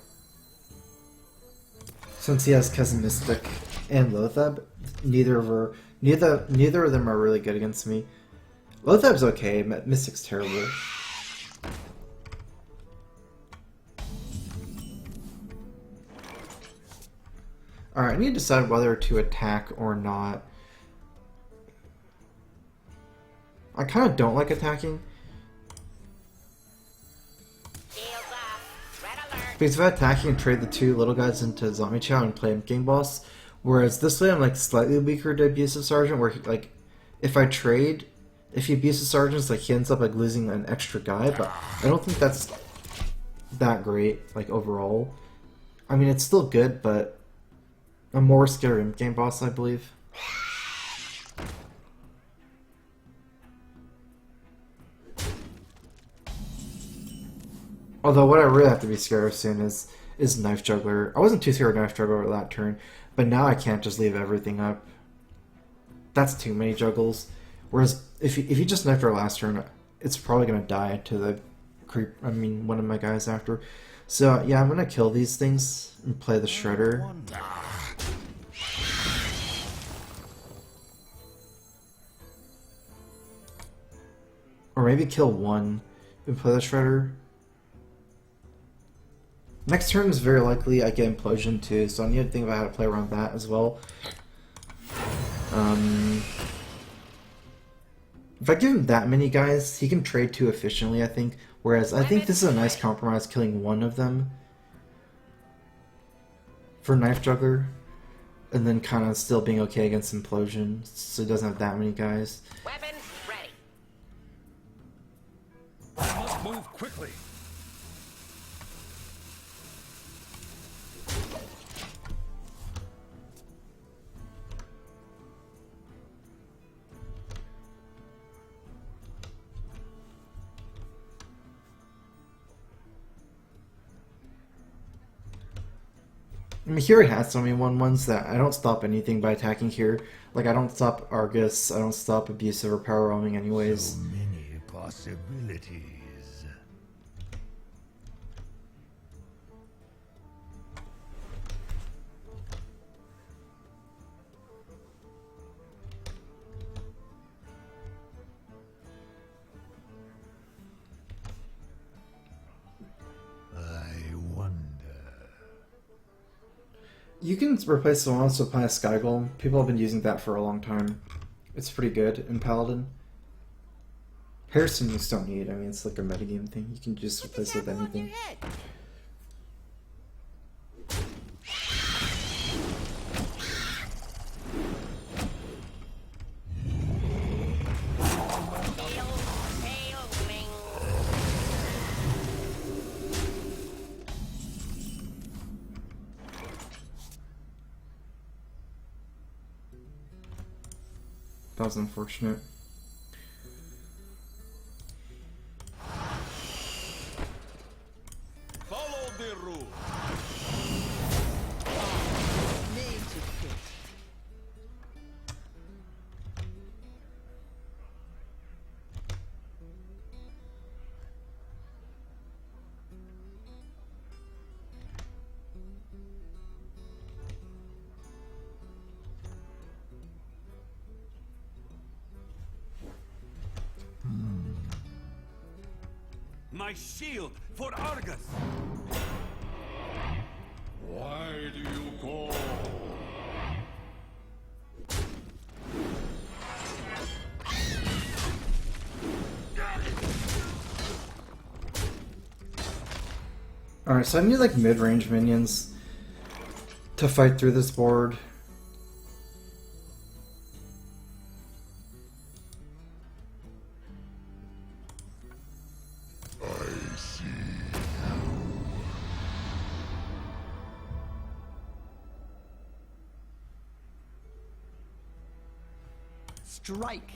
Since he has Cousin Mystic and Lothab, neither of them are really good against me. Lothab's okay, Mystic's terrible. Alright, I need to decide whether to attack or not. I kind of don't like attacking. Because if I attack, you can trade the 2 little guys into Zombie Chow and play him Game Boss. Whereas this way, I'm like slightly weaker to Abusive Sergeant, where like if I trade, if he Abusive Sergeant's, like he ends up like losing an extra guy, but I don't think that's that great, like overall. I mean, it's still good, but I'm more scared of Game Boss, I believe. Although what I really have to be scared of soon is is Knife Juggler. I wasn't too scared of Knife Juggler that turn, but now I can't just leave everything up. That's too many juggles. Whereas if you just Knife Juggler last turn, it's probably gonna die to the creep. I mean, one of my guys after. So yeah, I'm gonna kill these things and play the Shredder. Or maybe kill one and play the Shredder. Next turn is very likely I get Implosion too, so I need to think about how to play around that as well. If I give him that many guys, he can trade too efficiently, I think. Whereas I think this is a nice compromise, killing one of them for Knife Juggler, and then kind of still being okay against Implosion, so he doesn't have that many guys. Weapons ready. I must move quickly. I mean, here it has so many 1/1s that I don't stop anything by attacking here. Like, I don't stop Argus, I don't stop Abusive or Power Roaming anyways. So many possibilities. I wonder. You can replace the one with a Sky Golem. People have been using that for a long time. It's pretty good in Paladin. Harrison you just don't need. I mean, it's like a metagame thing. You can just replace it with anything. That was unfortunate. Follow the rule. My shield for Argus. Why do you call? Alright, so I need like mid-range minions to fight through this board. Strike.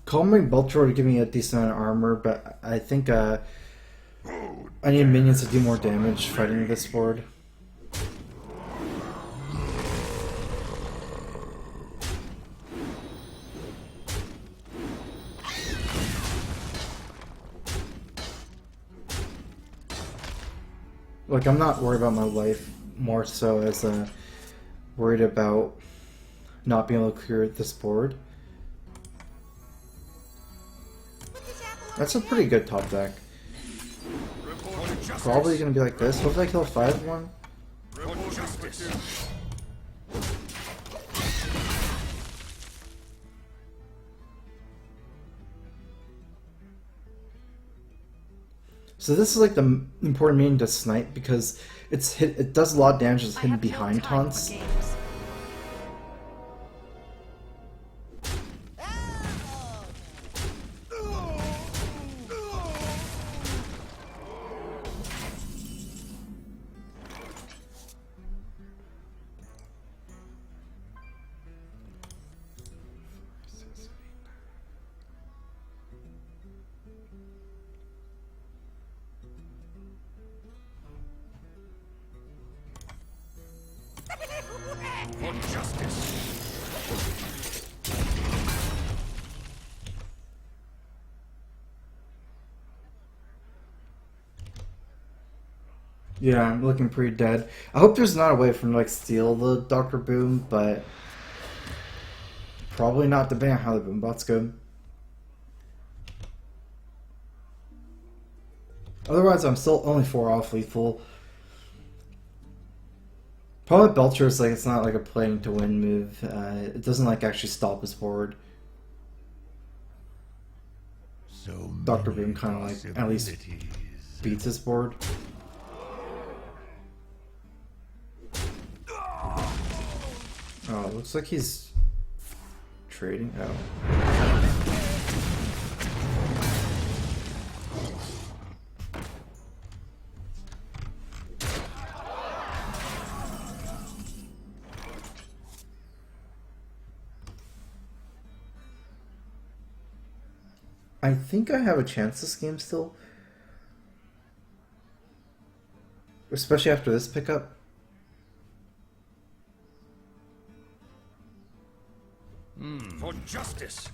Calming Belcher would give me a decent amount of armor, but I think I need minions to do more damage fighting this board. Like, I'm not worried about my life, more so as worried about not being able to clear this board. That's a pretty good top deck. Probably gonna be like this. Hopefully I kill a 5-1. So this is like the important minion to snipe because it does a lot of damage that's hidden behind taunts. For justice. Yeah, I'm looking pretty dead. I hope there's not a way for him to like steal the Dr. Boom, but probably not depending on how the boom bots go. Otherwise, I'm still only 4 off lethal. Problem with Belcher is like it's not like a playing to win move. It doesn't like actually stop his board. So Dr. Boom kind of like at least beats his board. Oh, it looks like he's trading. Oh. I think I have a chance this game still. Especially after this pickup. For justice.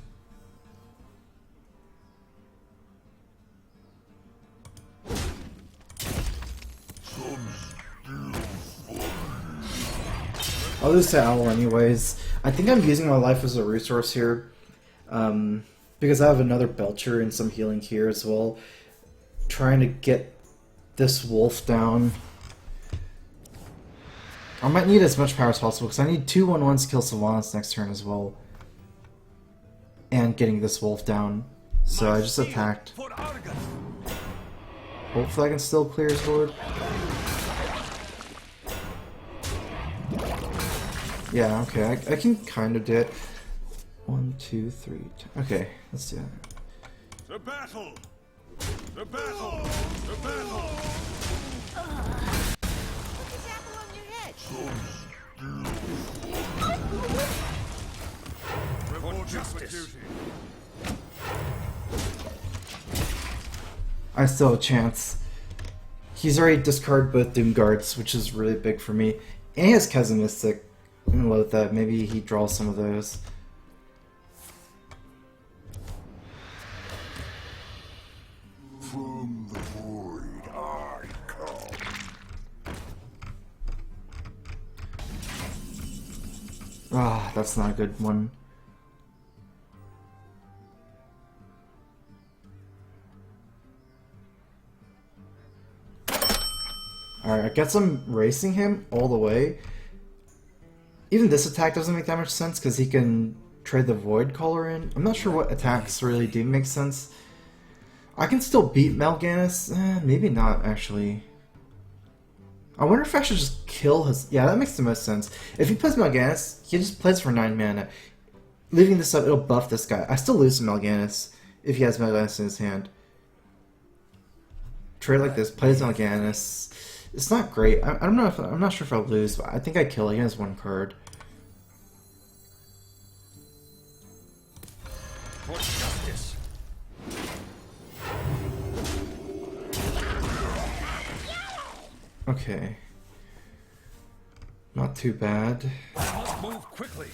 I'll lose to Owl anyways. I think I'm using my life as a resource here. Because I have another Belcher and some healing here as well. Trying to get this wolf down. I might need as much power as possible because I need 2 1/1s to kill Sylvanas next turn as well. And getting this wolf down. So I just attacked. Hopefully I can still clear his board. Yeah, okay, I can kind of do it. 1, 2, 3. Okay, let's do that. The battle! The battle! The battle! Put this apple on your head. For justice. I still have a chance. He's already discarded both Doom Guards, which is really big for me. And he has Chasmistic. I'm gonna load that. Maybe he draws some of those. From the void I come. Ah, that's not a good one. Alright, I guess I'm racing him all the way. Even this attack doesn't make that much sense because he can trade the Void Caller in. I'm not sure what attacks really do make sense. I can still beat Mal'Ganis. Maybe not, actually. I wonder if I should just kill his... Yeah, that makes the most sense. If he plays Mal'Ganis, he just plays for 9 mana. Leaving this up, it'll buff this guy. I still lose to Mal'Ganis if he has Mal'Ganis in his hand. Trade like this, plays Mal'Ganis. It's not great. I don't know if... I'm not sure if I'll lose, but I think I kill. He has 1 card. For justice. Okay. Not too bad. I must move quickly.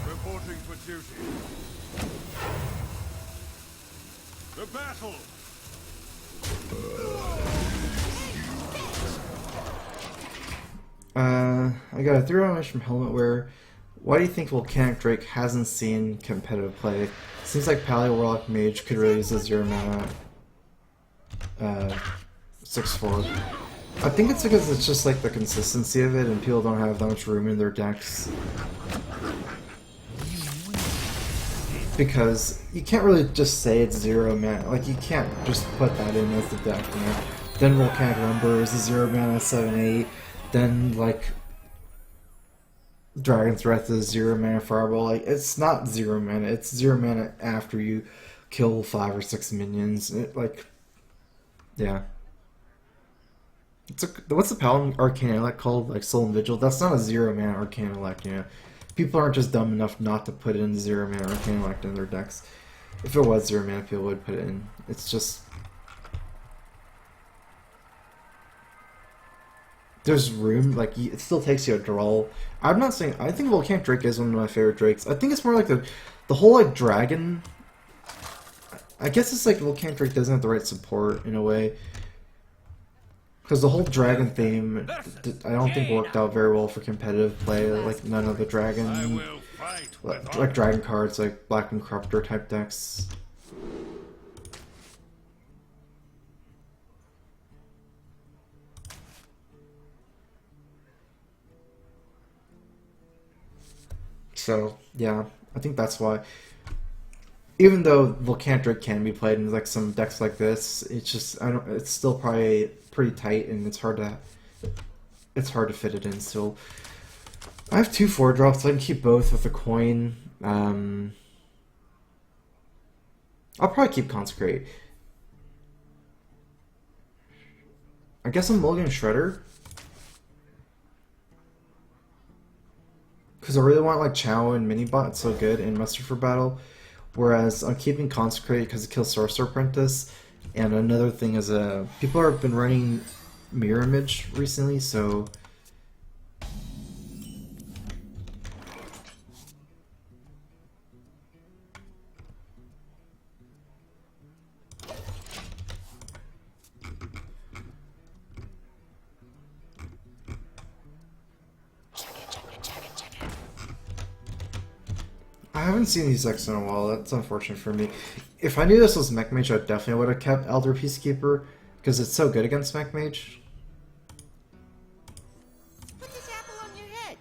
Reporting for duty. The battle. I got a 3-1 wish from Helmet Wear. Why do you think Volcanic Drake hasn't seen competitive play? Seems like Paleo Warlock Mage could really use a 0 mana 6/4. I think it's because it's just like the consistency of it and people don't have that much room in their decks. Because you can't really just say it's 0 mana, like you can't just put that in as the deck, you know? Then Volcanic Lumber is a 0 mana 7/8, then like Dragon's Breath is 0 mana Fireball. Like it's not 0 mana, it's 0 mana after you kill 5 or 6 minions. Like, yeah. What's the Paladin Arcane Elect called? Like Soul and Vigil? That's not a 0 mana Arcane Elect, you know? People aren't just dumb enough not to put in 0 mana Arcane Elect in their decks. If it was 0 mana, people would put it in. It's just... there's room, like, it still takes you a draw. I'm not saying, I think Volcanic Drake is one of my favorite drakes. I think it's more like the whole, like, dragon. I guess it's like Volcanic Drake doesn't have the right support in a way. Because the whole dragon theme, I don't think worked out very well for competitive play. Like, none of the dragon, like dragon cards, like Black and Corruptor type decks. So, yeah, I think that's why. Even though Volcanic Drake can be played in like some decks like this, it's just it's still probably pretty tight and it's hard to fit it in still. I have 2 4-drops, so I can keep both with a coin. I'll probably keep Consecrate. I guess I'm mulliganing Shredder. Because I really want like Chow and Minibot, it's so good, and Muster for Battle. Whereas I'm keeping Consecrate because it kills Sorcerer Apprentice. And another thing is people have been running Mirror Image recently, so I haven't seen these decks in a while. That's unfortunate for me. If I knew this was Mech Mage, I definitely would have kept Elder Peacekeeper because it's so good against Mech Mage. Put this apple on your head.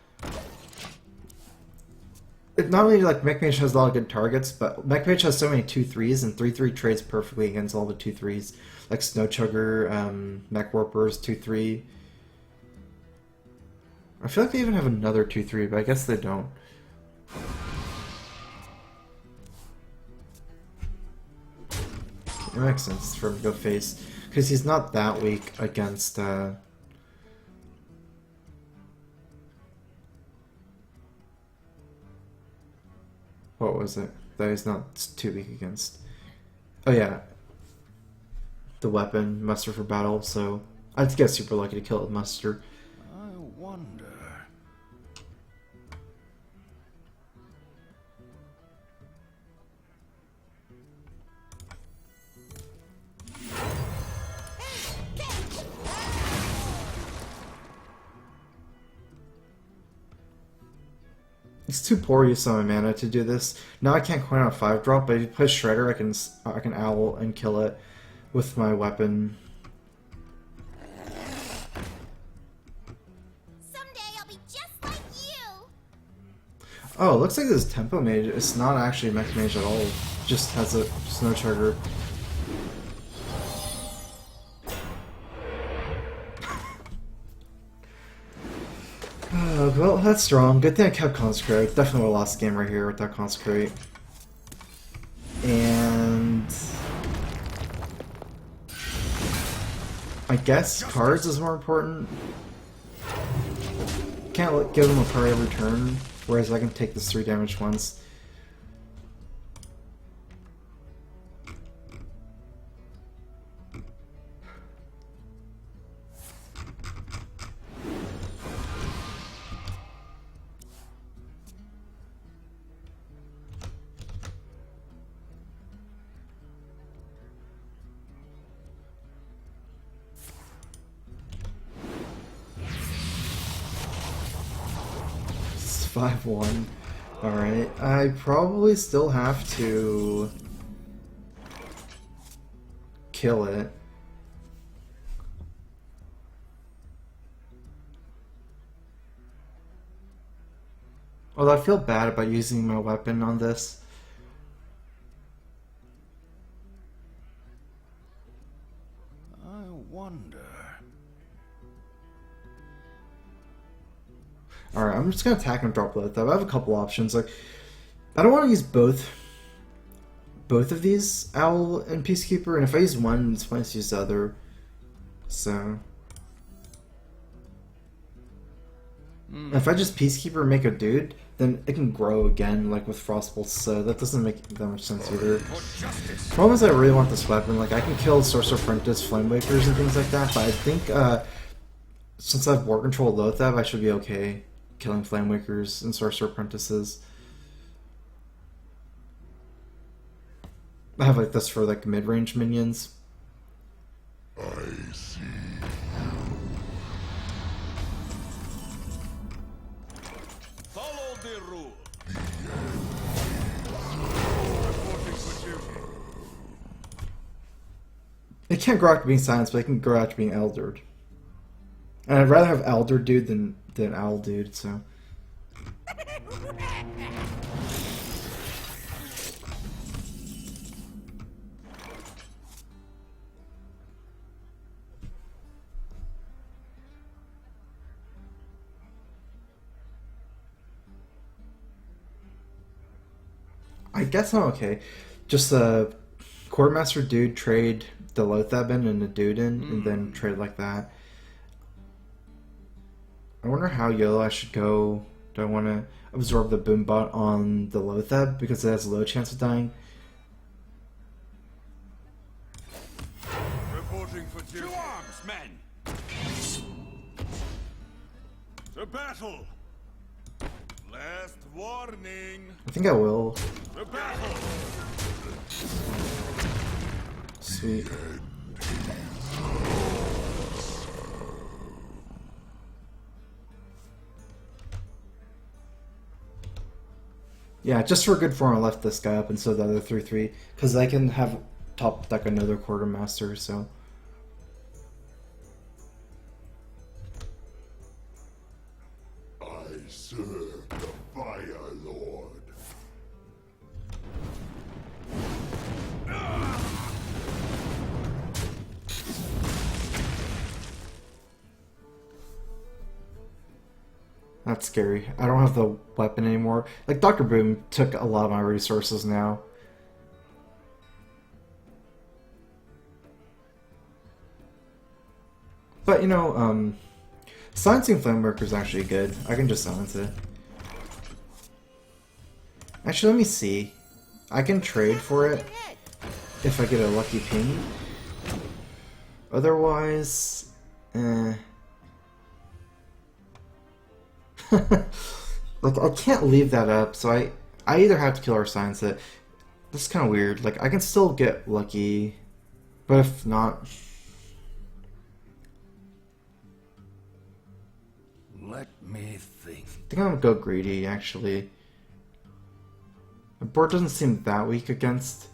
It not only like Mech Mage has a lot of good targets, but Mech Mage has so many 2/3s, and 3/3 trades perfectly against all the 2/3s, like Snow Chugger, Mech Warpers 2/3. I feel like they even have another 2/3, but I guess they don't. It makes sense for him to go face, because he's not that weak against, what was it? That he's not too weak against. Oh yeah. The weapon, Muster for Battle, so I'd get super lucky to kill it with Muster. I wonder. It's too poor use of my mana to do this. Now I can't coin on a 5-drop, but if you play Shredder, I can owl and kill it with my weapon. Someday I'll be just like you. Oh, it looks like this Tempo Mage. It's not actually Mech Mage at all. Just has a Snow Chugger. Well, that's strong. Good thing I kept Consecrate. Definitely would have lost the game right here with that Consecrate. And I guess cards is more important. Can't give them a card every turn, whereas I can take this 3 damage once. It's 5-1. Alright, I probably still have to kill it. Although I feel bad about using my weapon on this. I wonder. Alright, I'm just gonna attack and drop both. I have a couple options. Like, I don't want to use both of these, Owl and Peacekeeper, and if I use one, it's fine to use the other. So if I just Peacekeeper and make a dude, then it can grow again, like with Frostbolt, so that doesn't make that much sense either. Problem is I really want this weapon. Like, I can kill Sorcerer Apprentice, Flamewakers, and things like that, but I think since I have war control Lothab, I should be okay killing Flamewakers and Sorcerer Apprentices. I have like this for like mid-range minions. I see. Follow the rule. It can't grow out to being silenced, but it can grow out to being eldered. And I'd rather have elder dude than owl dude, so. I guess I'm okay. Just the Quartermaster dude trade the Lothabin and the dude in, and then trade like that. I wonder how YOLO I should go. Do I want to absorb the Boombot on the Lothab because it has a low chance of dying? Reporting for duty. To arms, men! To battle! Last warning. I think I will. To battle! Sweet. Yeah, just for good form, I left this guy up instead of the other 3/3 because I can have top deck another Quartermaster. So I serve the Fire Lord. that's scary. I don't have the weapon anymore. Like Dr. Boom took a lot of my resources now. But you know, silencing Flameworker is actually good. I can just silence it. Actually, let me see. I can trade for it if I get a lucky ping. Otherwise, like I can't leave that up, so I either have to kill or silence it. This is kind of weird. Like I can still get lucky, but if not. Let me think. I think I'm gonna go greedy, actually. The board doesn't seem that weak against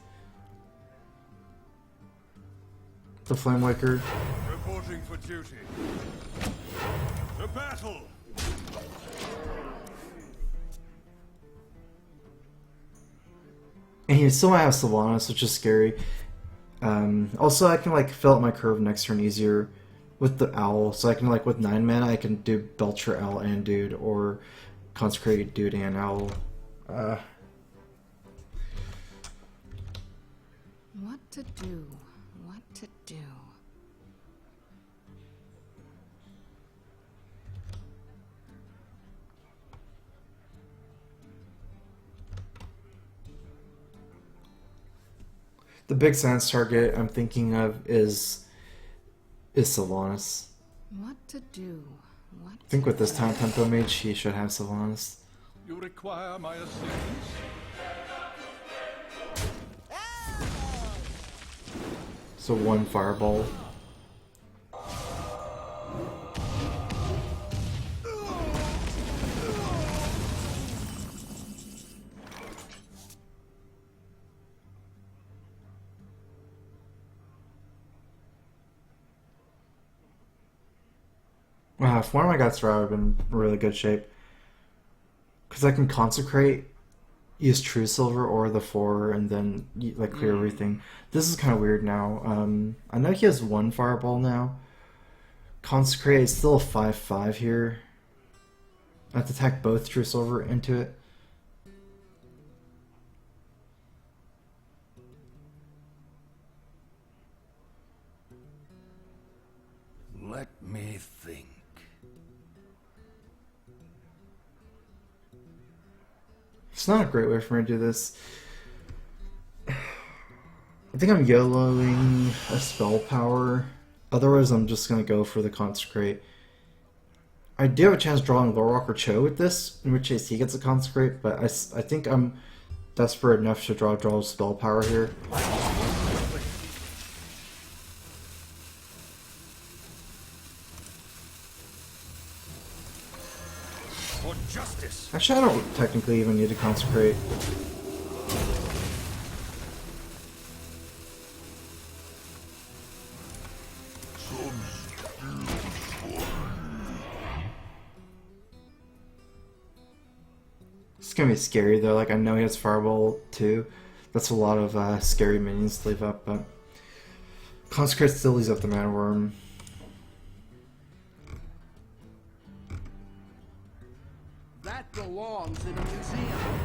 the Flamewaker. Reporting for duty. To battle! And he still might have Sylvanas, which is scary. Also, I can like fill out my curve next turn easier with the Owl, so I can like with 9 mana I can do Belcher, Owl, and Dude, or Consecrate Dude and Owl. What to do? What to do? The big silence target I'm thinking of is Sylvanas. What to do? What I think with this time Tempo Mage he should have Sylvanas. You require my assistance? So 1 Fireball. If one of my guys throw, I've been in really good shape. Because I can Consecrate, use True Silver or the 4, and then like clear everything. This is kind of weird now. I know he has 1 Fireball now. Consecrate is still a 5/5 here. I have to attack both True Silver into it. Let me think. It's not a great way for me to do this. I think I'm YOLOing a spell power. Otherwise, I'm just gonna go for the Consecrate I do have a chance drawing Lorewalker Cho with this, in which case he gets a Consecrate, but I think I'm desperate enough to draw spell power here. For justice. Actually, I don't technically even need to Consecrate. It's gonna be scary though, like I know he has Fireball too. That's a lot of scary minions to leave up, but Consecrate still leaves up the Mana Worm. That belongs in a museum.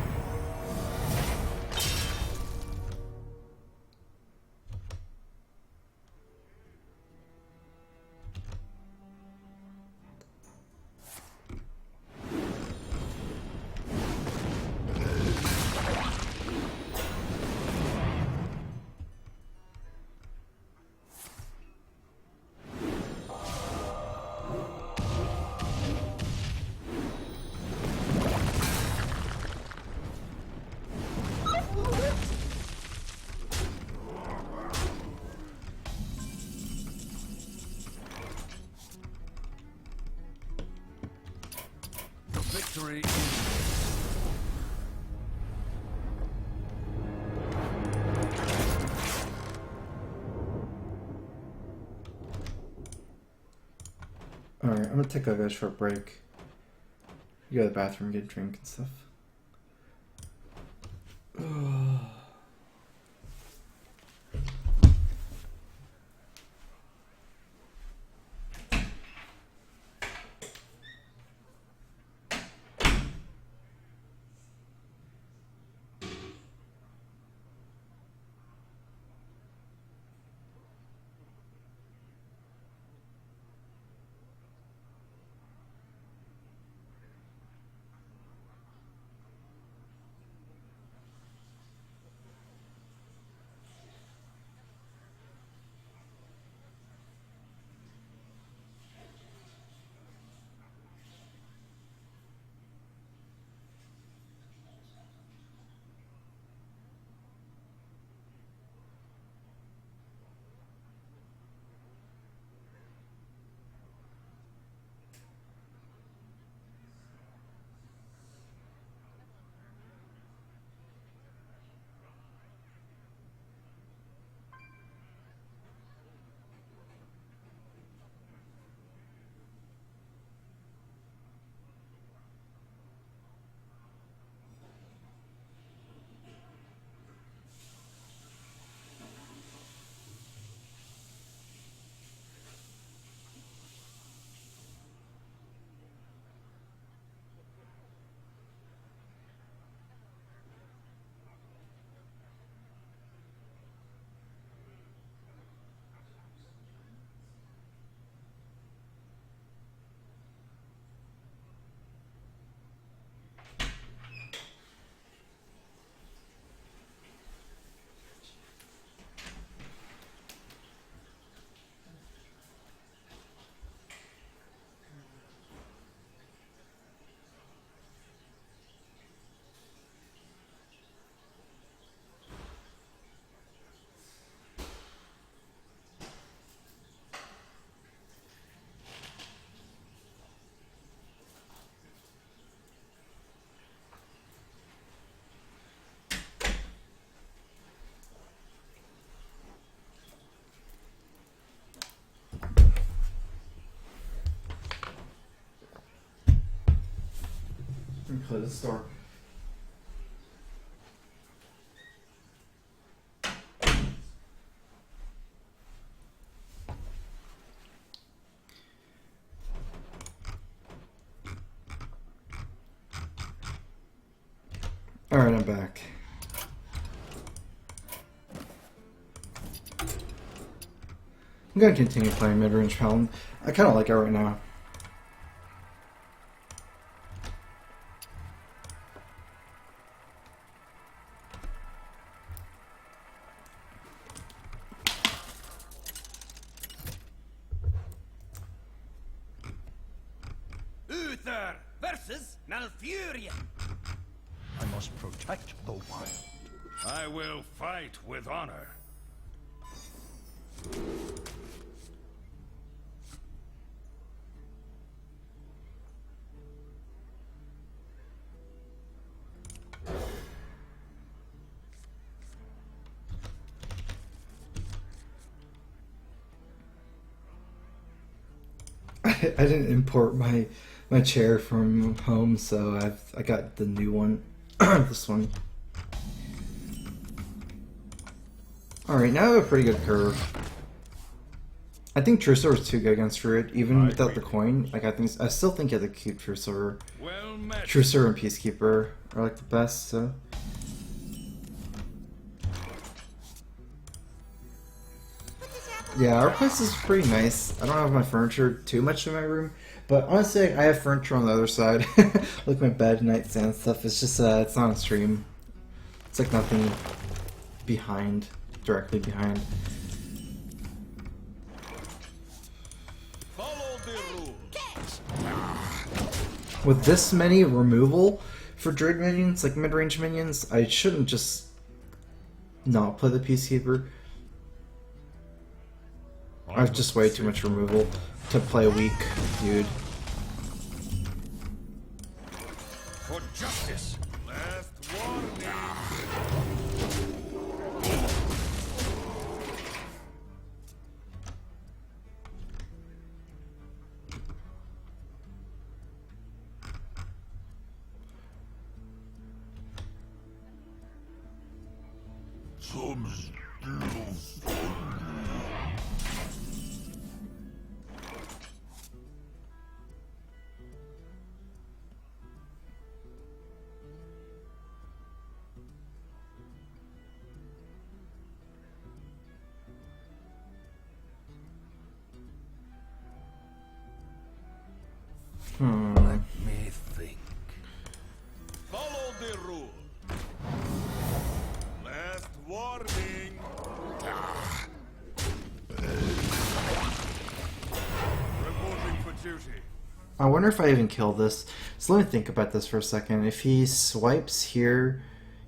Victory. Alright, I'm gonna take a short break. You go to the bathroom, get a drink and stuff. Close the store. Alright, I'm back. I'm gonna continue playing mid-range Paladin. I kinda like it right now. versus Malfurion. I must protect the wild. I will fight with honor. I didn't import my chair from home, so I got the new one. This one. Alright, now I have a pretty good curve. I think True Silver is too good against Druid, even without the coin. Like I still think you have the cute True Silver. Well met. True Silver and Peacekeeper are like the best, so. Yeah, our place is pretty nice. I don't have my furniture too much in my room, but honestly, I have furniture on the other side, like my bed, nightstand and stuff. It's just it's not on stream. It's like nothing behind, directly behind. Follow the rules. With this many removal for Druid minions, like mid-range minions, I shouldn't just not play the Peacekeeper. I have just way too much removal to play a weak dude. For justice. Last warning. Some still Let me think. follow the rule. Last warning. Reporting for duty. I wonder if I even kill this. So let me think about this for a second. If he swipes here,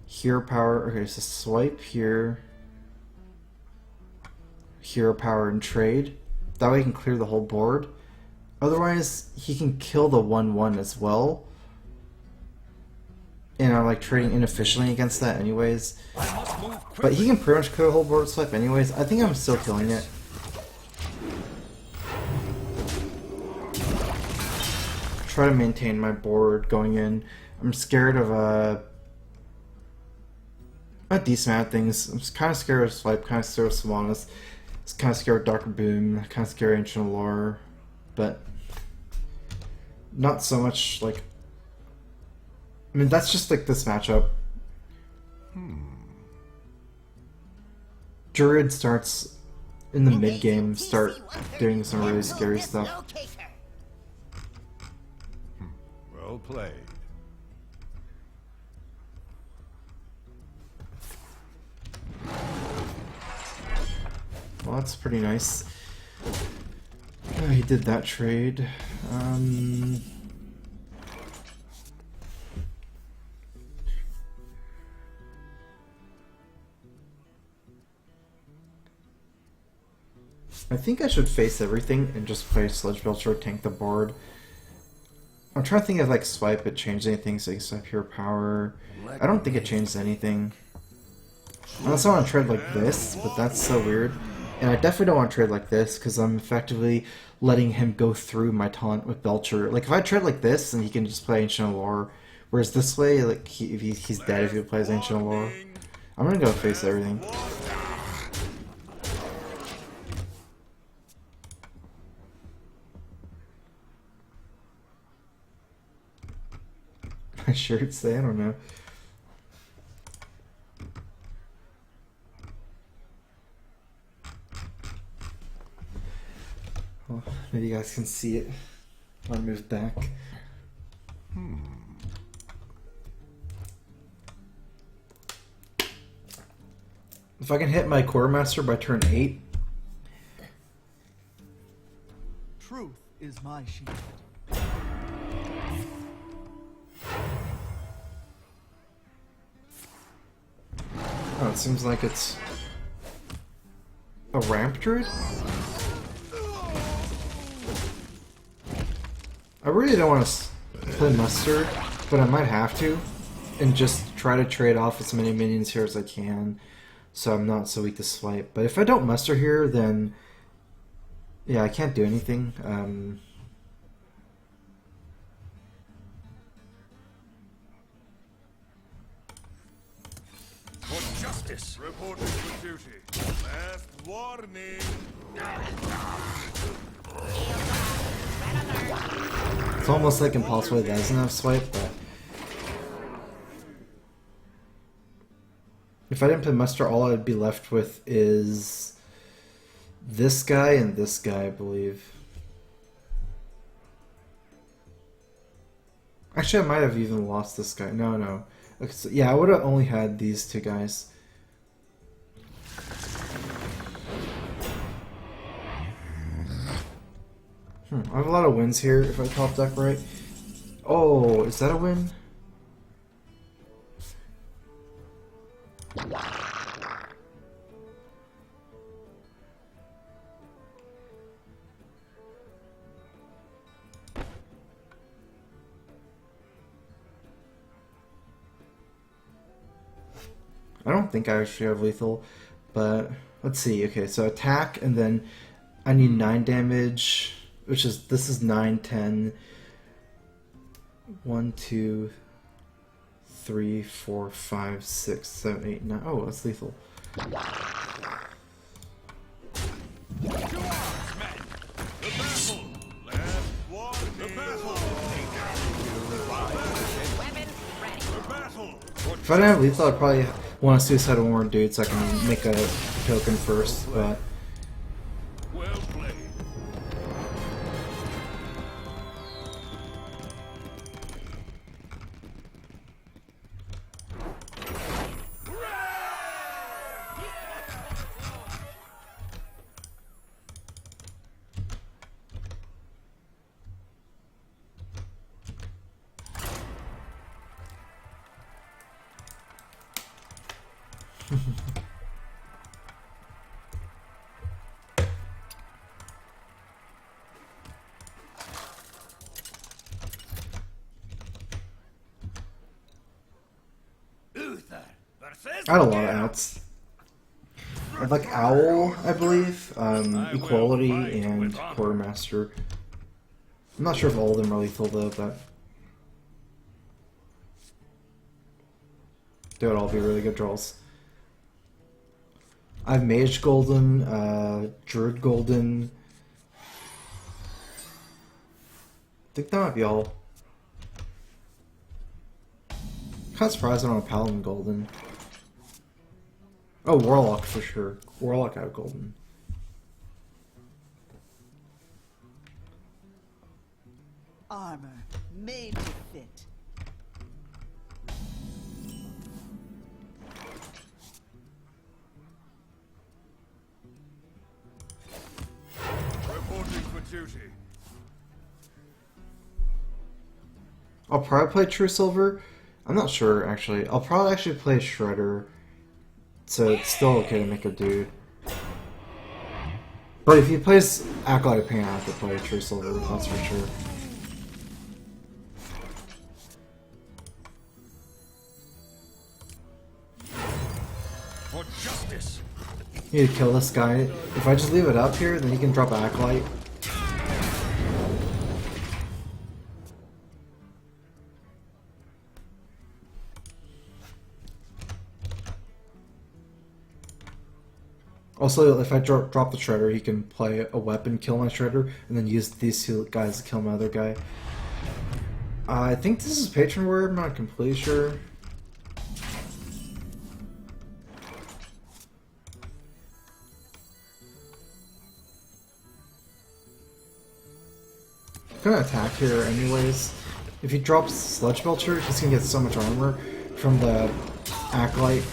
hero power, okay, so swipe here, hero power and trade. That way he can clear the whole board. Otherwise, he can kill the 1/1 as well. And I'm like trading inefficiently against that anyways. But he can pretty much clear the whole board swipe anyways. I think I'm still killing it. Try to maintain my board going in. I'm scared of a decent amount of things. I'm kind of scared of Swipe, kind of scared of Sylvanas, kind of scared of Dr. Boom, kind of scared of Ancient Allure, but not so much like. I mean, that's just like this matchup. Druid starts in the mid game, start doing some really scary stuff. Well played. Well, that's pretty nice. He did that trade. I think I should face everything and just play Sludge Belcher, tank the board. I'm trying to think if like swipe it changed anything, so you can swipe Hero Power. I don't think it changed anything. Unless I want to trade like this, but that's so weird. And I definitely don't want to trade like this, because I'm effectively letting him go through my taunt with Belcher. Like if I trade like this, then he can just play Ancient Allure. Whereas this way, like he's dead if he plays Ancient Allure. I'm gonna go face everything. I sure would say, I don't know. Well, maybe you guys can see it. I'll move back. If I can hit my Quartermaster by turn 8. Truth is my shield. Oh, it seems like it's a ramp druid? I really don't want to play Mustard, but I might have to, and just try to trade off as many minions here as I can, so I'm not so weak to swipe. But if I don't muster here, then yeah, I can't do anything. For justice. Reporting for duty. Last warning. It's almost like impossible that doesn't have swipe, but if I didn't play muster, all I'd be left with is this guy and this guy, I believe. Actually, I might have even lost this guy. No. Okay, so, yeah, I would have only had these two guys. I have a lot of wins here if I top deck right. Oh, is that a win? I don't think I actually have lethal, but let's see. Okay, so attack, and then I need 9 damage, which is, this is 9, 10, 1, 2, 3, 4, 5, 6, 7, 8, 9. Oh, that's lethal. To arms, men! The battle! Last warning. The battle! Weapons ready. The battle! If I didn't have lethal, I'd probably want to suicide one more dude so I can make a token first, but Well played. Uther versus I had a lot of outs. I had like Owl, I believe, Equality, and Quartermaster. I'm not sure if all of them are lethal though, but they would all be really good draws. I have Mage Golden, Druid Golden. I think that might be all. Kind of surprised I don't have Paladin Golden. Oh, Warlock for sure. Warlock out Golden. Armor made to fit. reporting for duty. I'll probably play True Silver. I'm not sure, actually. I'll probably actually play Shredder. So it's still okay to make a dude. But if he plays Acolyte Pain, I have to play True Silver, that's for sure. For justice! Need to kill this guy. If I just leave it up here, then he can drop Acolyte. Also, if I drop the Shredder, he can play a weapon, kill my Shredder, and then use these two guys to kill my other guy. I think this is Patron Word, I'm not completely sure. I'm gonna attack here anyways. If he drops Sludge Belcher, he's gonna get so much armor from the Acolyte.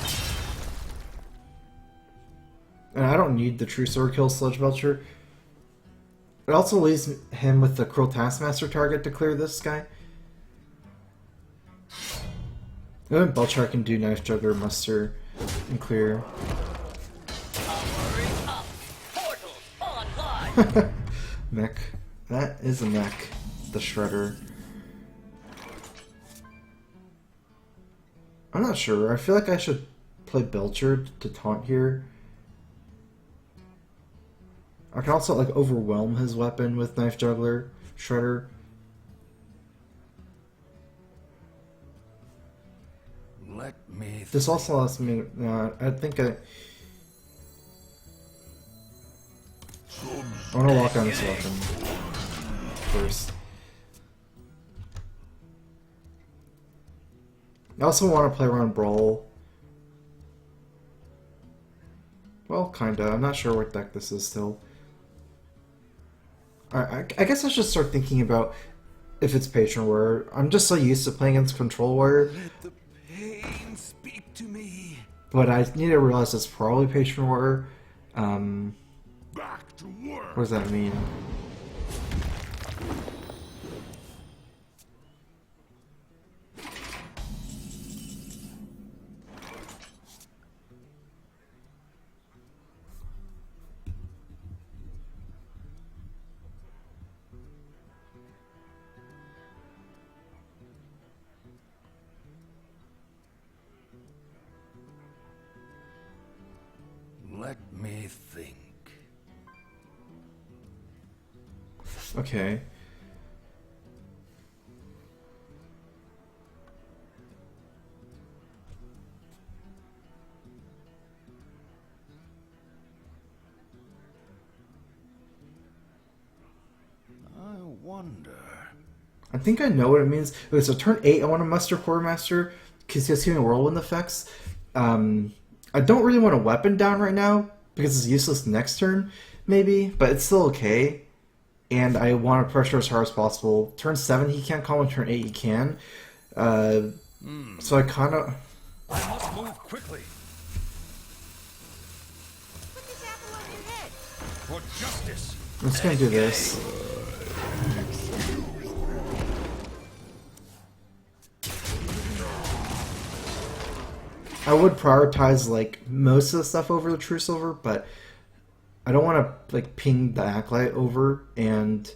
And I don't need the True Sword kill Sludge Belcher. It also leaves him with the Cruel Taskmaster target to clear this guy. And then Belcher can do Knife Juggler, Muster. and clear. Powering up. Portals online. Mech. That is a mech. The Shredder. I'm not sure. I feel like I should play Belcher to taunt here. I can also like overwhelm his weapon with Knife Juggler, Shredder. Let me. This also allows me. I think I want to lock on this weapon first. I also want to play around Brawl. Well, kinda. I'm not sure what deck this is still. I guess I should start thinking about if it's Patron Warrior. I'm just so used to playing against Control Warrior. Let the pain speak to me. But I need to realize it's probably Patron Warrior. Back to work. What does that mean? Let me think. Okay. I wonder. I think I know what it means. Okay, so turn 8, I want to muster Quartermaster because he has healing whirlwind effects. I don't really want a weapon down right now because it's useless next turn, maybe, but it's still okay. And I want to pressure as hard as possible. Turn 7 he can't call, and turn 8 he can. So I kind of... I must move quickly. Put this apple on your head. For justice. I'm just going to do this. I would prioritize like most of the stuff over the True Silver, but I don't want to like ping the Acolyte over, and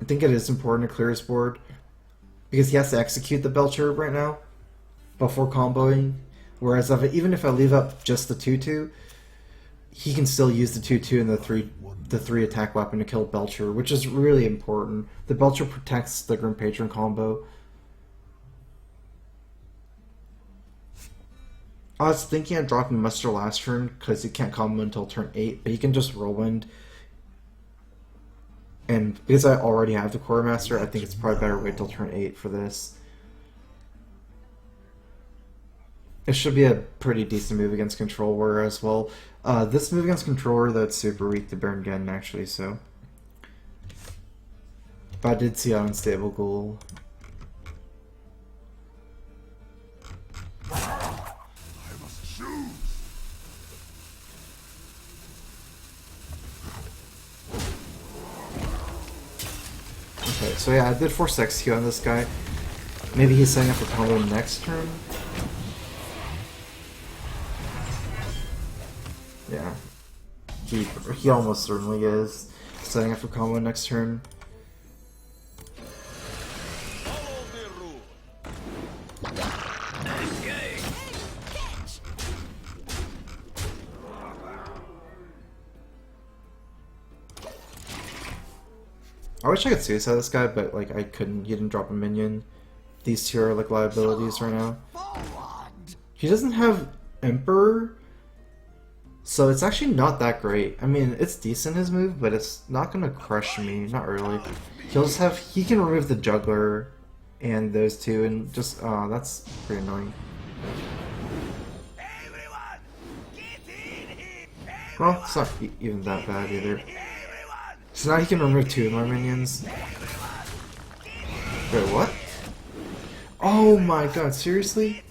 I think it is important to clear his board because he has to execute the Belcher right now before comboing. Whereas even if I leave up just the 2/2, he can still use the 2/2 and the 3 attack weapon to kill Belcher, which is really important. The Belcher protects the Grim Patron combo. I was thinking of dropping Muster last turn because he can't combo until turn 8, but he can just Whirlwind. And because I already have the Quartermaster, I think it's probably better to wait till turn 8 for this. It should be a pretty decent move against Control Warrior as well. This move against Control Warrior, that's super weak to Burn Gen actually, so. But I did see an unstable goal. Okay, so yeah, I did force execute on this guy. Maybe he's setting up for combo next turn. Yeah, he almost certainly is setting up for combo next turn. I wish I could suicide this guy, but like I couldn't. He didn't drop a minion. These two are like liabilities right now. He doesn't have Emperor, so it's actually not that great. I mean, it's decent his move, but it's not gonna crush me. Not really. He'll just have. He can remove the Juggler and those two, and just that's pretty annoying. Well, it's not even that bad either. So now he can remove 2 of my minions. Wait, what? Oh my god, seriously?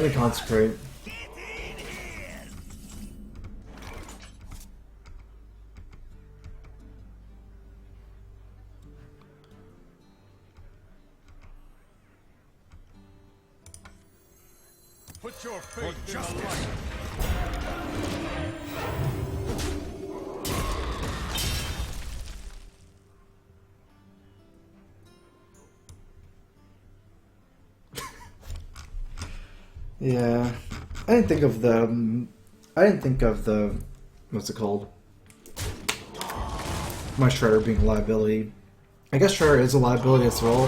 gonna consecrate. Put your faith in the light. Yeah, I didn't think of the. I didn't think of the. What's it called? My Shredder being a liability. I guess Shredder is a liability as well.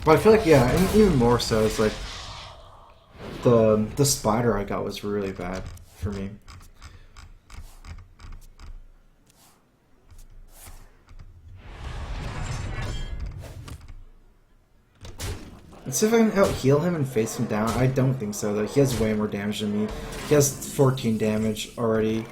But I feel like, yeah, and even more so, it's like the spider I got was really bad for me. Let's see if I can out heal him and face him down. I don't think so though. He has way more damage than me. He has 14 damage already.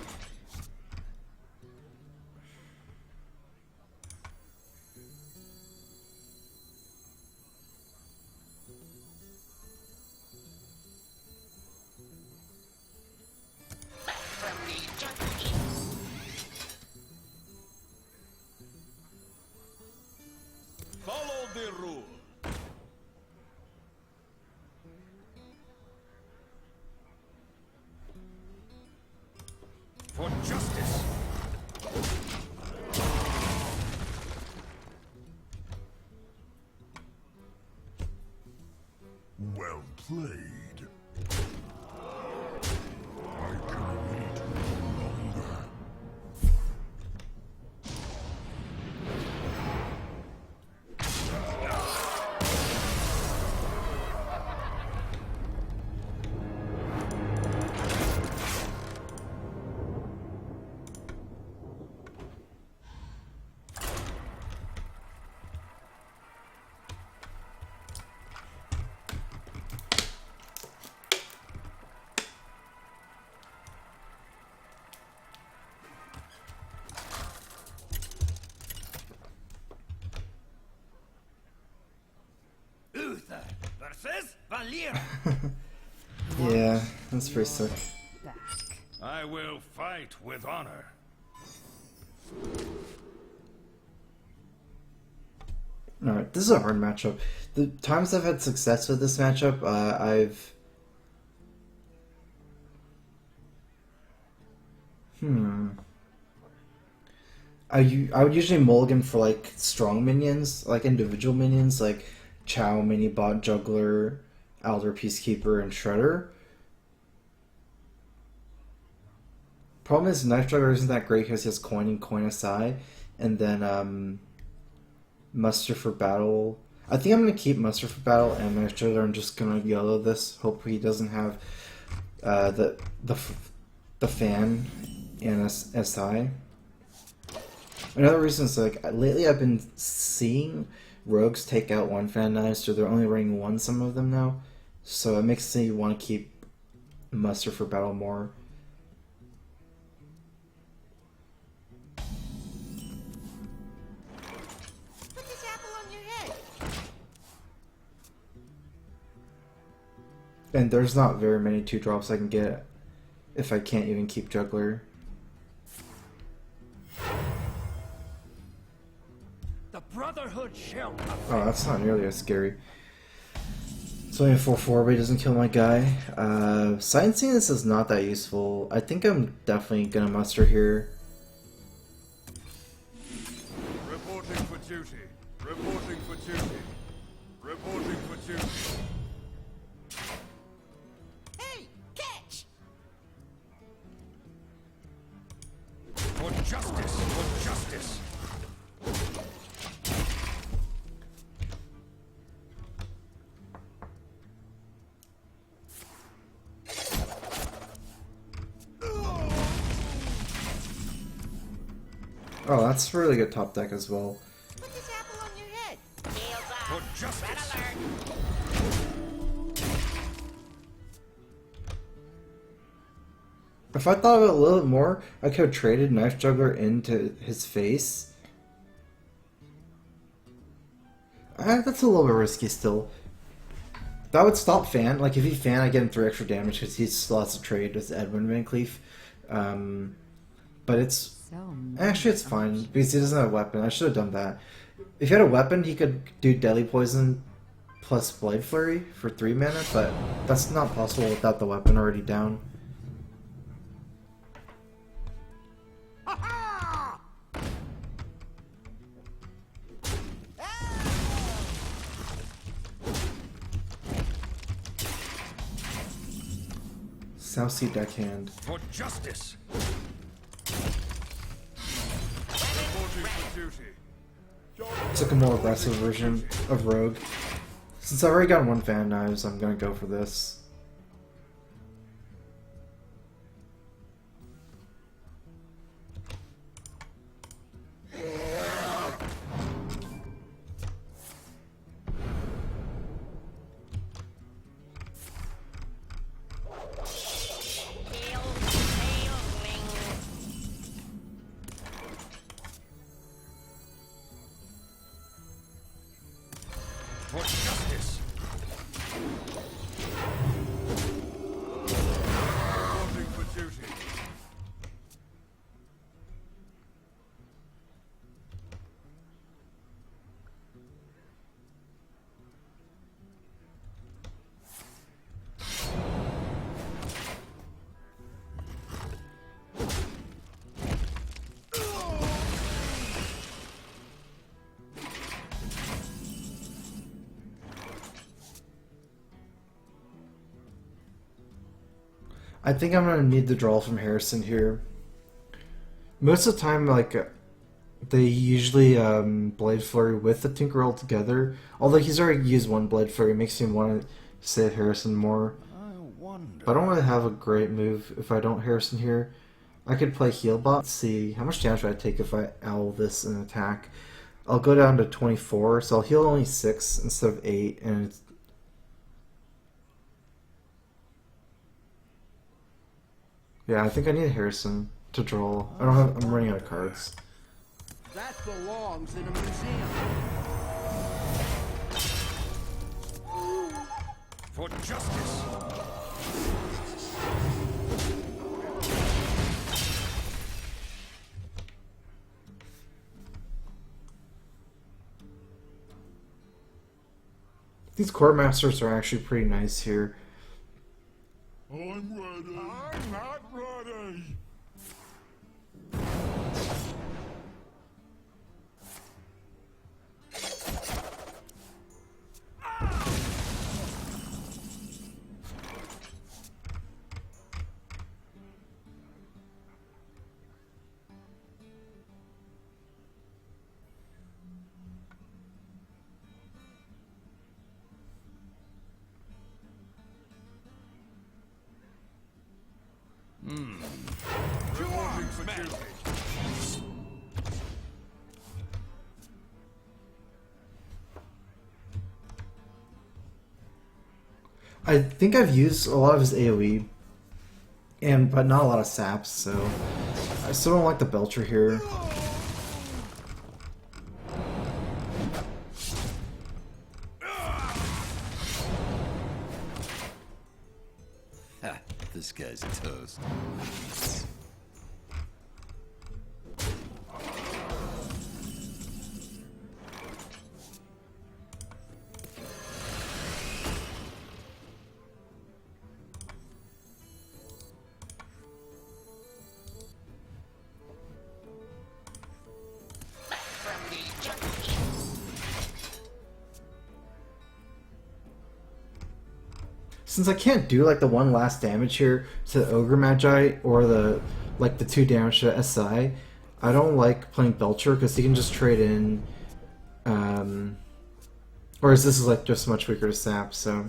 Follow the rule. For justice. Well played. I can wait no longer. Uther versus Valir. Yeah, that's pretty sick. I will fight with honor. Alright, this is a hard matchup. The times I've had success with this matchup, I would usually mulligan for like strong minions, like individual minions, like Chow, Minibot, Juggler, Elder Peacekeeper, and Shredder. Problem is, Knife Juggler isn't that great because he has Coin and Coin aside, and then Muster for Battle. I think I'm gonna keep Muster for Battle and Knife Juggler. I'm just gonna YOLO this. Hopefully he doesn't have the fan and SI. Another reason is like lately I've been seeing rogues take out one fan knives, so they're only running one some of them now. So it makes me want to keep Muster for Battle more. Put this apple on your head. And there's not very many 2-drops I can get if I can't even keep Juggler. The Brotherhood shall not Oh, that's not nearly as scary. It's only a 4/4, but he doesn't kill my guy. Silencing this is not that useful. I think I'm definitely gonna muster here. Reporting for duty. Reporting for duty. Reporting for duty. Hey, catch! For justice. For justice. Oh, that's really good top deck as well. Put this apple on your head. Shields For up. justice. Red alert. If I thought of it a little bit more, I could have traded Knife Juggler into his face. That's a little bit risky still. That would stop Fan. Like, if he Fan, I get him 3 extra damage because he still has to trade with Edwin Van Cleef. But it's... Actually, it's fine because he doesn't have a weapon. I should have done that. If he had a weapon, he could do Deadly Poison plus Blade Flurry for 3 mana, but that's not possible without the weapon already down. South Sea Deckhand. For justice. Reporting for duty. It's like a more aggressive version of Rogue. Since I've already got 1 Fan Knives, I'm gonna go for this. For justice. Reporting for duty. I think I'm gonna need the draw from Harrison here. Most of the time, like, they usually Blade Flurry with the Tinkerer together. Although he's already used 1 Blade Flurry, it makes me want to save Harrison more. I wonder. But I don't really have a great move if I don't Harrison here. I could play Healbot. Let's see, how much damage would I take if I owl this in attack? I'll go down to 24, so I'll heal only 6 instead of 8, and it's... Yeah, I think I need Harrison to draw. I don't have. I'm running out of cards. That belongs in a museum. For justice. These Core Masters are actually pretty nice here. I'm ready. I'm not ready. Reporting for duty. I think I've used a lot of his AoE, but not a lot of saps, so I still don't like the Belcher here. Ha, this guy's toast. Since I can't do like the 1 last damage here to the Ogre Magi or the 2 damage to SI, I don't like playing Belcher because he can just trade in, whereas this is like just much weaker to sap. So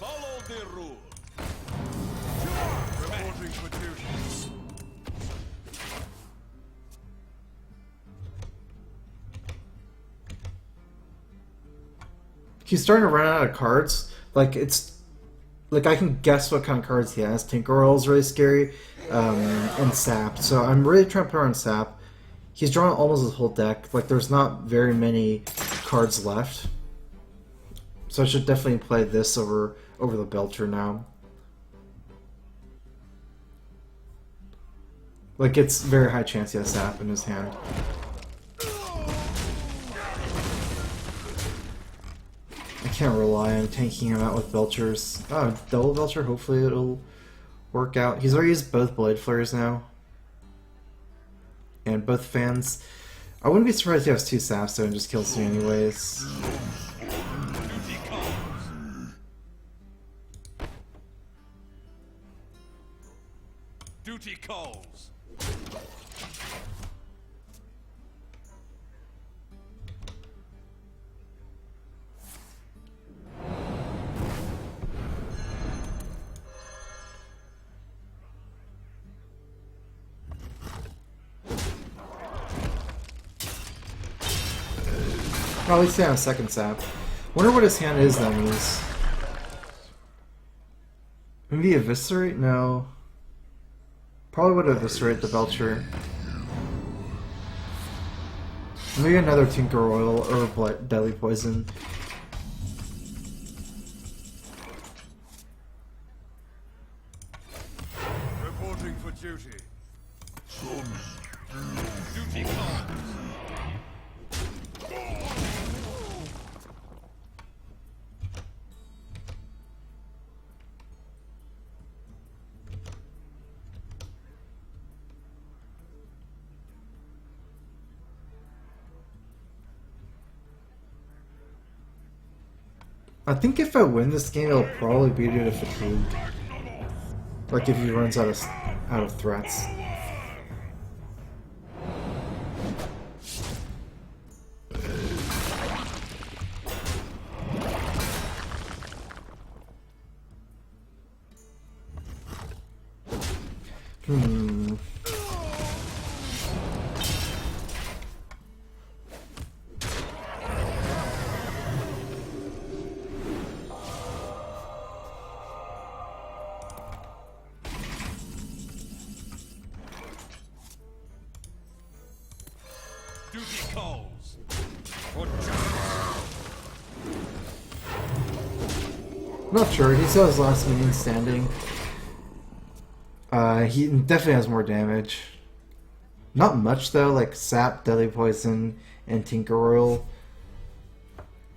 Follow the rule. he's starting to run out of cards. Like it's like I can guess what kind of cards he has. Tinkeroil is really scary, and Sap. So I'm really trying to put her on Sap. He's drawn almost his whole deck. Like there's not very many cards left. So I should definitely play this over the Belcher now. Like it's very high chance he has Sap in his hand. I can't rely on tanking him out with Belchers. Oh, double Belcher, hopefully it'll work out. He's already used both Blade Flares now. And both fans. I wouldn't be surprised if he has 2 Saps though and just kills me anyways. Duty calls. Well, at least he has a second Sap. Wonder what his hand is that means. Maybe Eviscerate? No. Probably would Eviscerate the Belcher. Maybe another Tinkeroil or Deadly Poison. Reporting for duty. Duty calls. I think if I win this game, it'll probably be due to fatigue. Like if he runs out of threats. Duty calls. Not sure. He still has last minion standing. He definitely has more damage. Not much though. Like Sap, Deadly Poison, and Tinkeroil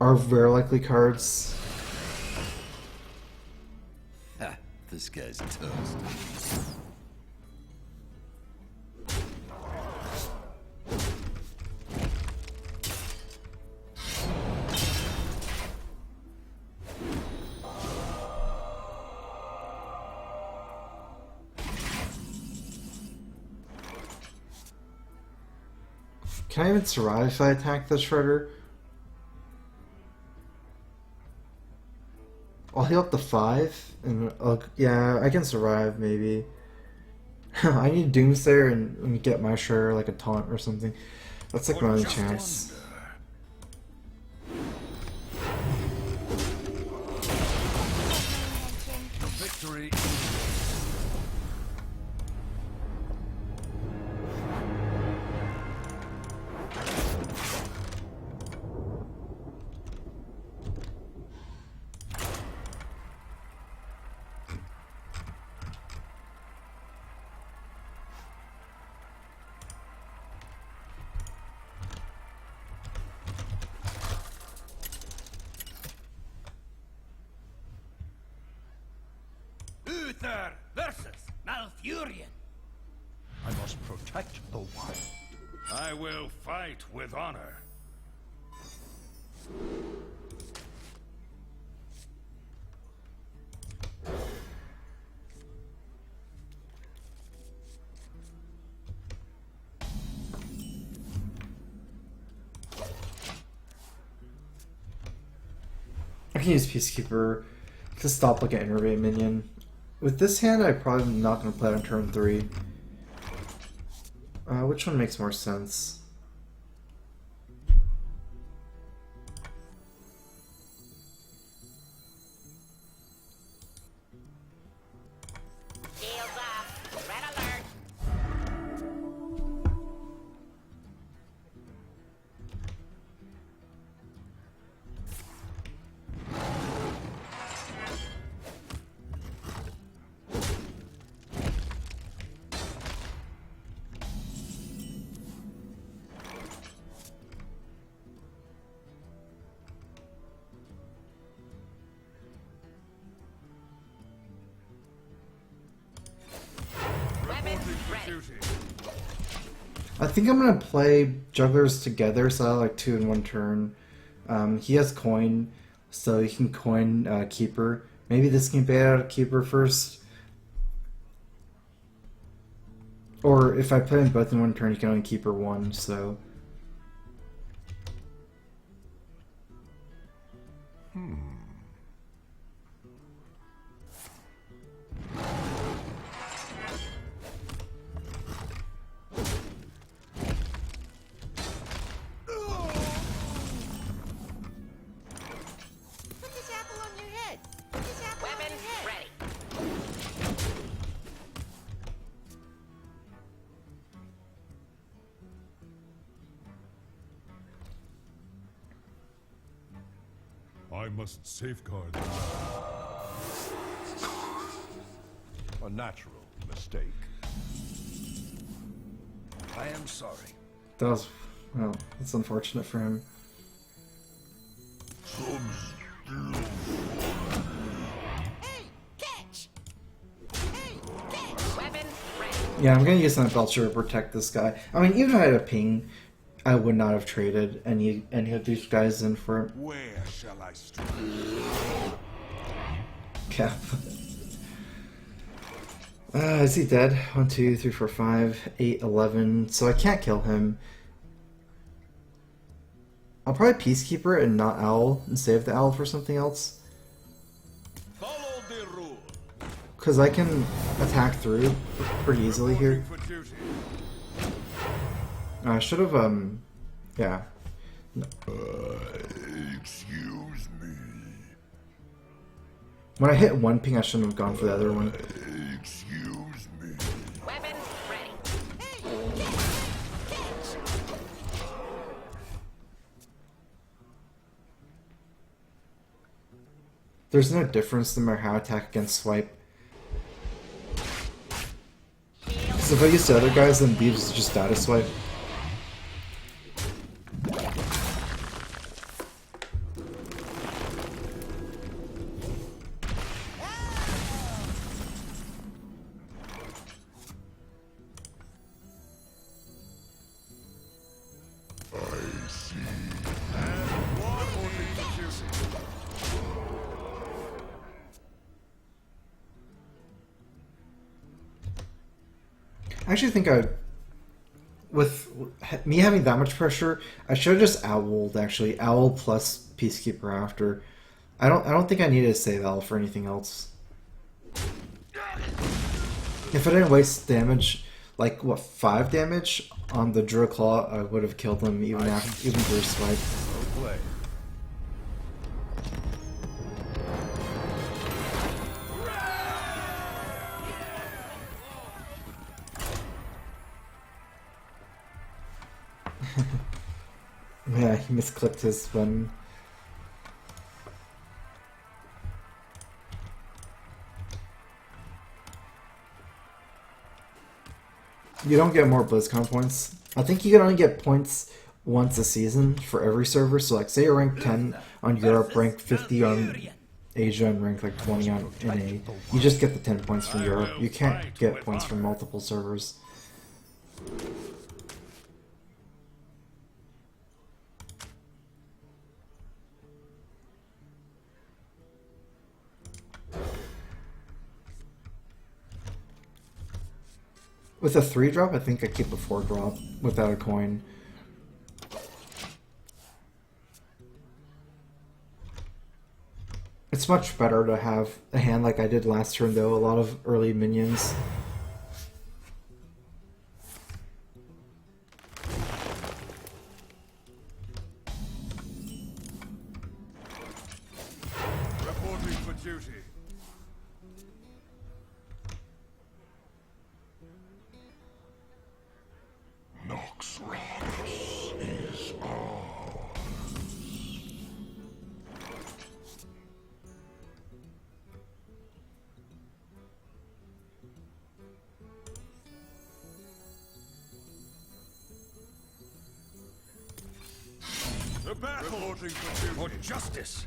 are very likely cards. Ha! This guy's toast. Can I even survive if I attack the Shredder? I'll heal up to 5, and yeah, I can survive maybe. I need Doomsayer and get my Shredder like a taunt or something. That's like my only chance. Victory. Uther versus Malfurion. I must protect the wild. I will fight with honor. I can use Peacekeeper to stop like an Innervate minion. With this hand, I'm probably not going to play on turn 3. Which one makes more sense? duty. I think I'm gonna play jugglers together, so I have like 2 in 1 turn. He has coin, so he can coin keeper. Maybe this can bait out a keeper first. Or if I play them both in 1 turn, he can only keeper 1, so. Put this apple on your head. Put this apple on your head. Ready. I must safeguard the A natural mistake. I am sorry. That was, well, that's unfortunate for him. Hey, catch! Hey, catch! Weapon ready. Yeah, I'm gonna use my Belcher to protect this guy. I mean, even if I had a ping, I would not have traded any of these guys in for him. Where shall I strike? Cap. Is he dead? 1, 2, 3, 4, 5, 8, 11. So I can't kill him. I'll probably Peacekeeper and not Owl and save the Owl for something else. Follow the rule. Because I can attack through pretty easily here. For duty. I should have, yeah. Excuse me. When I hit 1 ping, I shouldn't have gone for the other one. Excuse me. Weapon ready. Hey, catch! There's no difference no matter how I attack against Swipe. So if I use the other guys, then Beeves is just data swipe. I see. Reporting for duty. I actually think with me having that much pressure, I should have just owled actually. Owl plus Peacekeeper after. I don't think I needed to save Owl for anything else. If I didn't waste damage, like what, 5 damage on the Druid Claw, I would have killed him even through Swipe. No play. Yeah, he misclicked his button. You don't get more BlizzCon points. I think you can only get points once a season for every server. So like say you're rank 10 on Europe, rank 50 on Asia, and rank like 20 on NA. You just get the 10 points from Europe. You can't get points from multiple servers. With a 3-drop, I think I keep a 4-drop without a coin. It's much better to have a hand like I did last turn, though. A lot of early minions. Reporting for duty. Noxramas is ours. The battle. Reporting for duty. For justice.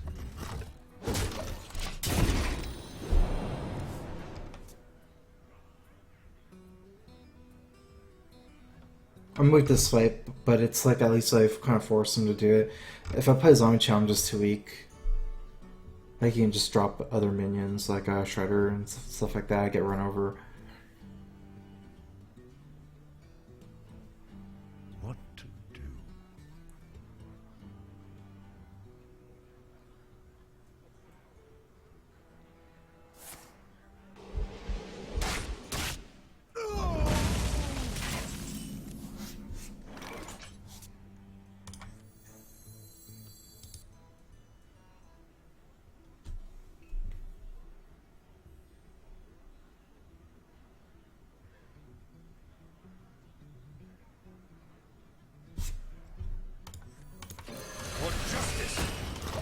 I'm with this fight, but it's like at least I've kind of forced him to do it. If I play Zombie Chow, I'm just too weak. Like, you can just drop other minions, like Shredder and stuff like that, I get run over. What to do?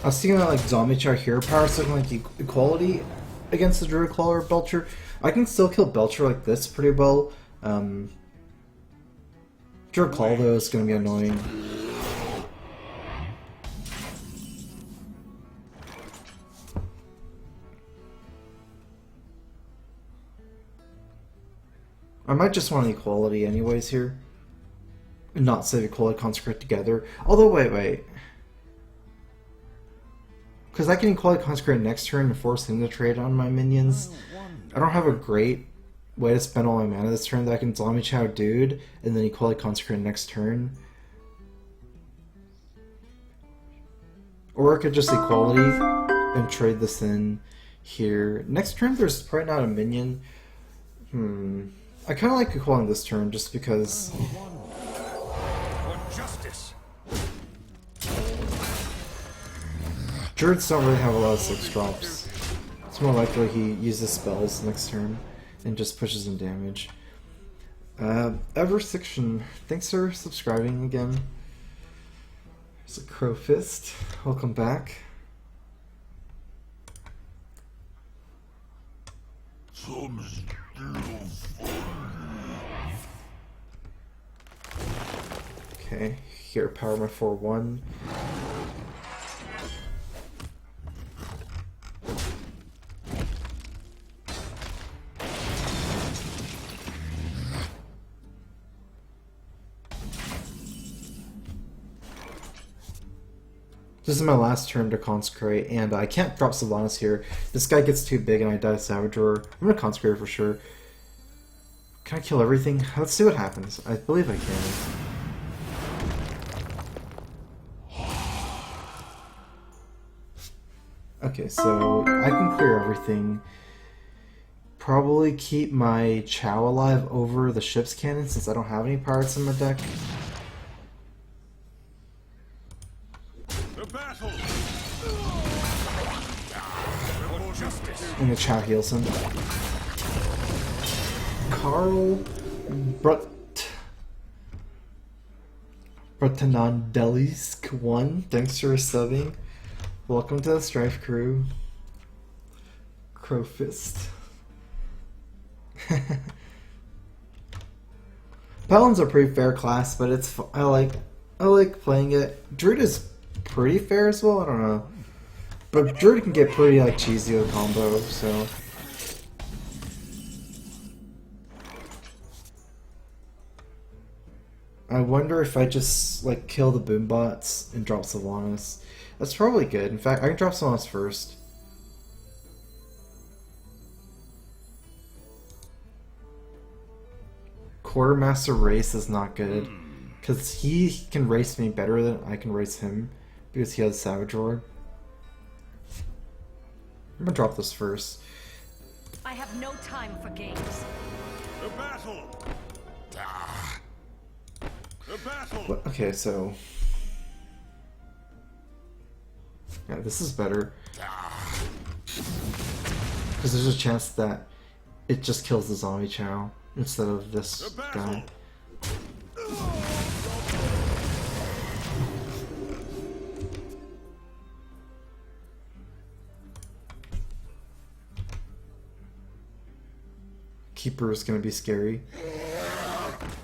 I was thinking about like Zombie Chow hero power, so like equality against the Druid Claw or Belcher. I can still kill Belcher like this pretty well. Druid Claw though is going to be annoying. I might just want equality anyways here. And not save equality consecrate together. Although wait. Because I can equality consecrate next turn and force him to trade on my minions. I don't have a great way to spend all my mana this turn that I can Zombie Chow Dude and then equality consecrate next turn. Or I could just equality and trade this in here. Next turn there's probably not a minion. I kind of like equality this turn just because... Druids don't really have a lot of 6 drops. It's more likely he uses spells next turn and just pushes in damage. Eversection, thanks for subscribing again. There's a Crow Fist. Welcome back. Okay, here power my 4-1. This is my last turn to consecrate, and I can't drop Sylvanas here. This guy gets too big and I die to Savage Roar. I'm gonna consecrate for sure. Can I kill everything? Let's see what happens. I believe I can. Okay, so I can clear everything. Probably keep my Chow alive over the ship's cannon since I don't have any pirates in my deck. And the Chow heals him. Carl Bratanandelisk 1, thanks for subbing. Welcome to the Strife Crew. Crowfist. Paladin's a pretty fair class, but it's I like playing it. Druid is pretty fair as well. I don't know. But Druid can get pretty like cheesy with combo, so I wonder if I just like kill the boom bots and drop Sylvanas. That's probably good. In fact, I can drop Sylvanas first. Quartermaster race is not good because he can race me better than I can race him because he has Savage Roar. I'm gonna drop this first. I have no time for games. The battle! The battle! Okay, so yeah, this is better because there's a chance that it just kills the Zombie Chow instead of this guy. Keeper is gonna be scary.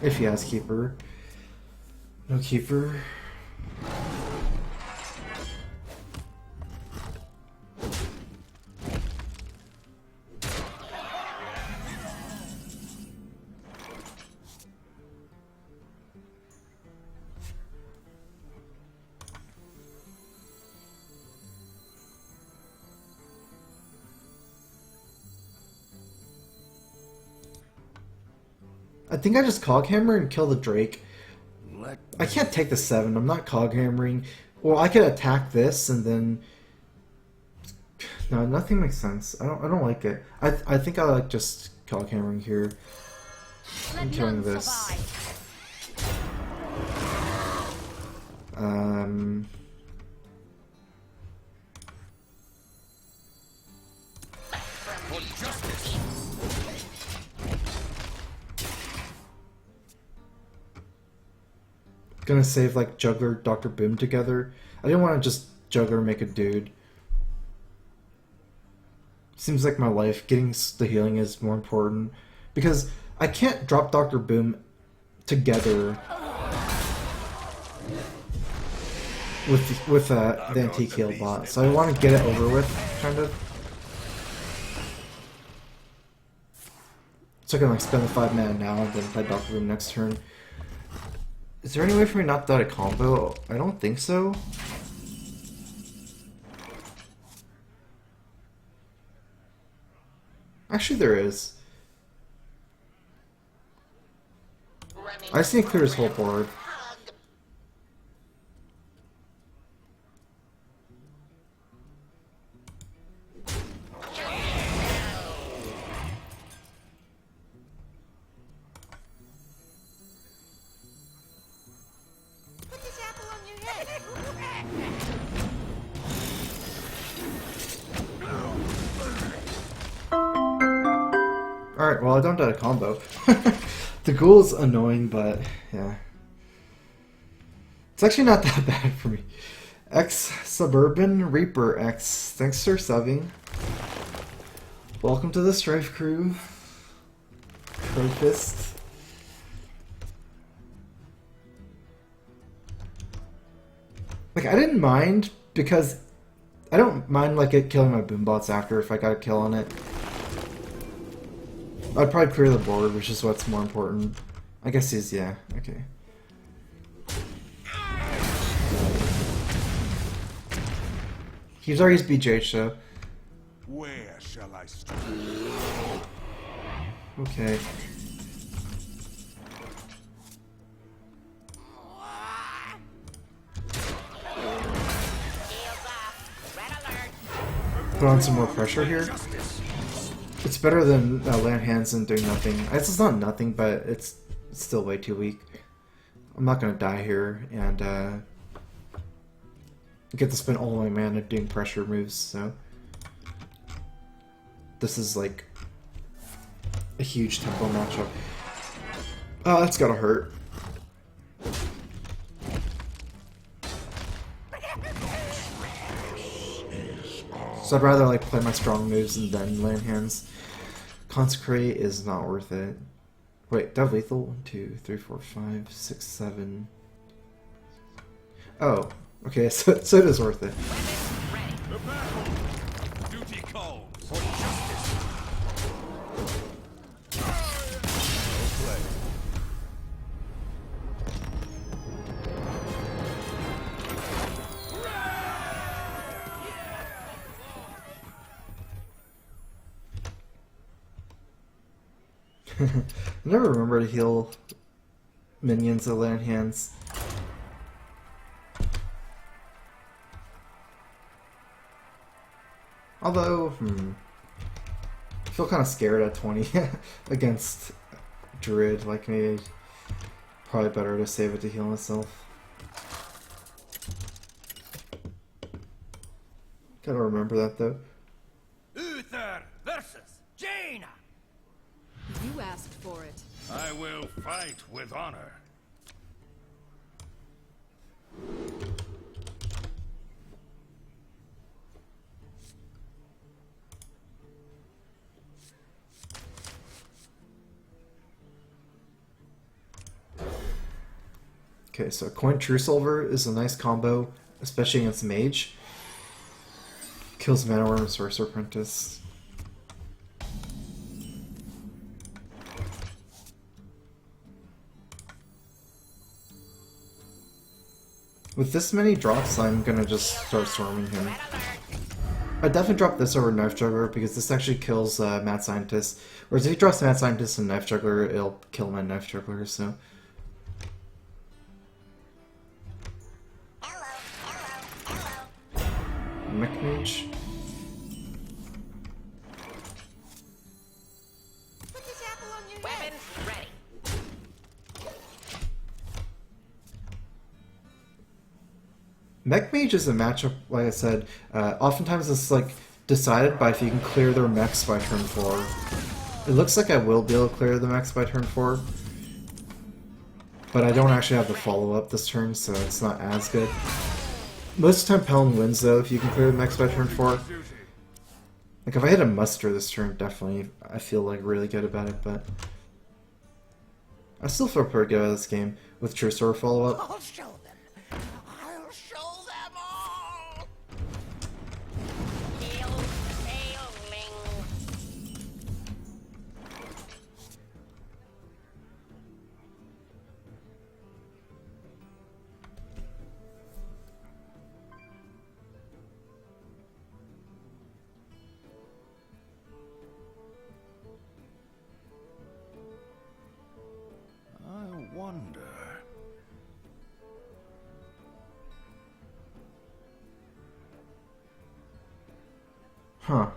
If he has Keeper. No Keeper. I think I just Cog Hammer and kill the Drake. Let I can't take the 7. I'm not Cog Hammering. Well, I could attack this and then. No, nothing makes sense. I don't like it. I think I like just Cog Hammering here. I'm killing this. Gonna save like Juggler, Dr. Boom together. I didn't want to just Juggler make a dude. Seems like my life, getting the healing is more important. Because I can't drop Dr. Boom together with the antique heal bot. So I want to get it over with, kind of. So I can like spend the 5 mana now and then play Dr. Boom next turn. Is there any way for me not to die a combo? I don't think so. Actually, there is. I just need to clear his whole board. Put this apple on your head. Alright, well I don't die a combo. The ghoul's annoying, but yeah. It's actually not that bad for me. X Suburban Reaper X, thanks for subbing. Welcome to the Strife Crew. Crowfist. Like, I didn't mind because I don't mind like it killing my boombots after if I got a kill on it. I'd probably clear the board, which is what's more important. I guess he's, yeah, okay. He's already BJ, so. Where shall I start? Okay. Put on some more pressure here. It's better than land hands and doing nothing. It's not nothing, but it's still way too weak. I'm not gonna die here and get to spend all my mana doing pressure moves, so this is like a huge tempo matchup. Oh, that's gotta hurt. So I'd rather like play my strong moves and then land hands. Consecrate is not worth it. Wait, do I have lethal? 1, 2, 3, 4, 5, 6, 7. Oh, okay, so it is worth it. the battle. Duty calls for justice. No play. I never remember to heal minions with land hands. Although, I feel kind of scared at 20 against Druid. Like, maybe probably better to save it to heal myself. Gotta remember that though. Uther versus Jaina. You asked for it. I will fight with honor. Okay, so Coin True Silver is a nice combo, especially against Mage. Kills Mana Worm and Sorcerer Apprentice. With this many drops, I'm gonna just start storming him. I definitely drop this over Knife Juggler because this actually kills Mad Scientist. Whereas if he drops Mad Scientist and Knife Juggler, it'll kill my Knife Juggler, so... Mech Mage. Put this apple on your head. Weapons ready. Mech Mage is a matchup, like I said, oftentimes it's like decided by if you can clear their mechs by turn 4. It looks like I will be able to clear the mechs by turn 4, but I don't actually have the follow-up this turn, so it's not as good. Most of the time Pelham wins though if you can clear the mechs by turn 4. Like if I hit a muster this turn, definitely I feel like really good about it, but I still feel pretty good about this game with True Sword follow-up. I'll show them. I'll show them all. Hail, hailing. I wonder. Huh.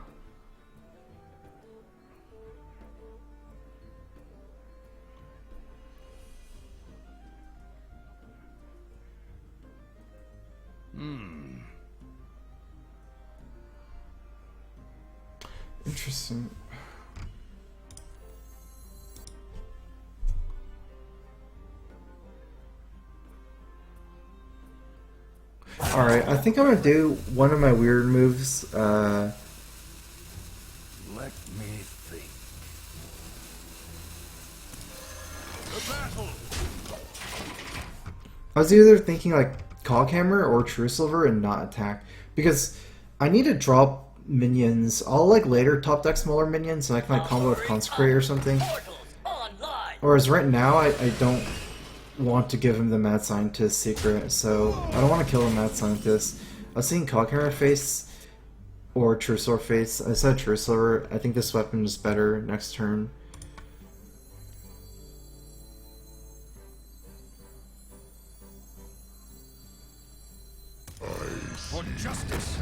Interesting. Alright, I think I'm gonna do one of my weird moves. Let me think. The battle! I was either thinking like Coghammer or True Silver and not attack. Because I need to drop minions. I'll like later top deck smaller minions so I can like combo with Consecrate or something. Whereas right now I don't want to give him the Mad Scientist secret, so I don't want to kill the Mad Scientist. I was seeing Coghammer face or True Silver face. I said True Silver. I think this weapon is better next turn. For justice.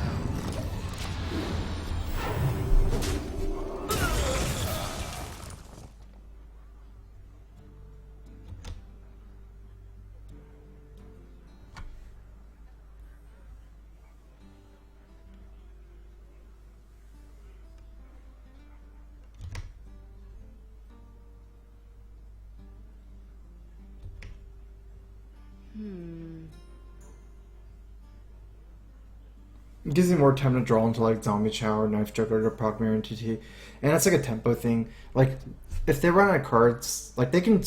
It gives me more time to draw into like Zombie Chow or Knife Juggler to proc Mirror Entity. And it's like a tempo thing. Like, if they run out of cards, like they can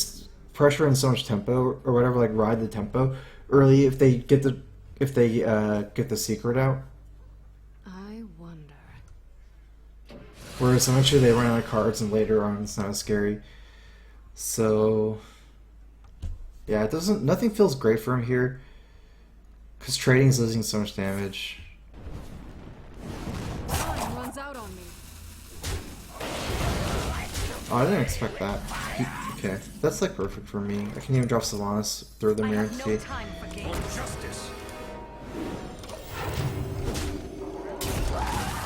pressure in so much tempo or whatever, like ride the tempo early if they get the get the secret out. I wonder. Whereas eventually they run out of cards and later on it's not as scary. So yeah, it doesn't. Nothing feels great for him here because trading is losing so much damage. Time runs out on me. Oh, I didn't expect that. Okay, that's like perfect for me. I can even drop Sylvanas, throw the I mirror have no entity. time for For games. justice.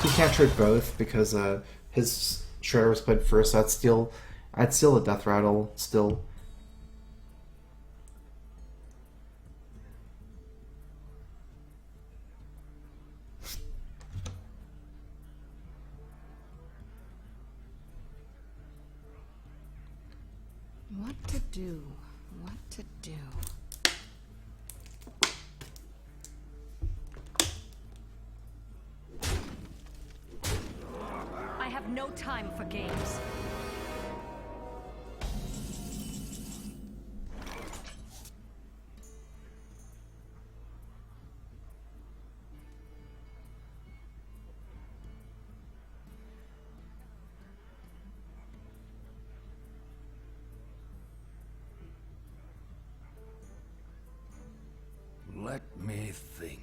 He can't trade both because his Shredder was played first. So I'd steal the Death Rattle still. What to do? What to do? I have no time for games. Let me think.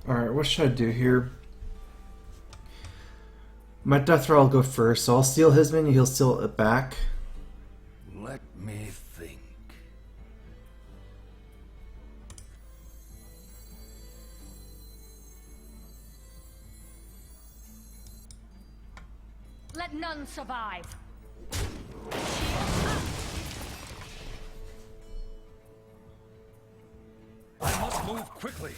Alright, what should I do here? My death roll will go first, so I'll steal his minion, he'll steal it back. Let me think. Let none survive. I must move quickly.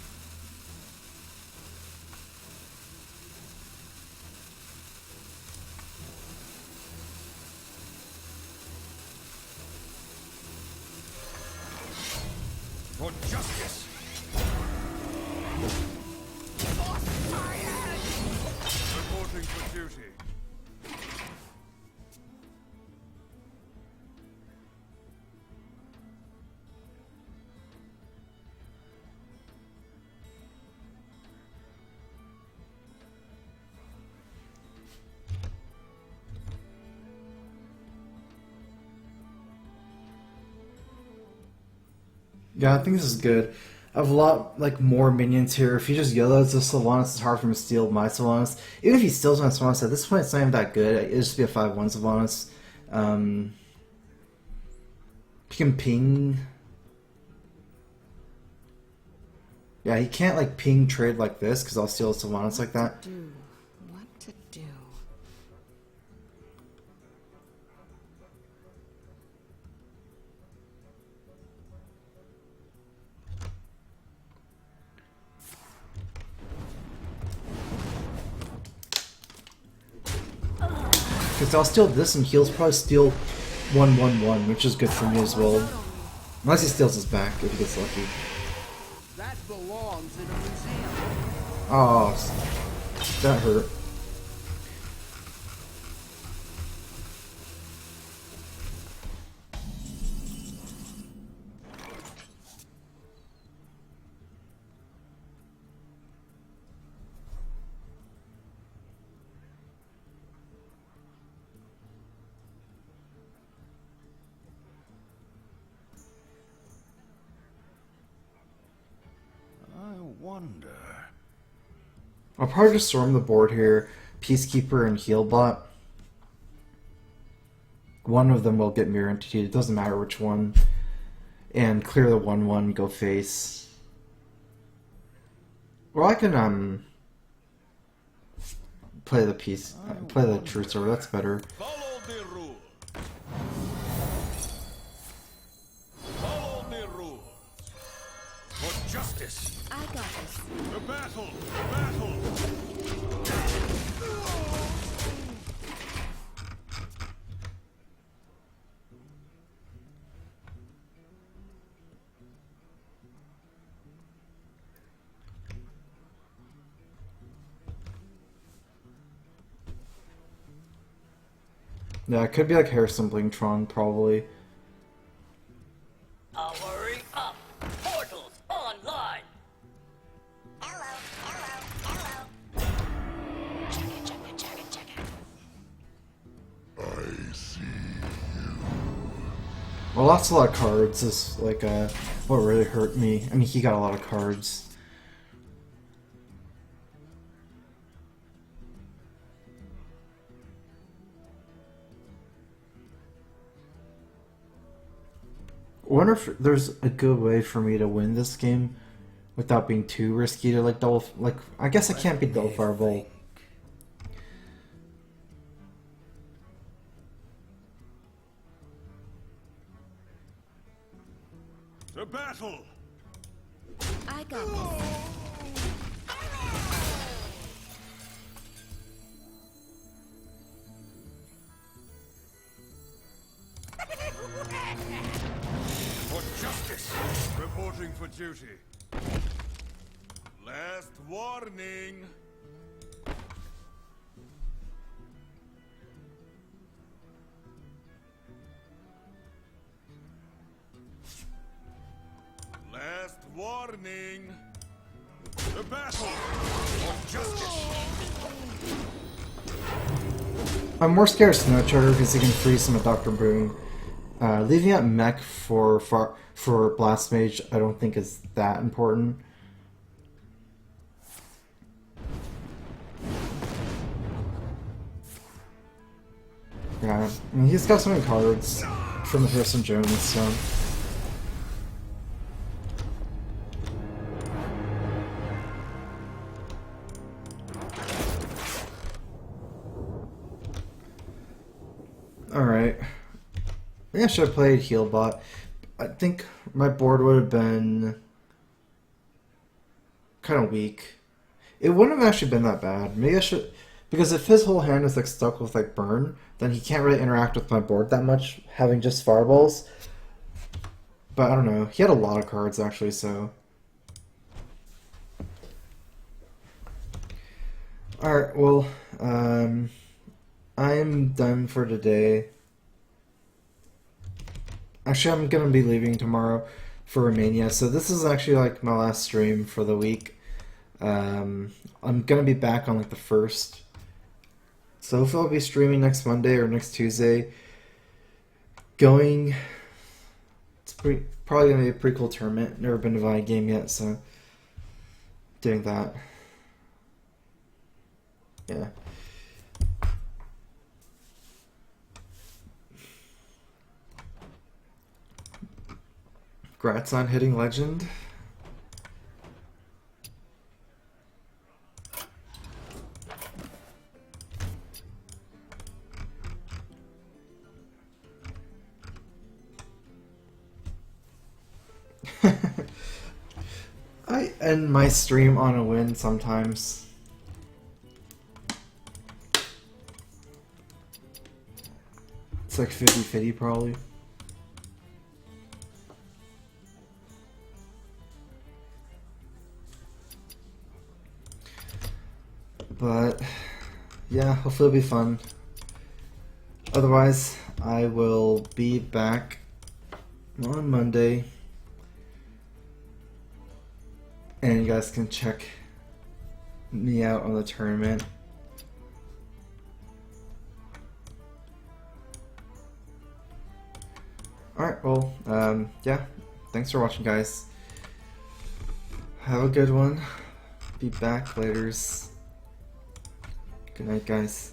For justice. Reporting for duty. Yeah, I think this is good. I have a lot like more minions here. If he just yellows the Sylvanas, it's hard for him to steal my Sylvanas. Even if he steals my Sylvanas, at this point it's not even that good. It'll just be a 5-1 Sylvanas. He can ping. Yeah, he can't like ping trade like this because I'll steal Sylvanas like that. What to do? Because I'll steal this and he'll probably steal 1-1-1, which is good for me as well. Unless he steals his back if he gets lucky. That belongs in a museum. Oh, that hurt. I wonder. I'll probably just storm the board here. Peacekeeper and Healbot. One of them will get Mirror Entity. It doesn't matter which one. And clear the 1-1, go face. Or I can play the play the Truth Sword. That's better. Follow the rule. Follow the rules. For justice. I got this. The battle. The battle. Yeah, it could be like Harrison Blingtron, probably. Hurry up. Portals online. Hello, hello, hello. Check it, check it, check it, check it. I see. Well, lost a lot of cards is like what really hurt me. I mean, he got a lot of cards. I wonder if there's a good way for me to win this game without being too risky to like double. Like, I guess I can't beat double fireball. The battle. I got this. For justice. Reporting for duty. Last warning. Last warning. The battle for justice. I'm more scared of Snow Charger because he can freeze some of Dr. Boone. Leaving out Mech for Blast Mage I don't think is that important. Yeah, I mean, he's got so many cards from Harrison Jones, so. Alright. I think I should have played Healbot. I think my board would have been kind of weak. It wouldn't have actually been that bad. Maybe I should... Because if his whole hand is like stuck with like burn, then he can't really interact with my board that much, having just fireballs. But I don't know. He had a lot of cards actually, so... Alright, well, I'm done for today. Actually, I'm gonna be leaving tomorrow for Romania, so this is actually like my last stream for the week. I'm gonna be back on like the 1st. So hopefully I'll be streaming next Monday or next Tuesday. It's probably gonna be a pretty cool tournament. Never been to a Vine game yet, so doing that. Yeah. Congrats on hitting legend. I end my stream on a win sometimes. It's like 50-50 probably. But yeah, hopefully it'll be fun. Otherwise, I will be back on Monday. And you guys can check me out on the tournament. Alright, well, yeah. Thanks for watching, guys. Have a good one. Be back laters. Good night, guys.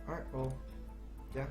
Alright, well, yeah.